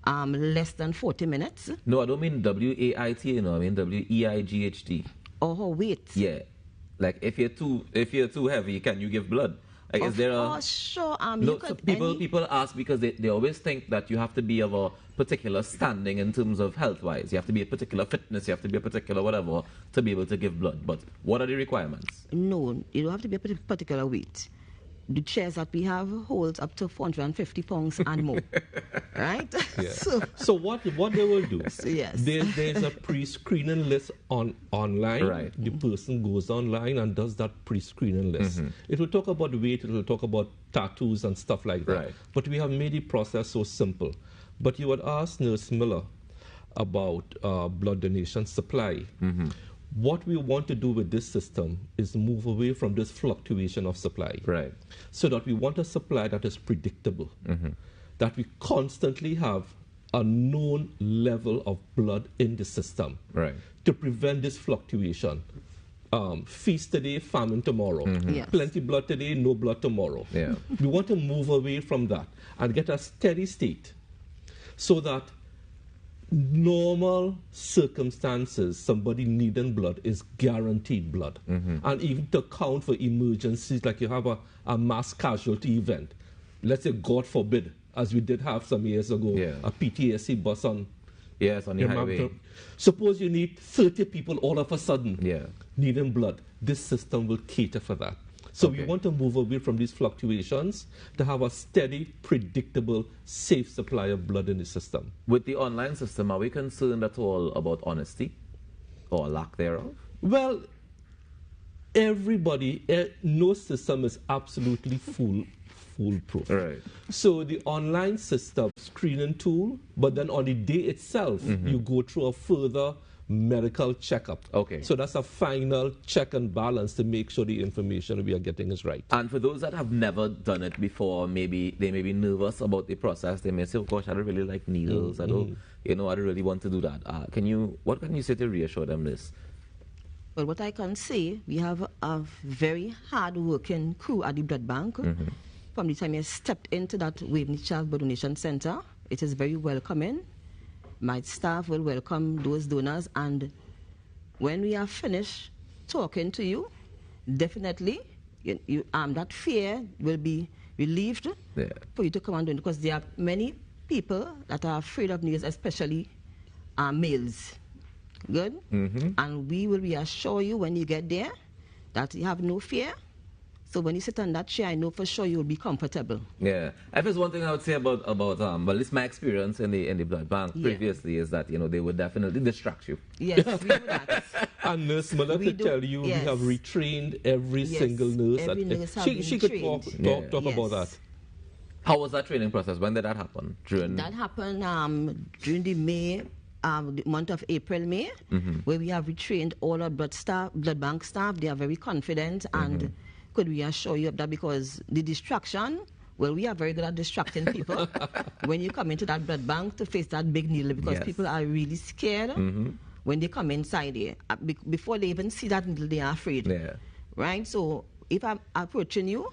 less than 40 minutes. No, I don't mean WAIT, I mean WEIGHT. Oh, wait. Yeah. Like if you're too heavy, can you give blood? Like, is there a... sure. No, so people ask because they always think that you have to be of a particular standing in terms of health-wise. You have to be a particular fitness, you have to be a particular whatever to be able to give blood. But what are the requirements? No, you don't have to be a particular weight. The chairs that we have holds up to 450 pounds and more. Right? So what they will do, there's a pre-screening list online. The person goes online and does that pre-screening list. It will talk about weight, it will talk about tattoos and stuff like that. But we have made the process so simple. But you would ask Nurse Miller about blood donation supply. What we want to do with this system is move away from this fluctuation of supply. So that we want a supply that is predictable. That we constantly have a known level of blood in the system. To prevent this fluctuation. Feast today, famine tomorrow. Plenty blood today, no blood tomorrow. We want to move away from that and get a steady state so that normal circumstances, somebody needing blood is guaranteed blood. And even to account for emergencies, like you have a mass casualty event. Let's say, God forbid, as we did have some years ago, a PTSD bus on the highway. Suppose you need 30 people all of a sudden needing blood. This system will cater for that. So we want to move away from these fluctuations to have a steady, predictable, safe supply of blood in the system. With the online system, are we concerned at all about honesty or lack thereof? Well, no system is absolutely foolproof. So the online system, screening tool, but then on the day itself, you go through a further medical checkup. So that's a final check and balance to make sure the information we are getting is right. And for those that have never done it before, maybe they may be nervous about the process. They may say, oh gosh, I don't really like needles. I don't really want to do that. What can you say to reassure them this? Well, what I can say, we have a very hard-working crew at the blood bank. From the time you stepped into that Waveney Child Blood Donation Center, it is very welcoming. My staff will welcome those donors, and when we are finished talking to you, definitely that fear will be relieved for you to come and do it, because there are many people that are afraid of needles, especially males. Good? And we will reassure you when you get there that you have no fear. So when you sit on that chair, I know for sure you'll be comfortable. Yeah. I guess one thing I would say about well, at least my experience in the blood bank previously is that, they would definitely distract you. Yes, we do that. And Nurse Miller could tell you, we have retrained every single nurse. Every nurse she could talk about that. How was that training process? When did that happen? That happened during the month of April, May, where we have retrained all our blood bank staff. They are very confident and could reassure you of that, because the distraction, well, we are very good at distracting people when you come into that blood bank to face that big needle, because people are really scared when they come inside here. Before they even see that needle, they are afraid. Right? So if I'm approaching you,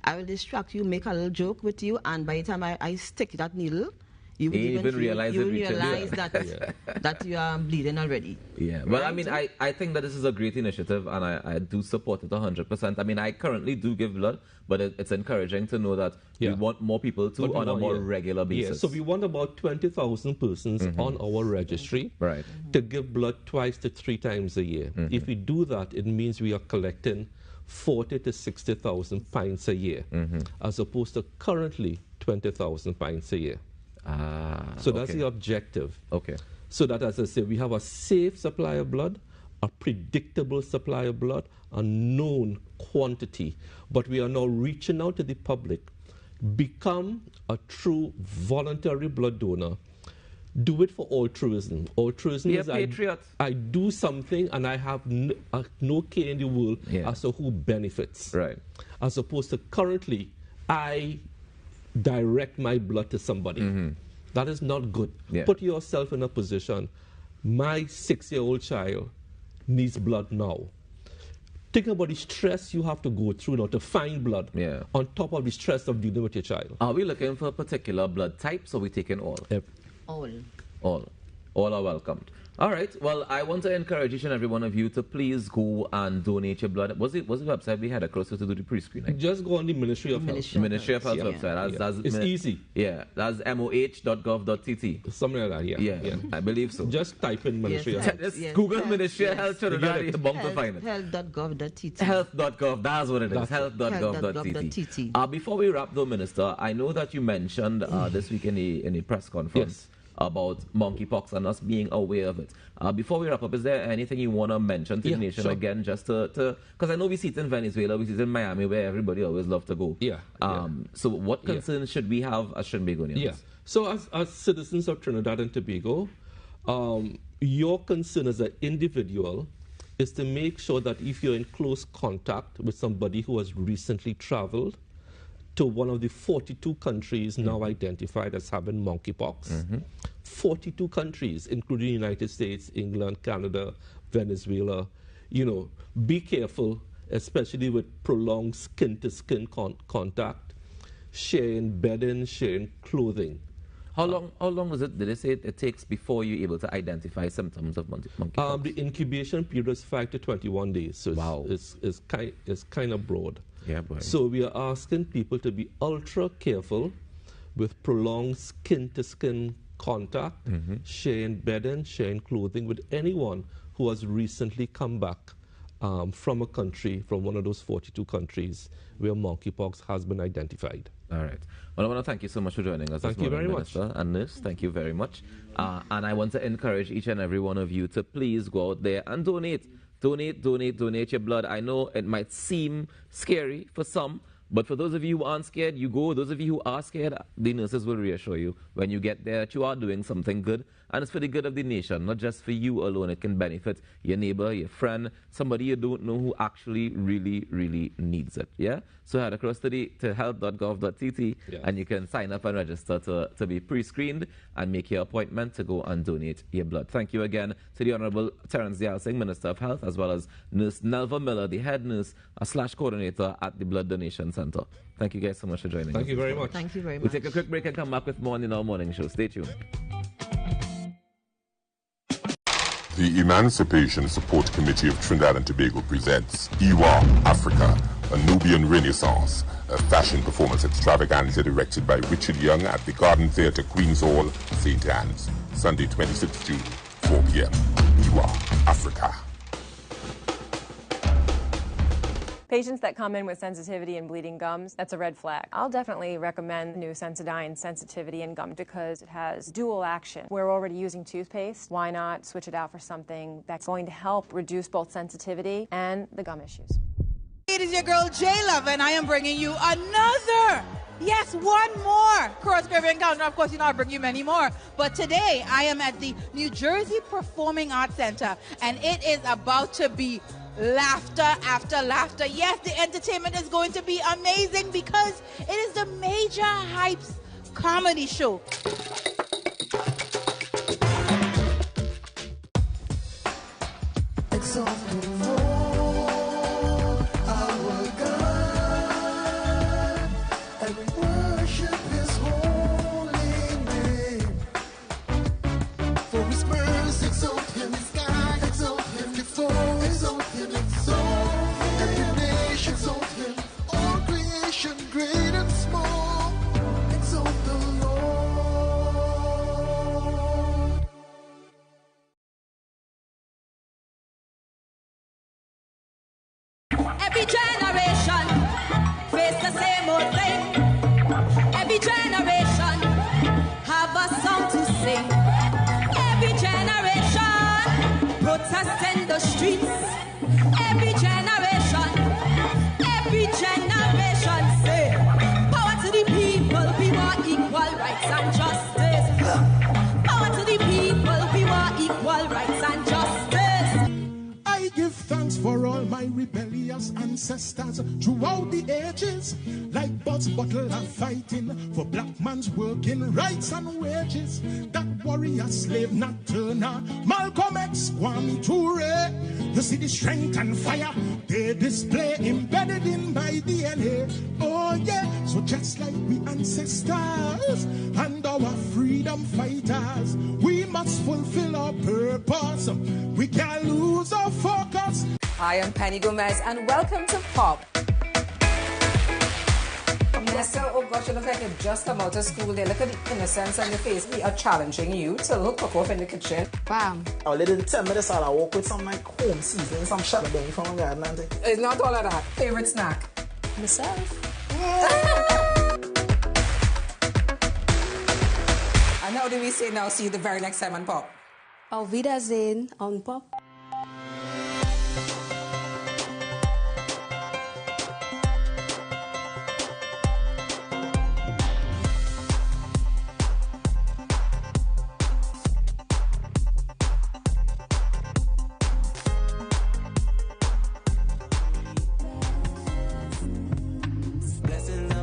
I will distract you, make a little joke with you, and by the time I stick that needle, you will even realize that you are bleeding already. Yeah. Well, I mean, I think that this is a great initiative, and I do support it 100%. I mean, I currently do give blood, but it's encouraging to know that we want more people to on a more regular basis. Yeah, so we want about 20,000 persons on our registry to give blood 2 to 3 times a year. If we do that, it means we are collecting 40 to 60,000 pints a year, as opposed to currently 20,000 pints a year. So that's the objective. So that, as I say, we have a safe supply of blood, a predictable supply of blood, a known quantity. But we are now reaching out to the public. Become a true voluntary blood donor. Do it for altruism. Altruism Be is a patriot. I do something and I have no care in the world as to who benefits. As opposed to currently, I direct my blood to somebody. That is not good. Put yourself in a position, my 6-year-old child needs blood now. Think about the stress you have to go through now to find blood, on top of the stress of dealing with your child. Are we looking for a particular blood type, or are we taking all? All are welcomed. All right. Well, I want to encourage each and every one of you to please go and donate your blood. Was the website we had closer to do the pre-screening? Just go on the Ministry of Health. Ministry of Health website. It's easy. Yeah, that's moh.gov.tt. Something like that, yeah. I believe so. Just type in Ministry of Health. Google Ministry of Health, you're bound to find it. Health.gov.tt. Health.gov, that's what it is. Health.gov.tt. Before we wrap though, Minister, I know that you mentioned this week in a press conference about monkeypox and us being aware of it. Before we wrap up, is there anything you want to mention to the nation again, just to because I know we see it in Venezuela, we see it in Miami, where everybody always loves to go. So what concerns should we have as Trinbagonians? So as citizens of Trinidad and Tobago, your concern as an individual is to make sure that if you're in close contact with somebody who has recently traveled to one of the 42 countries now identified as having monkeypox. 42 countries, including the United States, England, Canada, Venezuela. Be careful, especially with prolonged skin-to-skin contact, sharing bedding, sharing clothing. How long was it, did they say it takes before you're able to identify symptoms of monkeypox? The incubation period is 5 to 21 days, so it's kind of broad. So we are asking people to be ultra careful with prolonged skin-to-skin contact, sharing bedding, sharing clothing with anyone who has recently come back from a country, from one of those 42 countries where monkeypox has been identified. All right. Well, I want to thank you so much for joining us this morning, Minister and Nurse. Thank you very much. And I want to encourage each and every one of you to please go out there and donate. Donate your blood. I know it might seem scary for some, but for those of you who aren't scared, you go. Those of you who are scared, the nurses will reassure you when you get there that you are doing something good and it's for the good of the nation, not just for you alone. It can benefit your neighbor, your friend, somebody you don't know who actually really, really needs it. Yeah? So head across to health.gov.tt and you can sign up and register to be pre-screened and make your appointment to go and donate your blood. Thank you again to the Honorable Terence Dayal Singh, Minister of Health, as well as Nurse Nelva Miller, the head nurse / coordinator at the Blood Donation Center. Thank you guys so much for joining us. Thank you very much. Thank you very much. We'll take a quick break and come back with more in our morning show. Stay tuned. The Emancipation Support Committee of Trinidad and Tobago presents Iwa Africa, a Nubian Renaissance, a fashion performance extravaganza directed by Richard Young at the Garden Theatre, Queen's Hall, St. Anne's, Sunday 26 June, 4 p.m. Iwa Africa. Patients that come in with sensitivity and bleeding gums, that's a red flag. I'll definitely recommend new Sensodyne Sensitivity and Gum because it has dual action. We're already using toothpaste. Why not switch it out for something that's going to help reduce both sensitivity and the gum issues? It is your girl J-Love, and I am bringing you another, yes, one more Cross Caribbean Encounter. Of course, I bring you many more. But today, I am at the New Jersey Performing Arts Center, and it is about to be laughter after laughter. Yes, the entertainment is going to be amazing because it is the Major Hypes comedy show. Every generation face the same old thing. Every generation have a song to sing. Every generation protest in the streets. Every generation say, power to the people, we want equal rights and justice. Power to the people, we want equal rights and justice. I give thanks for all my rebellious ancestors throughout the ages. Like Butts Bottle are fighting for black man's working rights and wages. That warrior slave Nat Turner, Malcolm X, Kwame Ture. You see the strength and fire they display embedded in my DNA. Oh yeah, so just like we ancestors and our freedom fighters, we must fulfill our purpose. We can't lose our focus. Hi, I'm Penny Gomez, and welcome to Pop. Nessa, oh gosh, you look like you've just come out of school there. Look at the innocence on your face. We are challenging you to look cook off in the kitchen. Bam. Oh, they didn't tell me this all. I walk with some like home seasoning, some shallot from the garden, auntie. It's not all of that. Favorite snack? Myself. And how do we say now? See you the very next time on Pop. Auf Wiedersehen on Pop.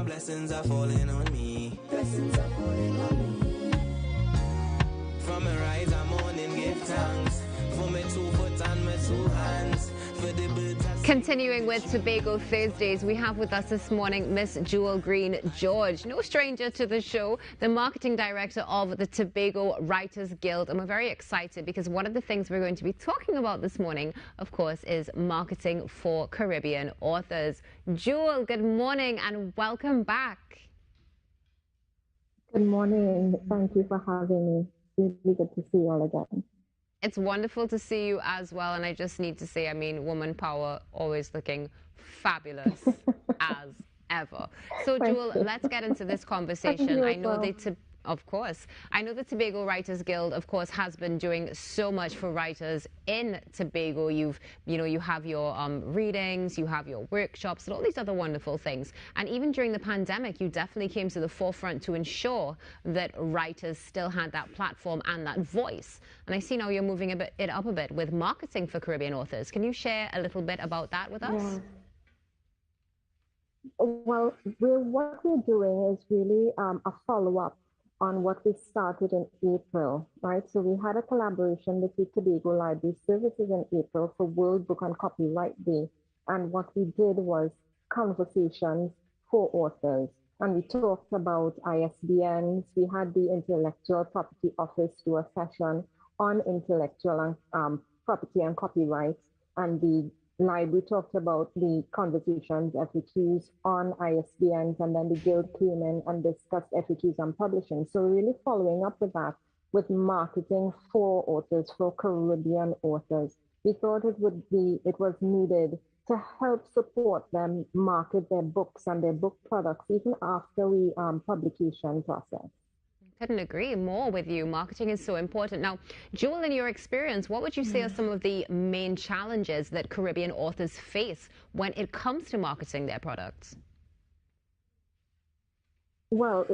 Blessings are falling on me. Blessings are falling on me. From a rise, I'm morning, give thanks. For my 2 foot and my 2 hands. For the birds. Continuing with Tobago Thursdays, we have with us this morning Miss Jewel Green George, no stranger to the show, the marketing director of the Tobago Writers Guild. And we're very excited because one of the things we're going to be talking about this morning, of course, is marketing for Caribbean authors. Jewel, good morning and welcome back. Good morning. Thank you for having me. Really good to see you all again. It's wonderful to see you as well. And I just need to say, I mean, woman power always looking fabulous as ever. So, Jewel, let's get into this conversation. I know Of course. I know the Tobago Writers Guild, of course, has been doing so much for writers in Tobago. You have your readings, you have your workshops, and all these other wonderful things. And even during the pandemic, you definitely came to the forefront to ensure that writers still had that platform and that voice. And I see now you're moving it up a bit with marketing for Caribbean authors. Can you share a little bit about that with us? Yeah. Well, what we're doing is really a follow-up on what we started in April, right? So we had a collaboration with the Tobago Library Services in April for World Book and Copyright Day. And what we did was conversations for authors. And we talked about ISBNs. We had the Intellectual Property Office do a session on intellectual property and copyright. And the library talked about the conversations, FAQs on ISBNs, and then the guild came in and discussed FAQs on publishing. So we're really following up with that, with marketing for authors, for Caribbean authors. We thought it was needed to help support them market their books and their book products even after we publication process. Couldn't agree more with you. Marketing is so important. Now, Jewel, in your experience, what would you say are some of the main challenges that Caribbean authors face when it comes to marketing their products? Well,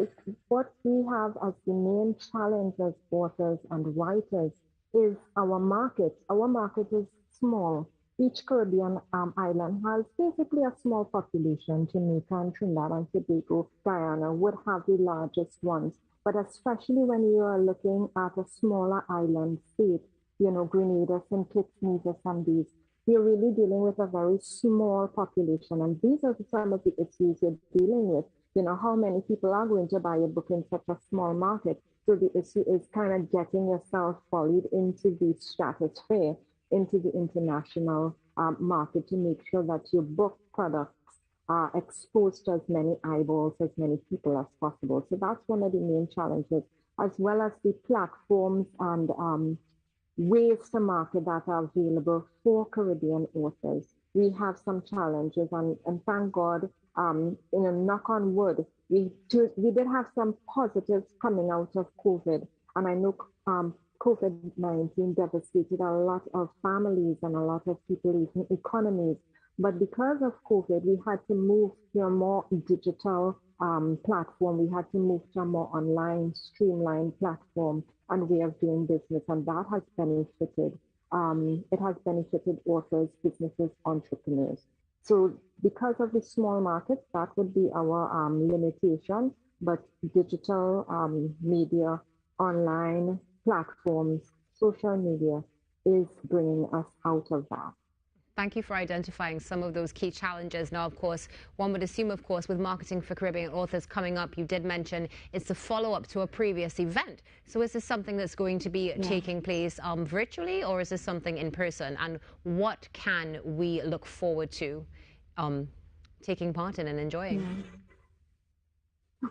what we have as the main challenge as authors and writers is our market. Our market is small. Each Caribbean island has basically a small population. Jamaica and Trinidad and Tobago, Guyana would have the largest ones. But especially when you are looking at a smaller island state, Grenada, St. Kitts, Nevis, and these, you're really dealing with a very small population. And these are some of the issues you're dealing with. How many people are going to buy a book in such a small market? So the issue is kind of getting yourself volleyed into the stratosphere, into the international market to make sure that your book products are exposed to as many eyeballs, as many people as possible. So that's one of the main challenges, as well as the platforms and ways to market that are available for Caribbean authors. We have some challenges, and thank God, knock on wood, we did have some positives coming out of COVID. And I know COVID-19 devastated a lot of families and a lot of people, even economies. But because of COVID, we had to move to a more digital platform. We had to move to a more online, streamlined platform and way of doing business. And that has benefited. It has benefited authors, businesses, entrepreneurs. So because of the small market, that would be our limitation. But digital media, online platforms, social media is bringing us out of that. Thank you for identifying some of those key challenges. Now, of course, one would assume, of course, with marketing for Caribbean authors coming up, you did mention it's a follow-up to a previous event. So is this something that's going to be taking place virtually, or is this something in person? And what can we look forward to taking part in and enjoying?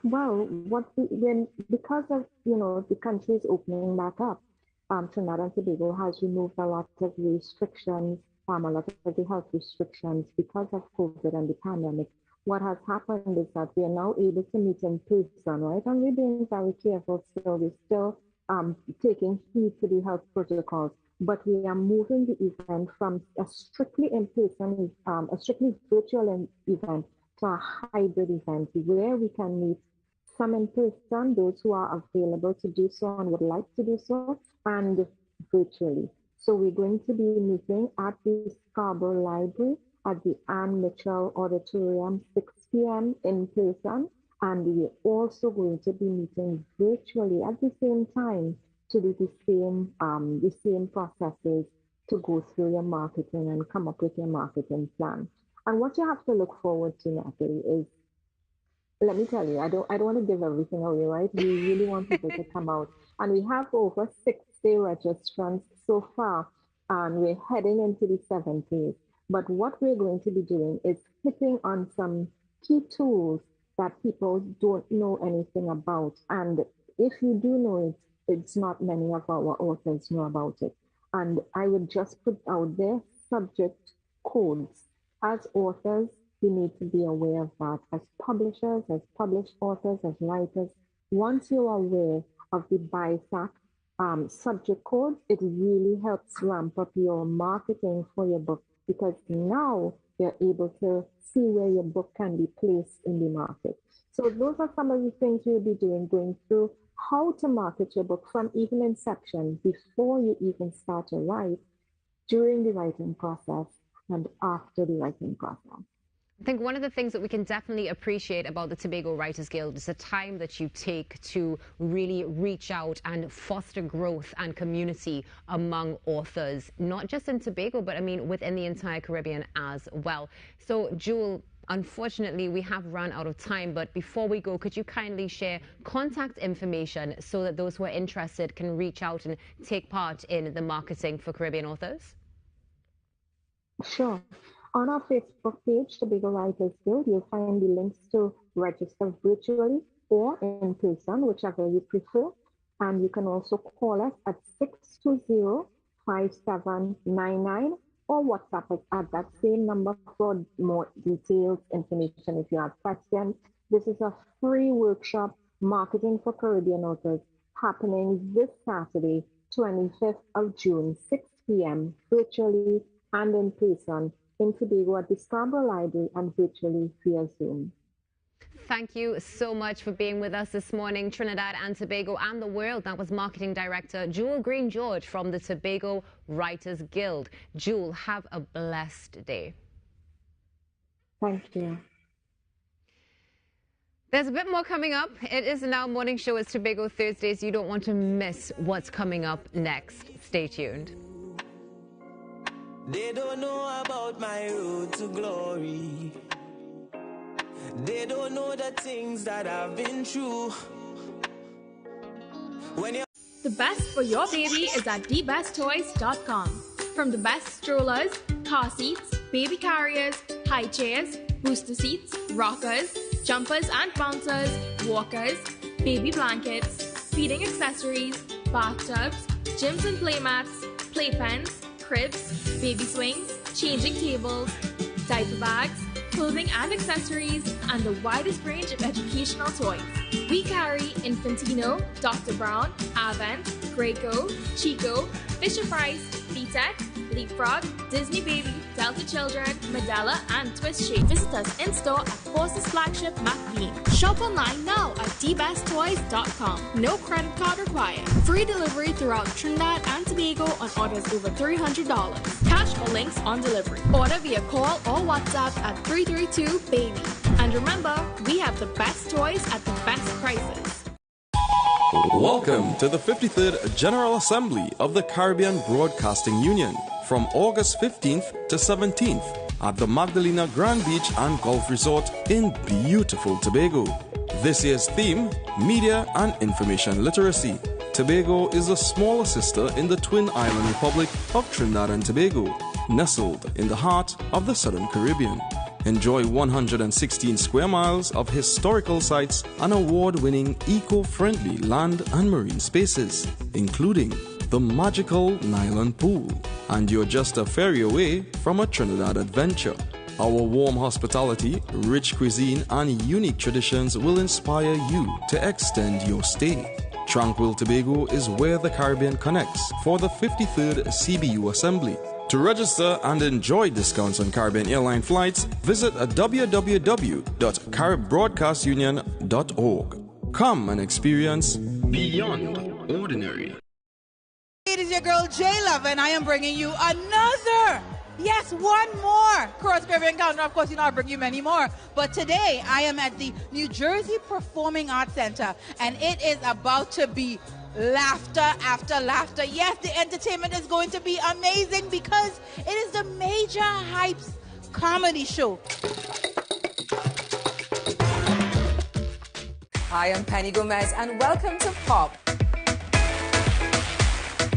Well, because of, the country is opening back up, Trinidad and Tobago has removed a lot of restrictions, a lot of the health restrictions because of COVID and the pandemic. What has happened is that we are now able to meet in person, right? And we're being very careful still. We're still taking heed to the health protocols, but we are moving the event from a strictly in-person, a strictly virtual event to a hybrid event where we can meet some in person, those who are available to do so and would like to do so, and virtually. So we're going to be meeting at the Scarborough Library at the Anne Mitchell Auditorium, 6 p.m. in person. And we're also going to be meeting virtually at the same time to do the same processes to go through your marketing and come up with your marketing plan. And what you have to look forward to, Natalie, is, let me tell you, I don't want to give everything away, right? We really want people to come out. And we have over 60 registrants so far, and we're heading into the 70s. But what we're going to be doing is hitting on some key tools that people don't know anything about. And if you do know it, it's not many of our authors know about it. And I would just put out there subject codes. As authors, we need to be aware of that. As publishers, as published authors, as writers, Once you're aware of the BIFAC subject codes, it really helps ramp up your marketing for your book, because now you're able to see where your book can be placed in the market. So those are some of the things you'll be doing, going through how to market your book from even inception, before you even start to write, during the writing process, and after the writing process. I think one of the things that we can definitely appreciate about the Tobago Writers Guild is the time that you take to really reach out and foster growth and community among authors, not just in Tobago, but I mean within the entire Caribbean as well. So, Jewel, unfortunately, we have run out of time, but before we go, could you kindly share contact information so that those who are interested can reach out and take part in the marketing for Caribbean authors? Sure. On our Facebook page, Tobago Writers Guild, you'll find the links to register virtually or in person, whichever you prefer. And you can also call us at 620-5799 or WhatsApp us at that same number for more detailed information if you have questions. This is a free workshop, Marketing for Caribbean Authors, happening this Saturday, 25th of June, 6 p.m., virtually and in person, in Tobago at the Scarborough Library and virtually via Zoom. Thank you so much for being with us this morning, Trinidad and Tobago and the world. That was Marketing Director Jewel Green George from the Tobago Writers Guild. Jewel, have a blessed day. Thank you. There's a bit more coming up. It is Now Morning Show. It's Tobago Thursdays. You don't want to miss what's coming up next. Stay tuned. They don't know about my road to glory. They don't know the things that I've been through. The best for your baby is at thebesttoys.com. From the best strollers, car seats, baby carriers, high chairs, booster seats, rockers, jumpers and bouncers, walkers, baby blankets, feeding accessories, bathtubs, gyms and playmats, playpens, cribs, baby swings, changing tables, diaper bags, clothing and accessories, and the widest range of educational toys. We carry Infantino, Dr. Brown, Avent, Graco, Chico, Fisher-Price, VTech, Leapfrog, Disney Baby, Delta Children, Medela, and Twist Shape. Visit us in-store at Forces Flagship McLean. Shop online now at thebesttoys.com. No credit card required. Free delivery throughout Trinidad and Tobago on orders over $300. Cash or links on delivery. Order via call or WhatsApp at 332-BABY. And remember, we have the best toys at the best prices. Welcome to the 53rd General Assembly of the Caribbean Broadcasting Union from August 15th to 17th at the Magdalena Grand Beach and Golf Resort in beautiful Tobago. This year's theme, Media and Information Literacy. Tobago is a smaller sister in the twin island republic of Trinidad and Tobago, nestled in the heart of the Southern Caribbean. Enjoy 116 square miles of historical sites and award-winning eco-friendly land and marine spaces, including the magical Nylon Pool. And you're just a ferry away from a Trinidad adventure. Our warm hospitality, rich cuisine, and unique traditions will inspire you to extend your stay. Tranquil Tobago is where the Caribbean connects for the 53rd CBU Assembly. To register and enjoy discounts on Caribbean airline flights, visit www.caribbroadcastunion.org. Come and experience beyond ordinary. It is your girl J Love, and I am bringing you another, yes, one more Cross Caribbean Encounter. Of course, I'll bring you many more. But today, I am at the New Jersey Performing Arts Center, and it is about to be laughter after laughter. Yes, the entertainment is going to be amazing because it is the Major Hypes comedy show. Hi, I'm Penny Gomez, and welcome to Pop.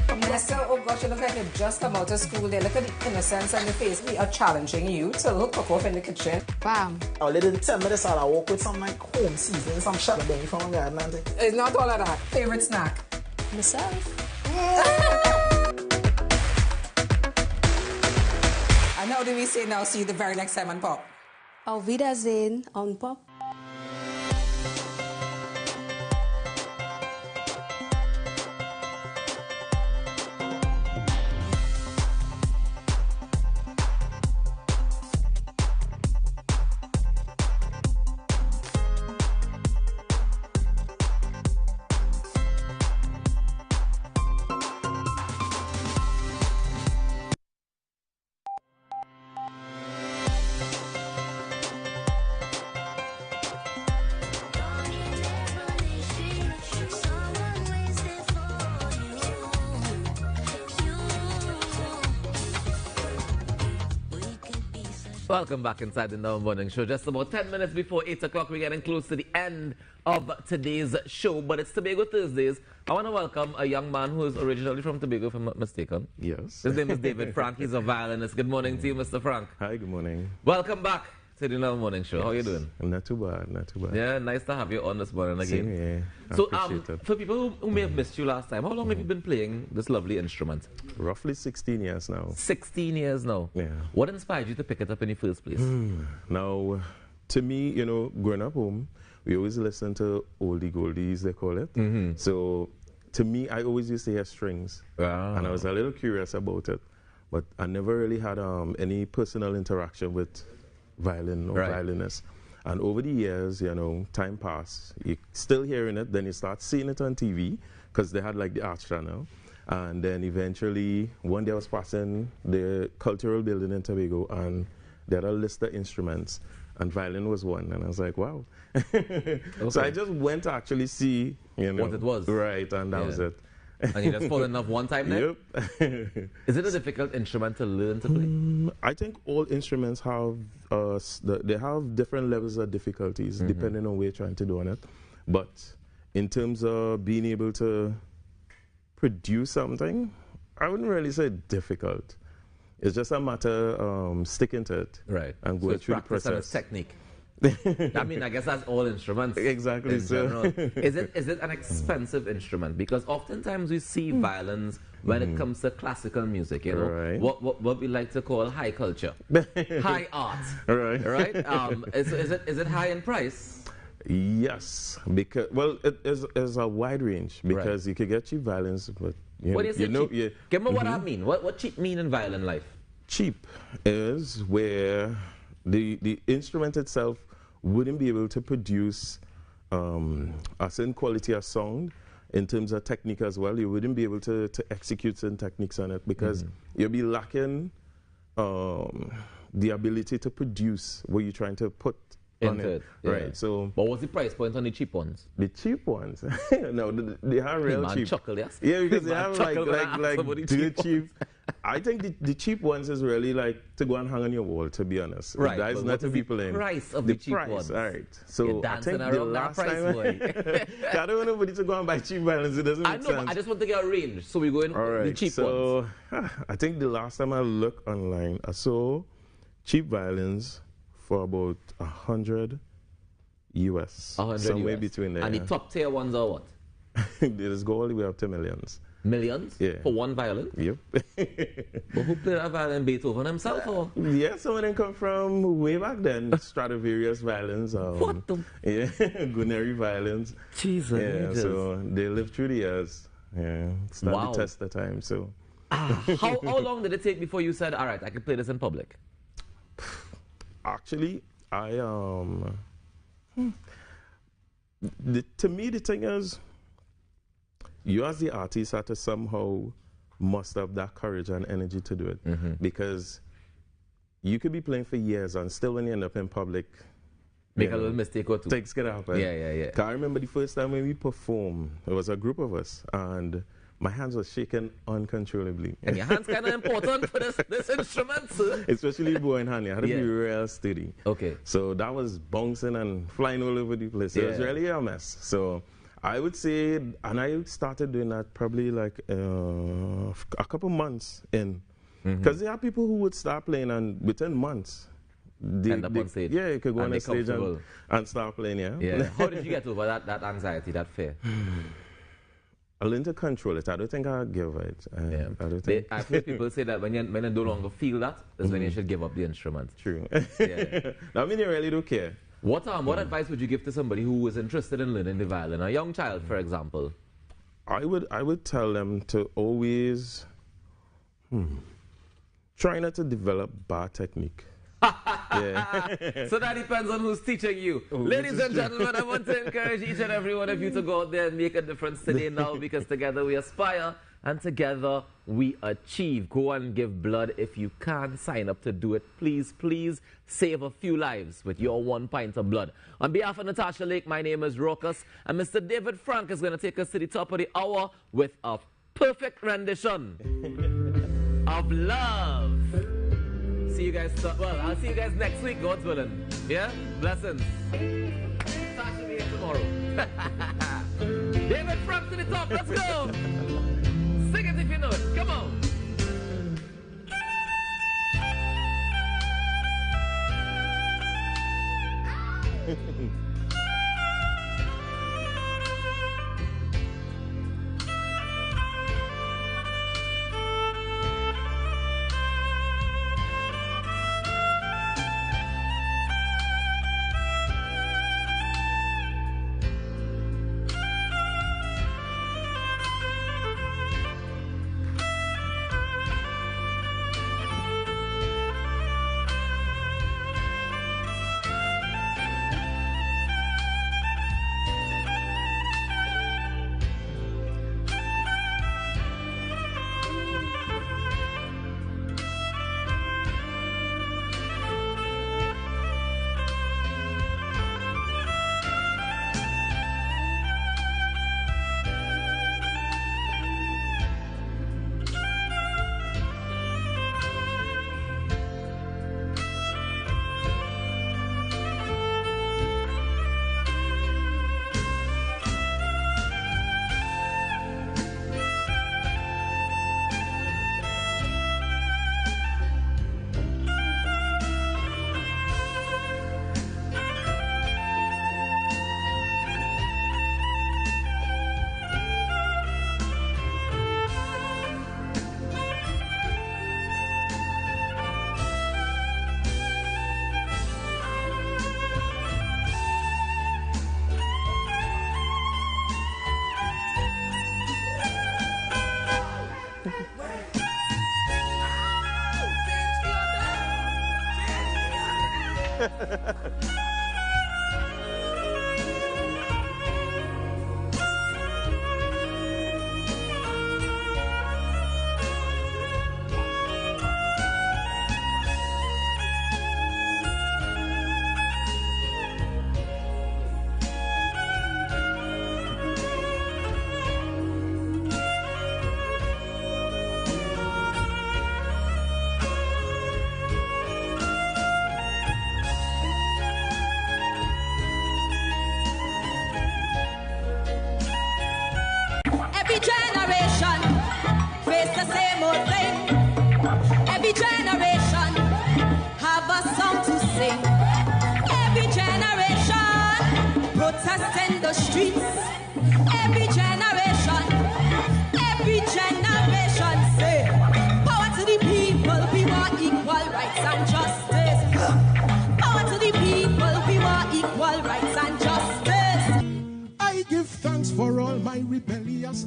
Vanessa, oh gosh, you look like you've just come out of school there. Look at the innocence on your face. We are challenging you to cook off in the kitchen. Bam. Oh, they didn't tell me this. I'll walk with some like home seasoning, some shallot from the garden. It's not all of that. Favorite snack? Myself. And how do we say now? See you the very next time on Pop? Auf Wiedersehen on Pop. Welcome back inside the Now Morning Show. Just about 10 minutes before 8 o'clock, we're getting close to the end of today's show, but it's Tobago Thursdays. I want to welcome a young man who is originally from Tobago, if I'm not mistaken. Yes. His name is David Frank. He's a violinist. Good morning to you, Mr. Frank. Hi, good morning. Welcome back to the Now Morning Show. How are you doing? Not too bad, not too bad. Yeah, nice to have you on this morning again. Same here. So, Appreciate it. for people who may have missed you last time, how long have you been playing this lovely instrument? Roughly 16 years now. 16 years now? Yeah. What inspired you to pick it up in the first place? Now, to me, you know, growing up home, we always listen to oldie goldies, they call it. So, to me, I always used to hear strings. And I was a little curious about it. But I never really had any personal interaction with violin or violinist. And over the years, you know, time passed. You're still hearing it, then you start seeing it on TV, because they had like the Arts Channel. And then eventually, one day I was passing the cultural building in Tobago, and they had a list of instruments, and violin was one. And I was like, wow. So I just went to actually see, you know, what it was. Right, and that was it. And you just fall in love one time then? Yep. Is it a difficult instrument to learn to play? I think all instruments have they have different levels of difficulties depending on what you're trying to do on it. But in terms of being able to produce something, I wouldn't really say difficult. It's just a matter sticking to it, and going through the process. And it's technique. I mean, I guess that's all instruments. Exactly. So, is it an expensive instrument? Because oftentimes we see violins when it comes to classical music. You know, what we like to call high culture, high art. Right. Is it high in price? Yes, because it is a wide range, because you could get cheap violins, but what do you say cheap? Give me what I mean. What cheap mean in violin life? Cheap is where the instrument itself wouldn't be able to produce a certain quality of sound in terms of technique as well. You wouldn't be able to execute certain techniques on it, because you'll be lacking the ability to produce what you're trying to put on it. Right. So, but what's the price point on the cheap ones? The cheap ones? No, they are real cheap. Chuckle, yes? Yeah, because they have like dirt cheap. I think the cheap ones is really like to go and hang on your wall, to be honest. Right. That is not to people in. The price of the cheap ones. All right. So I think the last price, time I don't want nobody to go and buy cheap violins. It doesn't make sense. But I just want to get a range, so we go in the cheap ones. So I think the last time I looked online, I saw cheap violins for about $100 US. 100 somewhere US. Between there. And the top tier ones are what? They just go all the way up to millions. Millions? Yeah. For one violin? Yep. But who played that violin? Beethoven himself? Or? Yeah, some of them come from way back then. Stradivarius violins. What the? Yeah, Guarneri violins. Jesus. Yeah, so they lived through the years. Yeah, stand the test of time. So. How long did it take before you said, all right, I can play this in public? Actually, to me, the thing is, you as the artist have to somehow muster up that courage and energy to do it. Because you could be playing for years and still when you end up in public, make a little mistake or two. Things can happen. Yeah. I remember the first time when we performed, it was a group of us, and my hands were shaking uncontrollably. And your hands kind of important for this instrument, sir. Especially bow and hand. You had to be real steady. Okay. So that was bouncing and flying all over the place. It was really a mess. So I would say, and I started doing that probably like a couple months in. Because there are people who would start playing and within months, end up on stage. Yeah, you could go on the stage and start playing, Yeah. How did you get over that anxiety, that fear? I learned to control it. I don't think I'll give it. I've heard people say that when you no longer feel that, is when you should give up the instrument. True. Yeah. I mean, you really don't care. What advice would you give to somebody who is interested in learning the violin? A young child, for example. I would tell them to always try not to develop bad technique. So that depends on who's teaching you. Ladies and gentlemen, I want to encourage each and every one of you to go out there and make a difference today now, because together we aspire and together we achieve. Go and give blood if you can. Sign up to do it. Please, please save a few lives with your 1 pint of blood. On behalf of Natasha Lake, my name is Rokas, and Mr. David Frank is going to take us to the top of the hour with a perfect rendition of Love. See you you guys, well, I'll see you guys next week, God's willing. Yeah? Blessings. Start to be here tomorrow. David, from to the top, let's go. Sing it if you know it. Come on.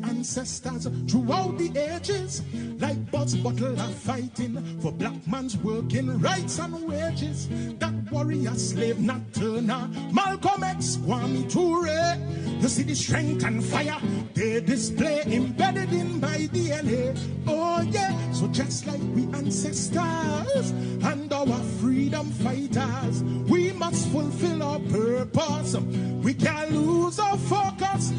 Ancestors throughout the ages, like Buds Butler are fighting for black man's working rights and wages. That warrior slave Nat Turner, Malcolm X, Kwame Ture, you see the strength and fire they display embedded in my DNA. Oh yeah, so just like we ancestors and our freedom fighters, we must fulfill our purpose. We can't lose our focus.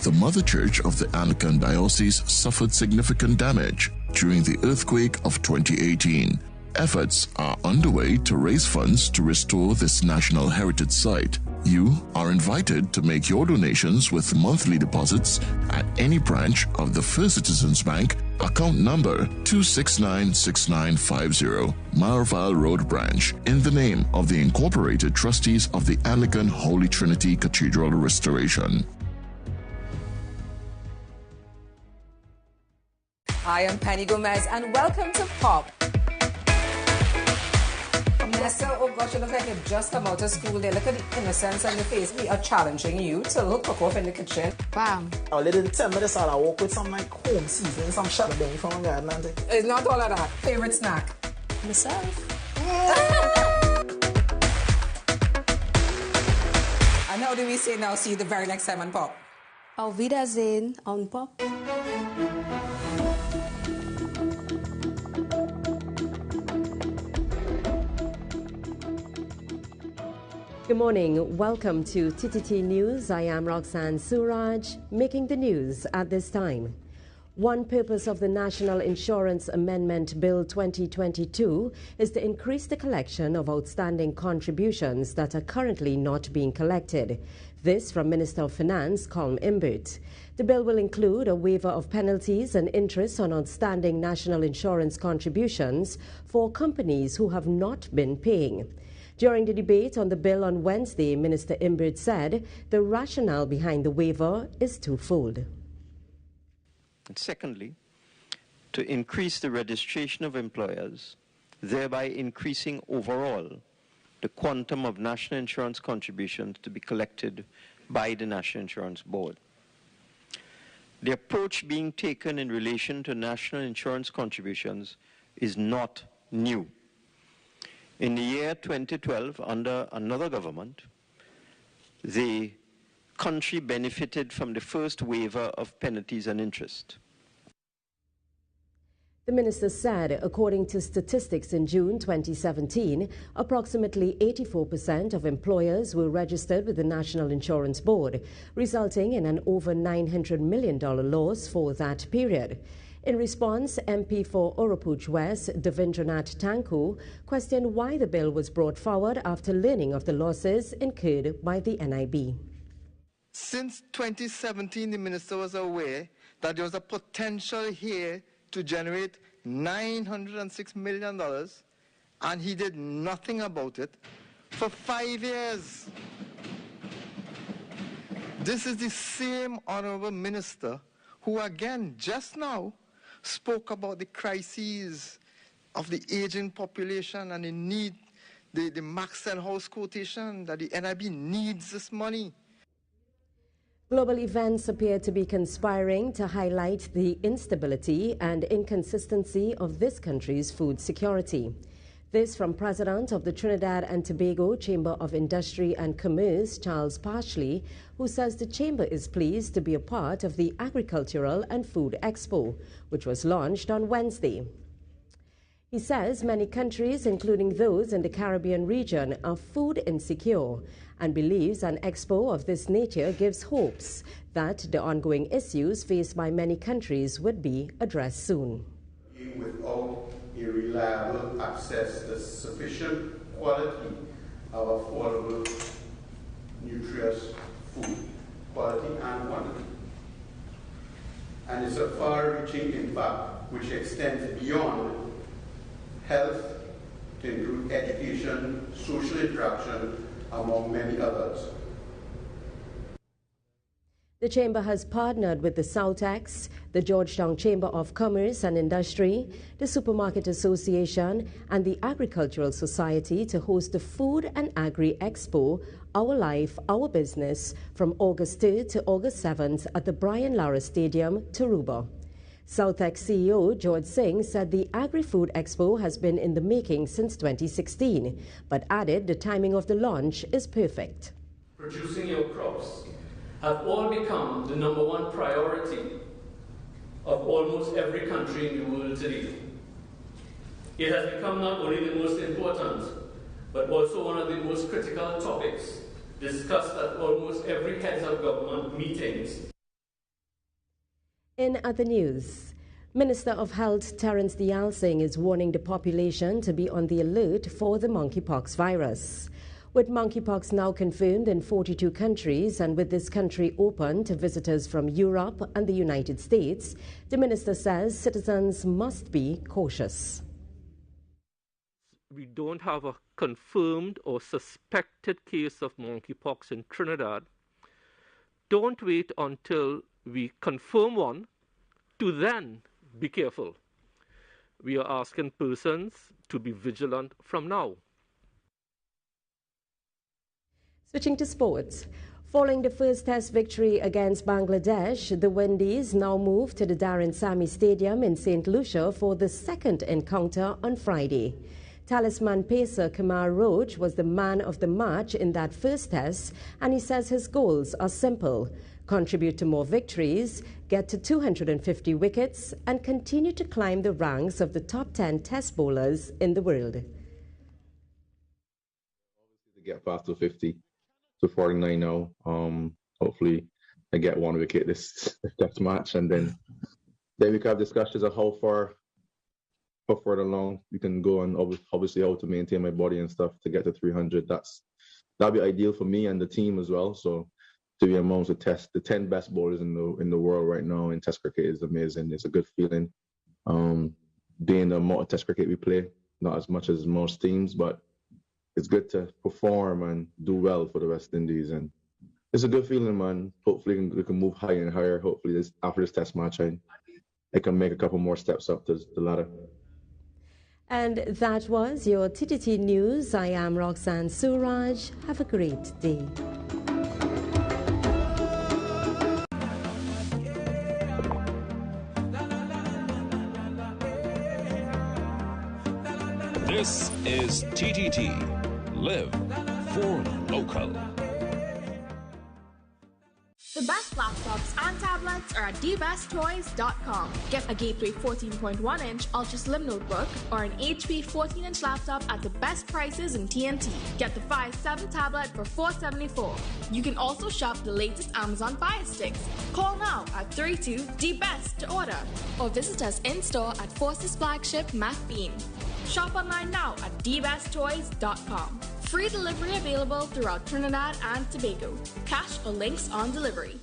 The Mother Church of the Anglican Diocese suffered significant damage during the earthquake of 2018. Efforts are underway to raise funds to restore this national heritage site. You are invited to make your donations with monthly deposits at any branch of the First Citizens Bank, account number 2696950, Marval Road Branch, in the name of the Incorporated Trustees of the Anglican Holy Trinity Cathedral Restoration. I am Penny Gomez and welcome to Pop. Nessa, oh gosh, you look like you've just come out of school there. Look at the innocence on your face. We are challenging you to cook off in the kitchen. Bam. Oh, they didn't tell me this all. I walk with some like home seasoning, some shallot belly from the garden. It's not all of that. Favorite snack? Myself. And how do we say now, see you the very next time on Pop? Auf Wiedersehen on Pop. Good morning. Welcome to TTT News. I am Roxanne Suraj, making the news at this time. One purpose of the National Insurance Amendment Bill 2022 is to increase the collection of outstanding contributions that are currently not being collected. This from Minister of Finance, Colm Imbert. The bill will include a waiver of penalties and interest on outstanding national insurance contributions for companies who have not been paying. During the debate on the bill on Wednesday, Minister Imbert said the rationale behind the waiver is twofold. And secondly, to increase the registration of employers, thereby increasing overall the quantum of national insurance contributions to be collected by the National Insurance Board. The approach being taken in relation to national insurance contributions is not new. In the year 2012, under another government, the country benefited from the first waiver of penalties and interest. The minister said, according to statistics in June 2017, approximately 84% of employers were registered with the National Insurance Board, resulting in an over $900 million loss for that period. In response, MP for Oropouche West, Devindranath Tanku, questioned why the bill was brought forward after learning of the losses incurred by the NIB. Since 2017, the minister was aware that there was a potential here to generate $906 million, and he did nothing about it for 5 years. This is the same honorable minister who again just now spoke about the crises of the aging population and the need, the Max and House quotation, that the NIB needs this money. Global events appear to be conspiring to highlight the instability and inconsistency of this country's food security. This from President of the Trinidad and Tobago Chamber of Industry and Commerce, Charles Pashley, who says the chamber is pleased to be a part of the Agricultural and Food Expo, which was launched on Wednesday. He says many countries, including those in the Caribbean region, are food insecure and believes an expo of this nature gives hopes that the ongoing issues faced by many countries would be addressed soon. Without a reliable access to sufficient quality of affordable, nutritious food, quality and quantity. And it's a far-reaching impact which extends beyond health to include education, social interaction, among many others. The Chamber has partnered with the Southex, the Georgetown Chamber of Commerce and Industry, the Supermarket Association, and the Agricultural Society to host the Food and Agri Expo, Our Life, Our Business, from August 3rd to August 7th at the Brian Lara Stadium, Tarouba. Southex CEO George Singh said the Agri-Food Expo has been in the making since 2016, but added the timing of the launch is perfect. Producing your crops have all become the #1 priority of almost every country in the world today. It has become not only the most important, but also one of the most critical topics discussed at almost every heads of government meetings. In other news, Minister of Health Terence Dayal Singh is warning the population to be on the alert for the monkeypox virus. With monkeypox now confirmed in 42 countries and with this country open to visitors from Europe and the United States, the minister says citizens must be cautious. We don't have a confirmed or suspected case of monkeypox in Trinidad. Don't wait until we confirm one to then be careful. We are asking persons to be vigilant from now. Switching to sports. Following the first test victory against Bangladesh, the Windies now move to the Darren Sammy Stadium in St. Lucia for the second encounter on Friday. Talisman pacer Kamar Roach was the man of the match in that first test, and he says his goals are simple: contribute to more victories, get to 250 wickets, and continue to climb the ranks of the top 10 test bowlers in the world. To get past 250 to 49 now. Hopefully I get one wicket this test match, and then then we can have discussions of how far along we can go, and obviously how to maintain my body and stuff to get to 300. That'd be ideal for me and the team as well. So to be amongst the 10 best bowlers in the world right now in Test cricket is amazing. It's a good feeling. Being the amount of Test cricket we play, not as much as most teams, but it's good to perform and do well for the West Indies, and it's a good feeling, man. Hopefully we can move higher and higher. Hopefully after this Test match, I can make a couple more steps up to the ladder. And that was your TTT News. I am Roxanne Suraj. Have a great day. This is TTT. Live for local. The best laptops and tablets are at dbesttoys.com. Get a Gateway 14.1-inch Ultra Slim notebook or an HP 14-inch laptop at the best prices in TNT. Get the Fire 7 tablet for $474. You can also shop the latest Amazon Fire Sticks. Call now at 32-DBEST to order or visit us in-store at Forces flagship Mac Bean. Shop online now at dbesttoys.com. Free delivery available throughout Trinidad and Tobago. Cash or links on delivery.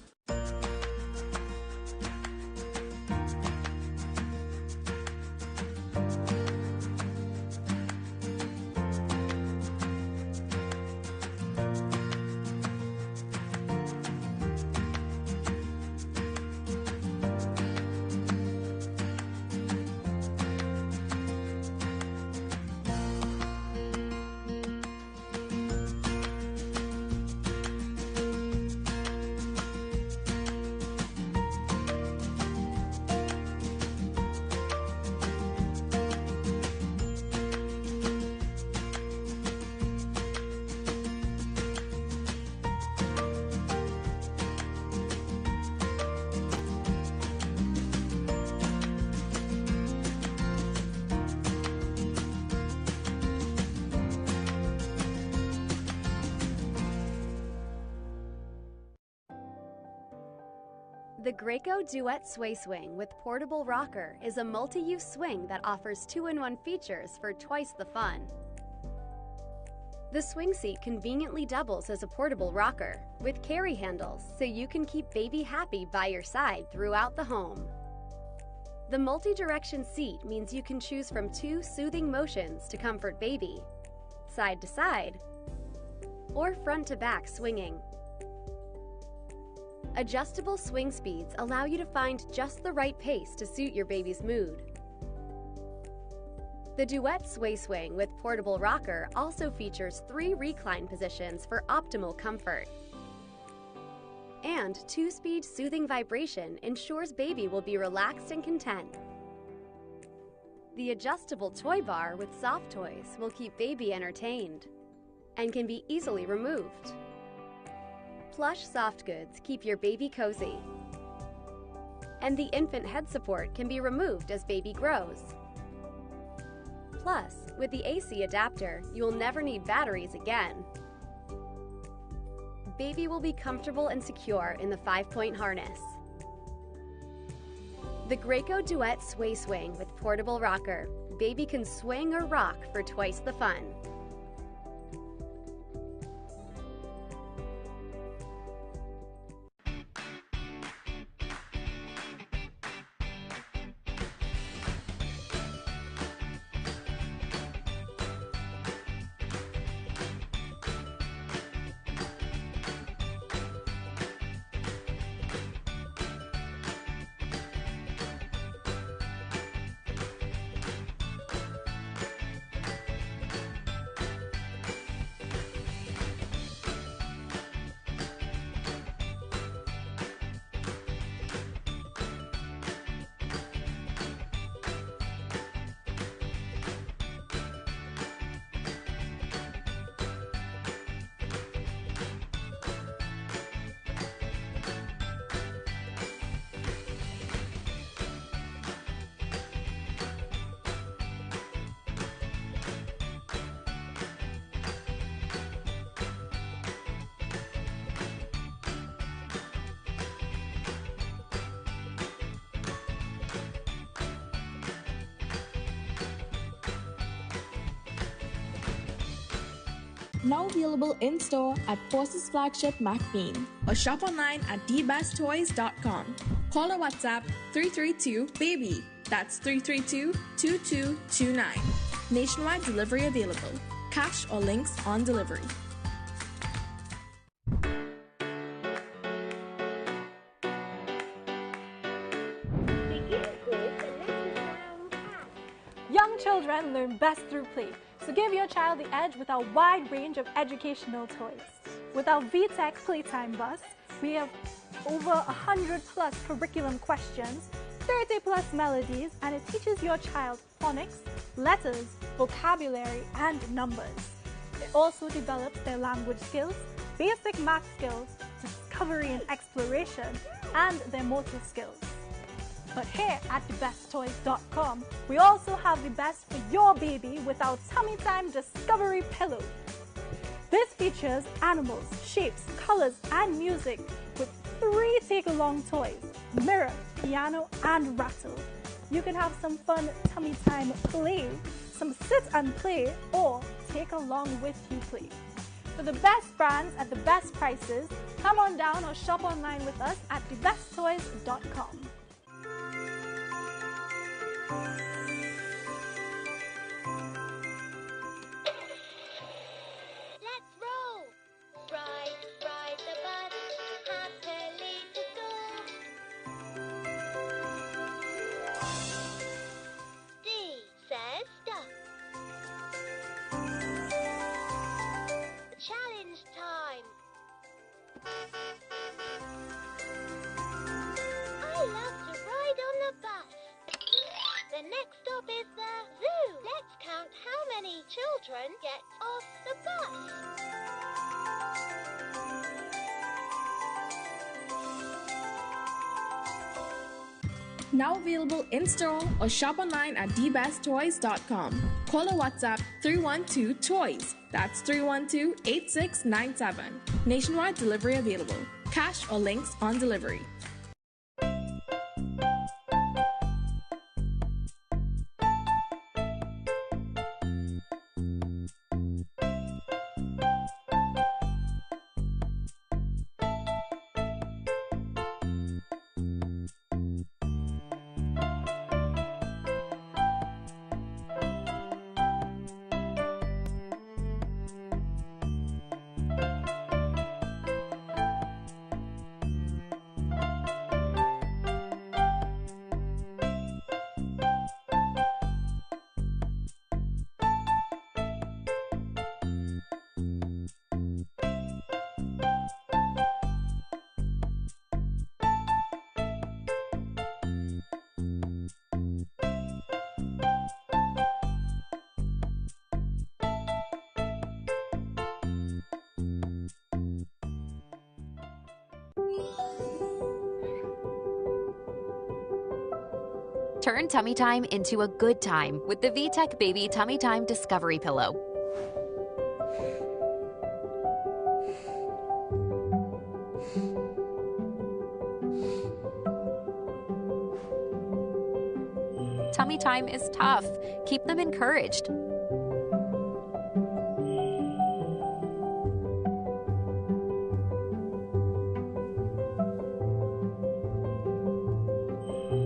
The Graco Duet Sway Swing with portable rocker is a multi-use swing that offers 2-in-1 features for twice the fun. The swing seat conveniently doubles as a portable rocker with carry handles so you can keep baby happy by your side throughout the home. The multi-direction seat means you can choose from 2 soothing motions to comfort baby, side to side, or front to back swinging. Adjustable swing speeds allow you to find just the right pace to suit your baby's mood. The Duet Sway Swing with portable rocker also features 3 recline positions for optimal comfort. And 2-speed soothing vibration ensures baby will be relaxed and content. The adjustable toy bar with soft toys will keep baby entertained and can be easily removed. Plush soft goods keep your baby cozy. And the infant head support can be removed as baby grows. Plus, with the AC adapter, you will never need batteries again. Baby will be comfortable and secure in the 5-point harness. The Graco Duet Sway Swing with portable rocker. Baby can swing or rock for twice the fun. Now available in-store at Forces flagship MacBean or shop online at dbesttoys.com. Call or WhatsApp 332-BABY. That's 332-2229. Nationwide delivery available. Cash or links on delivery. Young children learn best through play, so give your child the edge with our wide range of educational toys. With our VTech Playtime Bus, we have over 100+ curriculum questions, 30+ melodies, and it teaches your child phonics, letters, vocabulary, and numbers. It also develops their language skills, basic math skills, discovery and exploration, and their motor skills. But here at thebesttoys.com, we also have the best for your baby with our Tummy Time Discovery Pillow. This features animals, shapes, colors, and music with 3 take-along toys: mirror, piano, and rattle. You can have some fun tummy time play, some sit and play, or take along with you play. For the best brands at the best prices, come on down or shop online with us at thebesttoys.com. Let's roll! Ride the bus happily to school. D says duck. Challenge time. I love to ride on the bus. The next stop is the zoo. Let's count how many children get off the bus. Now available in-store or shop online at dbesttoys.com. Call or WhatsApp 312-TOYS. That's 312-8697. Nationwide delivery available. Cash or links on delivery. Turn tummy time into a good time with the VTech Baby Tummy Time Discovery Pillow. Tummy time is tough. Keep them encouraged.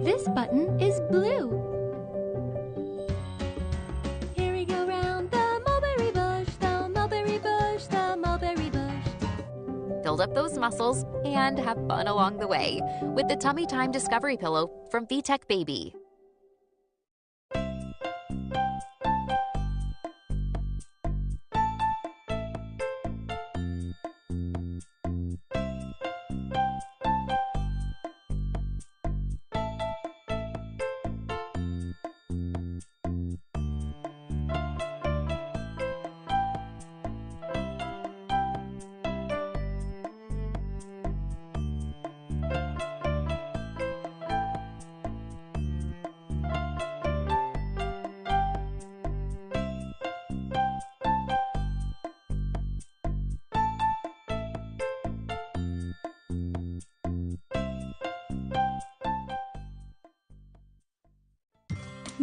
This button is blue. Here we go round the mulberry bush, the mulberry bush, the mulberry bush. Build up those muscles and have fun along the way with the Tummy Time Discovery Pillow from VTech Baby.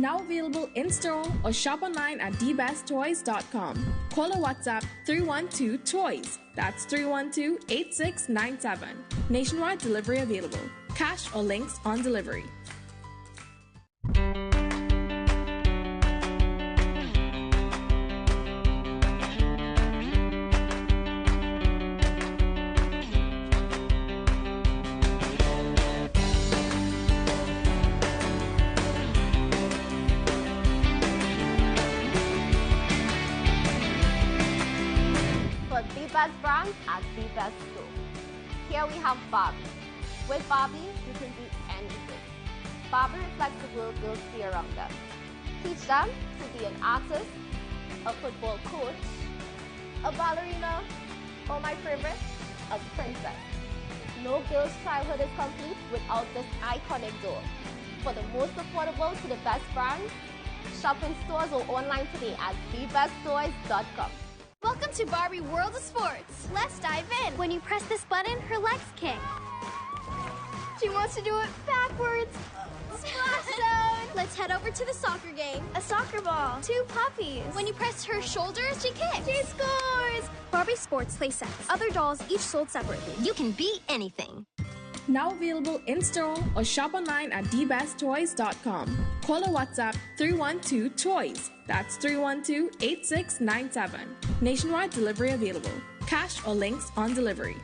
Now available in-store or shop online at dbesttoys.com. Call or WhatsApp 312-TOYS. That's 312-8697. Nationwide delivery available. Cash or links on delivery. Best brand at the best store. Here we have Barbie. With Barbie, you can do anything. Barbie reflects the world girls see around them. Teach them to be an artist, a football coach, a ballerina, or my favorite, a princess. No girl's childhood is complete without this iconic doll. For the most affordable to the best brands, shop in stores or online today at thebesttoys.com. Welcome to Barbie World of Sports. Let's dive in. When you press this button, her legs kick. She wants to do it backwards. Splash zone. Let's head over to the soccer game. A soccer ball. 2 puppies. When you press her shoulders, she kicks. She scores. Barbie Sports play sets. Other dolls each sold separately. You can be anything. Now available in-store or shop online at dbesttoys.com. Call or WhatsApp 312-TOYS. That's 312-8697. Nationwide delivery available. Cash or links on delivery.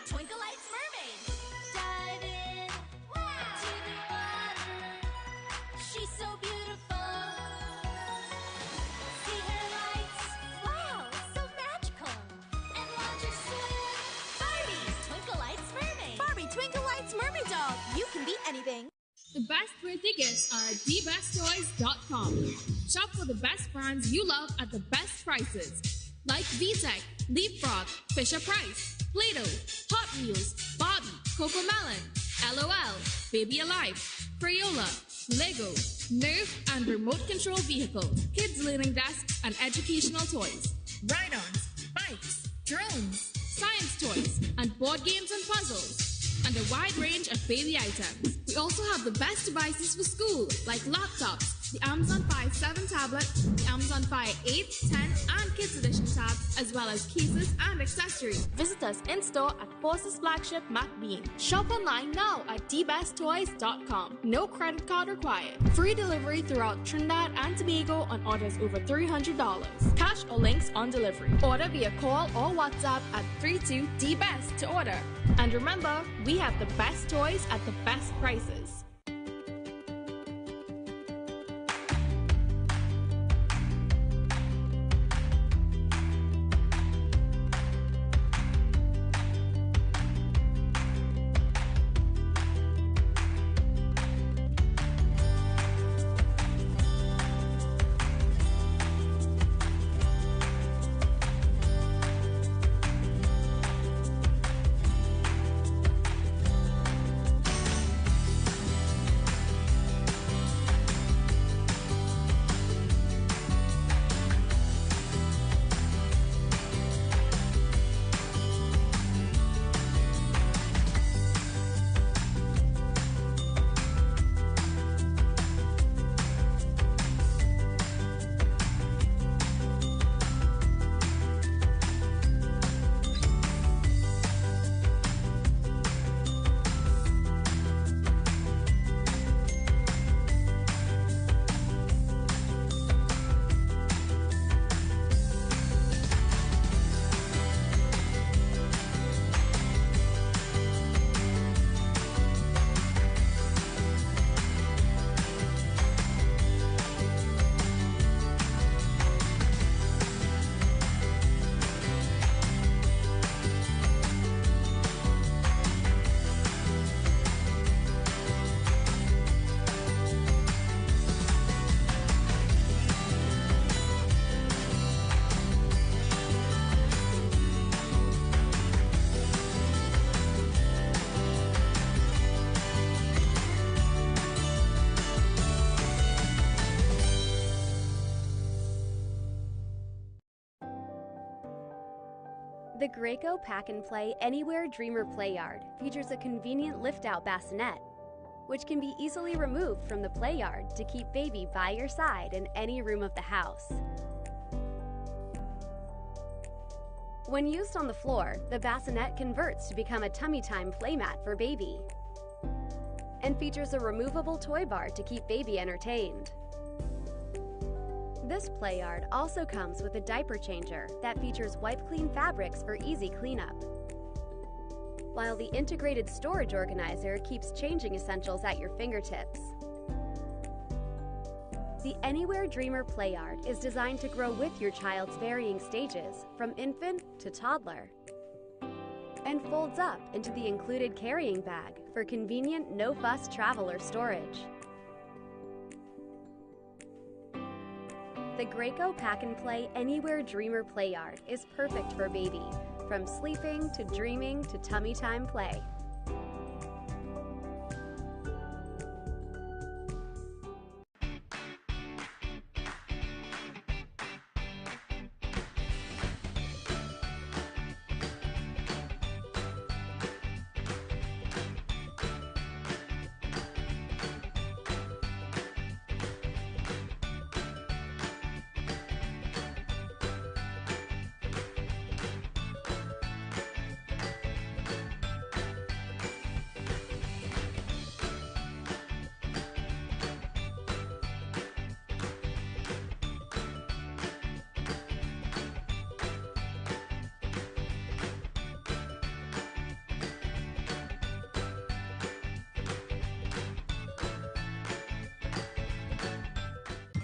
Twinkle Lights Mermaid. Dive in to the water. She's so beautiful. See her lights. Wow, so magical. And watch her swim. Barbie, Twinkle Lights Mermaid. Barbie, Twinkle Lights Mermaid doll. You can be anything. The best birthday gifts are at thebesttoys.com. Shop for the best brands you love at the best prices. Like VTech, Leapfrog, Fisher-Price, Play-Doh, Hot Wheels, Barbie, Cocomelon, LOL, Baby Alive, Crayola, Lego, Nerf, and remote control vehicles, kids learning desks, and educational toys, ride-ons, bikes, drones, science toys, and board games and puzzles, and a wide range of baby items. We also have the best devices for school, like laptops, the Amazon Fire 7 tablet, the Amazon Fire 8, 10, and Kids Edition tabs, as well as cases and accessories. Visit us in-store at Forces Flagship MacBean. Shop online now at dbesttoys.com. No credit card required. Free delivery throughout Trinidad and Tobago on orders over $300. Cash or links on delivery. Order via call or WhatsApp at 32DBEST to order. And remember, we have the best toys at the best prices. The Graco Pack and Play Anywhere Dreamer Play Yard features a convenient lift-out bassinet, which can be easily removed from the play yard to keep baby by your side in any room of the house. When used on the floor, the bassinet converts to become a tummy time playmat for baby and features a removable toy bar to keep baby entertained. This play yard also comes with a diaper changer that features wipe-clean fabrics for easy cleanup, while the integrated storage organizer keeps changing essentials at your fingertips. The Anywhere Dreamer Play Yard is designed to grow with your child's varying stages, from infant to toddler, and folds up into the included carrying bag for convenient no-fuss travel or storage. The Graco Pack and Play Anywhere Dreamer Play Yard is perfect for baby, from sleeping to dreaming to tummy time play.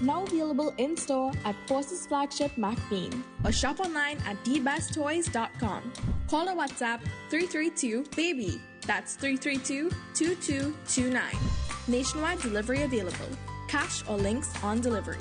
Now available in-store at Forces Flagship McBean or shop online at dbesttoys.com. Call or WhatsApp 332-BABY. That's 332-2229. Nationwide delivery available. Cash or links on delivery.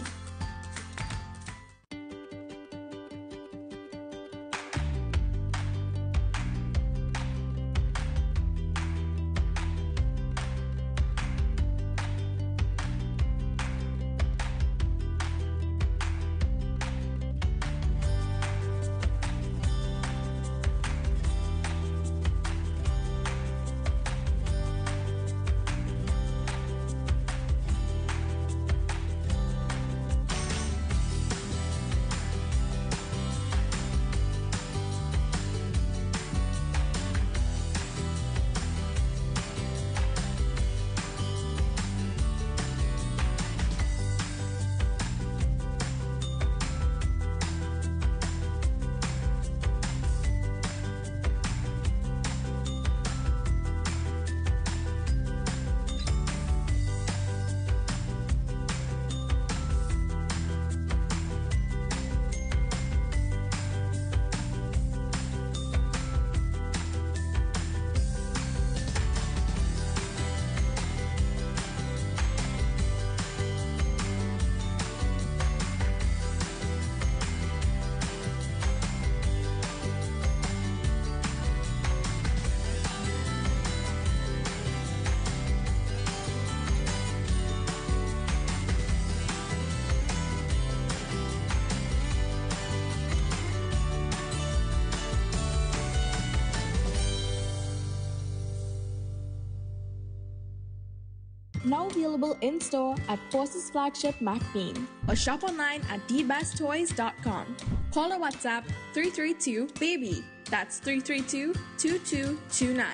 Now available in-store at Forces Flagship McBean or shop online at dbesttoys.com. Call or WhatsApp 332-BABY. That's 332-2229.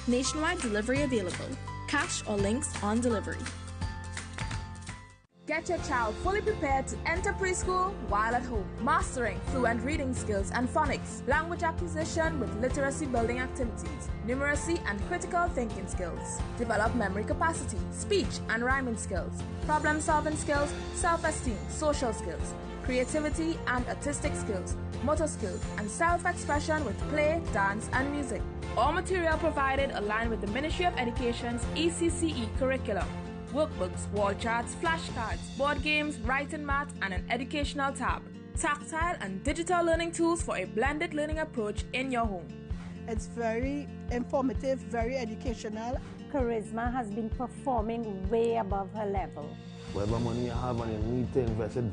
Nationwide delivery available. Cash or links on delivery. Get your child fully prepared to enter preschool while at home. Mastering fluent reading skills and phonics, language acquisition with literacy building activities, numeracy and critical thinking skills. Develop memory capacity, speech and rhyming skills, problem solving skills, self-esteem, social skills, creativity and artistic skills, motor skills, and self-expression with play, dance, and music. All material provided align with the Ministry of Education's ECCE curriculum. Workbooks, wall charts, flashcards, board games, writing math, and an educational tab. Tactile and digital learning tools for a blended learning approach in your home. It's very informative, very educational. Charisma has been performing way above her level. Whatever money you have and you need to invest it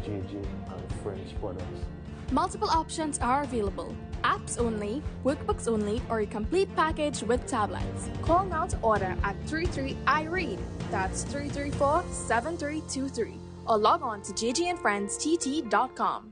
JJ and French products. Multiple options are available. apps only, workbooks only, or a complete package with tablets. Call now to order at 33iRead. That's 334-7323. Or log on to jjandfriendstt.com.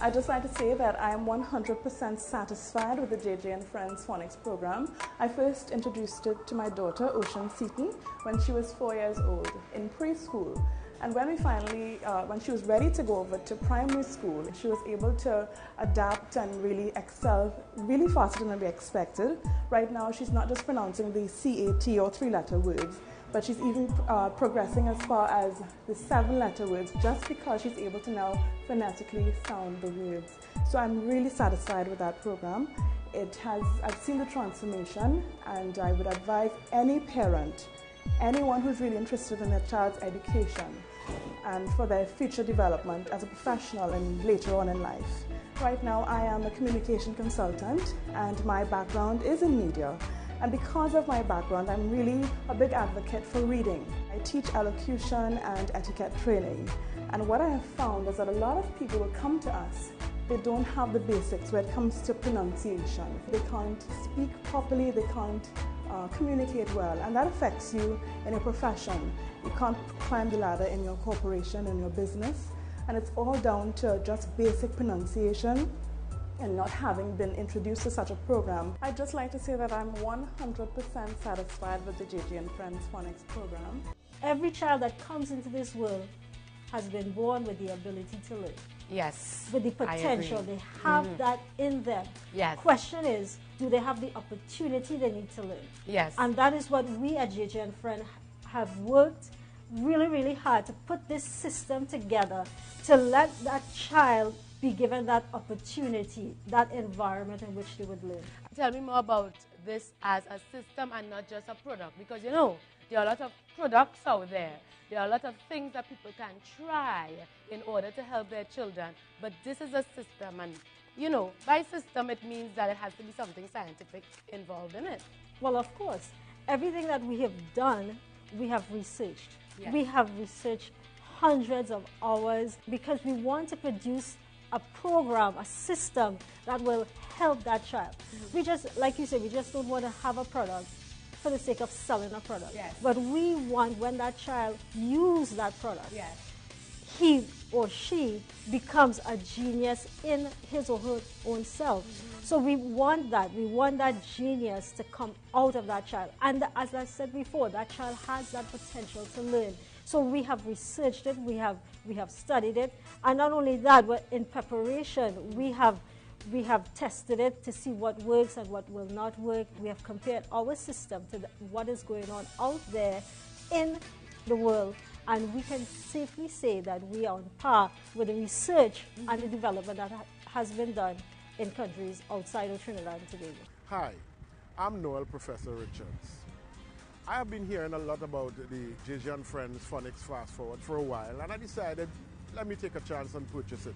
I'd just like to say that I am 100% satisfied with the JJ and Friends Phonics program. I first introduced it to my daughter, Ocean Seaton, when she was 4 years old in preschool. And when we finally, when she was ready to go over to primary school, she was able to adapt and really excel really faster than we expected. Right now, she's not just pronouncing the CAT or three-letter words, but she's even progressing as far as the 7-letter words just because she's able to now phonetically sound the words. So I'm really satisfied with that program. I've seen the transformation, and I would advise any parent, anyone who's really interested in their child's education and for their future development as a professional and later on in life. Right now I am a communication consultant and my background is in media. And because of my background, I'm really a big advocate for reading. I teach elocution and etiquette training. And what I have found is that a lot of people will come to us. They don't have the basics when it comes to pronunciation. They can't speak properly, they can't communicate well, and that affects you in your profession. You can't climb the ladder in your corporation, in your business, and it's all down to just basic pronunciation and not having been introduced to such a program. I'd just like to say that I'm 100% satisfied with the JJ and Friends Phonics program. Every child that comes into this world has been born with the ability to learn. Yes. With the potential. They have that in them. Yes. Question is, do they have the opportunity they need to learn? Yes. And that is what we at JJ and Friend have worked really, really hard to put this system together to let that child be given that opportunity, that environment in which they would live. Tell me more about this as a system and not just a product, because you know, there are a lot of products out there. There are a lot of things that people can try in order to help their children, but this is a system, and you know, by system it means that it has to be something scientific involved in it. Well, of course, everything that we have done, we have researched. Yes. We have researched hundreds of hours because we want to produce a program, a system that will help that child. We just, like you said, we just don't want to have a product for the sake of selling a product. Yes. But we want, when that child uses that product, yes, he or she becomes a genius in his or her own self. So we want that. We want that genius to come out of that child. And as I said before, that child has that potential to learn. So we have researched it, we have studied it, and not only that, but in preparation, we have tested it to see what works and what will not work. We have compared our system to what is going on out there in the world, and we can safely say that we are on par with the research and the development that has been done in countries outside of Trinidad and Tobago. Hi, I'm Noel Professor Richards. I have been hearing a lot about the JJ and Friends Phonics Fast Forward for a while, and I decided, let me take a chance and purchase it.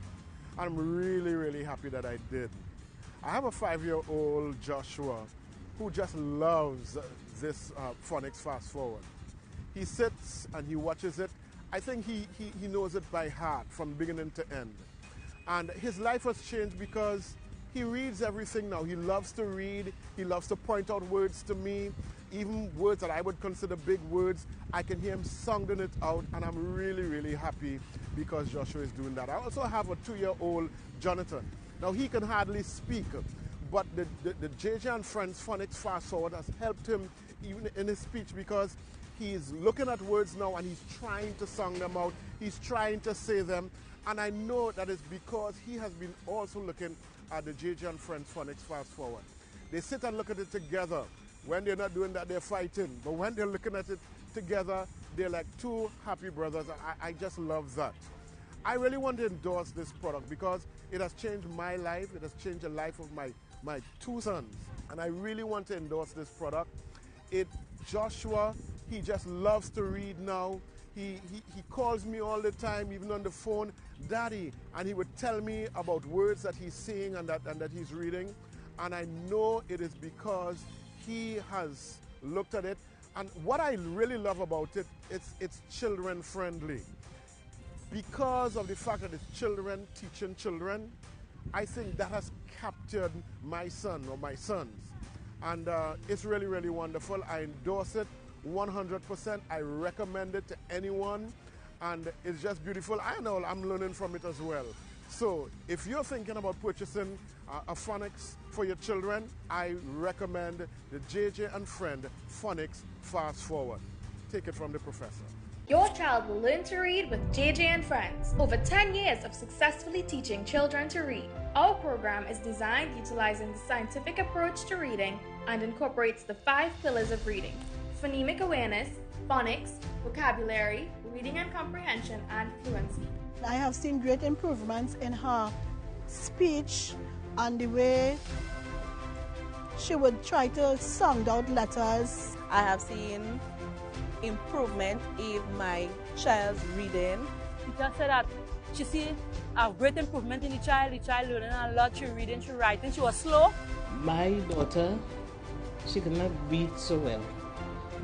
I'm really, really happy that I did. I have a 5-year-old Joshua who just loves this Phonics Fast Forward. He sits and he watches it. I think he knows it by heart from beginning to end. And his life has changed because he reads everything now. He loves to read. He loves to point out words to me, even words that I would consider big words. I can hear him sounding it out, and I'm really, really happy because Joshua is doing that. I also have a 2-year-old Jonathan. Now, he can hardly speak, but the JJ and Friends Phonics Fast Forward has helped him even in his speech because he's looking at words now and he's trying to sound them out. He's trying to say them, and I know that it's because he has been also looking at the JJ and Friends Phonics Fast Forward. They sit and look at it together. When they're not doing that, they're fighting. But when they're looking at it together, they're like two happy brothers. I just love that. I really want to endorse this product because it has changed my life. It has changed the life of my 2 sons. And I really want to endorse this product. Joshua, he just loves to read now. He calls me all the time, even on the phone, Daddy, and he would tell me about words that he's seeing and that he's reading. And I know it is because he has looked at it. And what I really love about it, it's children friendly. Because of the fact that it's children teaching children, I think that has captured my son or my sons. And it's really, really wonderful. I endorse it 100%. I recommend it to anyone. And it's just beautiful. I know I'm learning from it as well. So if you're thinking about purchasing a phonics for your children, I recommend the JJ and Friend Phonics Fast Forward. Take it from the professor. Your child will learn to read with JJ and Friends. Over 10 years of successfully teaching children to read. Our program is designed utilizing the scientific approach to reading and incorporates the 5 pillars of reading: phonemic awareness, phonics, vocabulary, reading and comprehension, and fluency. I have seen great improvements in her speech and the way she would try to sound out letters. I have seen improvement in my child's reading. Teacher said that she see a great improvement in the child learning a lot, she reading, she writing, she was slow. My daughter, she could not read so well.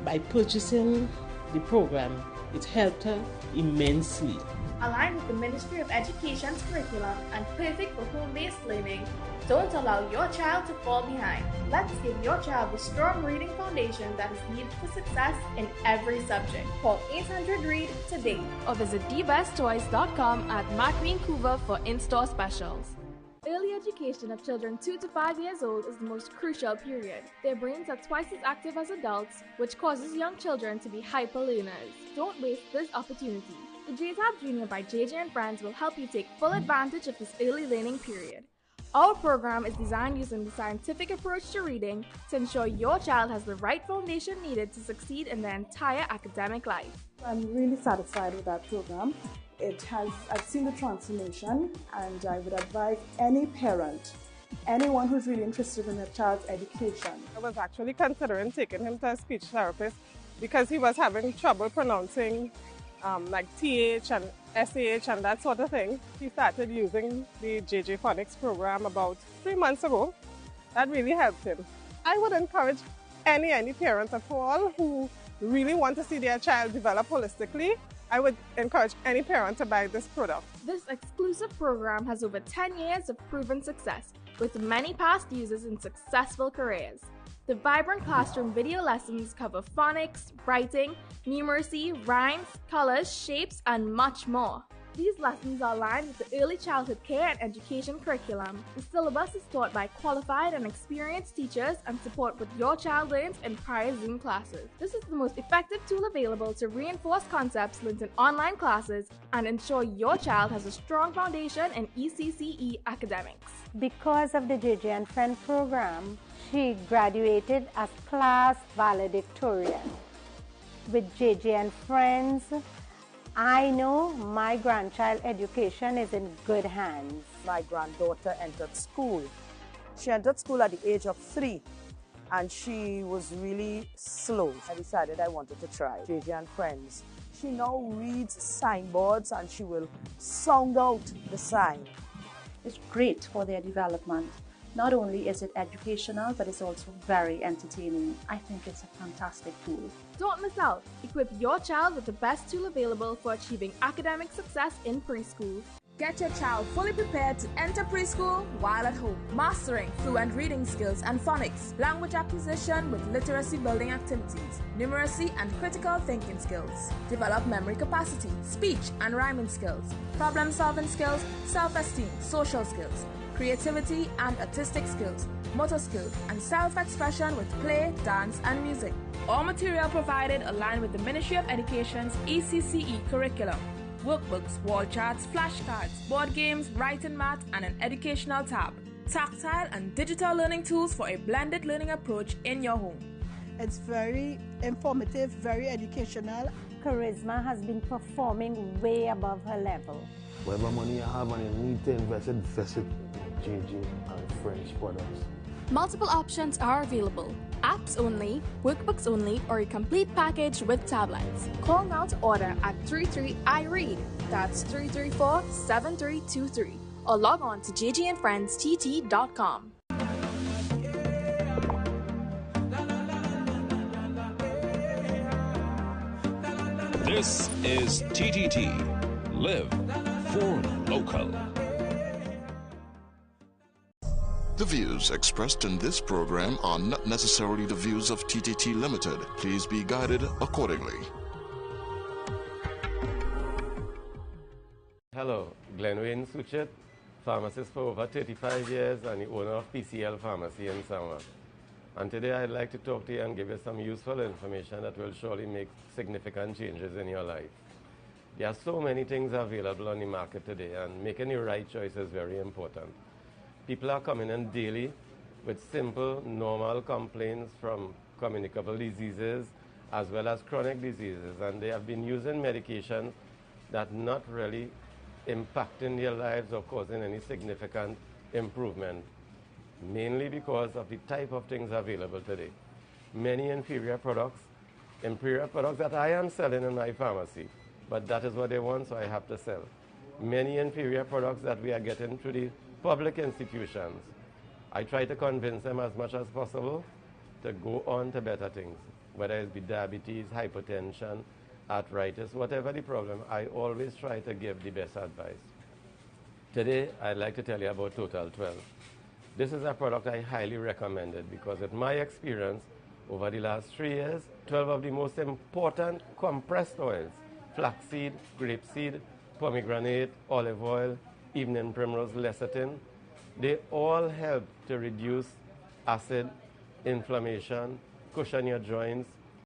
By purchasing the program, it helped her immensely. Aligned with the Ministry of Education's curriculum and perfect for home-based learning, don't allow your child to fall behind. Let's give your child the strong reading foundation that is needed for success in every subject. Call 800-READ today or visit dbesttoys.com at Macqueen Couva for in-store specials. Early education of children 2 to 5 years old is the most crucial period. Their brains are twice as active as adults, which causes young children to be hyper learners. Don't waste this opportunity. The JTAB Junior by JJ and Friends will help you take full advantage of this early learning period. Our program is designed using the scientific approach to reading to ensure your child has the right foundation needed to succeed in their entire academic life. I'm really satisfied with that program. I've seen the transformation, and I would advise any parent, anyone who's really interested in their child's education. I was actually considering taking him to a speech therapist because he was having trouble pronouncing like TH and SH and that sort of thing. He started using the JJ Phonics program about 3 months ago. That really helped him. I would encourage any parent at all who really want to see their child develop holistically. I would encourage any parent to buy this product. This exclusive program has over 10 years of proven success, with many past users in successful careers. The vibrant classroom video lessons cover phonics, writing, numeracy, rhymes, colors, shapes, and much more. These lessons are aligned with the early childhood care and education curriculum. The syllabus is taught by qualified and experienced teachers and support what your child learns in prior Zoom classes. This is the most effective tool available to reinforce concepts learned in online classes and ensure your child has a strong foundation in ECCE academics. Because of the JJ and Friend program, she graduated as class valedictorian. With JJ and Friends, I know my grandchild education is in good hands. My granddaughter entered school. She entered school at the age of 3 and she was really slow. I decided I wanted to try JJ and Friends. She now reads signboards and she will sound out the sign. It's great for their development. Not only is it educational, but it's also very entertaining. I think it's a fantastic tool. Don't miss out. Equip your child with the best tool available for achieving academic success in preschool. Get your child fully prepared to enter preschool while at home, mastering fluent reading skills and phonics, language acquisition with literacy building activities, numeracy and critical thinking skills. Develop memory capacity, speech and rhyming skills, problem solving skills, self-esteem, social skills, creativity and artistic skills, motor skills, and self-expression with play, dance, and music. All material provided align with the Ministry of Education's ECCE curriculum. Workbooks, wall charts, flashcards, board games, writing mat, and an educational tab. Tactile and digital learning tools for a blended learning approach in your home. It's very informative, very educational. Charisma has been performing way above her level. Whatever money you have and you need to invest it, JJ and Friends products. Multiple options are available. Apps only, workbooks only, or a complete package with tablets. Call now to order at 33iRead. That's 334-7323. Or log on to jjandfriendstt.com. This is TTT. Live for local. The views expressed in this program are not necessarily the views of TTT Limited. Please be guided accordingly. Hello, Glenn Wayne Suchet, pharmacist for over 35 years and the owner of PCL Pharmacy in Samoa. And today I'd like to talk to you and give you some useful information that will surely make significant changes in your life. There are so many things available on the market today, and making the right choice is very important. People are coming in daily with simple, normal complaints from communicable diseases as well as chronic diseases, and they have been using medications that not really impacting their lives or causing any significant improvement, mainly because of the type of things available today. Many inferior products that I am selling in my pharmacy, but that is what they want, so I have to sell. Many inferior products that we are getting through the public institutions. I try to convince them as much as possible to go on to better things, whether it be diabetes, hypertension, arthritis, whatever the problem, I always try to give the best advice. Today, I'd like to tell you about Total 12. This is a product I highly recommended because with my experience over the last 3 years, 12 of the most important compressed oils, flaxseed, grapeseed, pomegranate, olive oil, evening primrose, lecithin, they all help to reduce acid, inflammation, cushion your joints,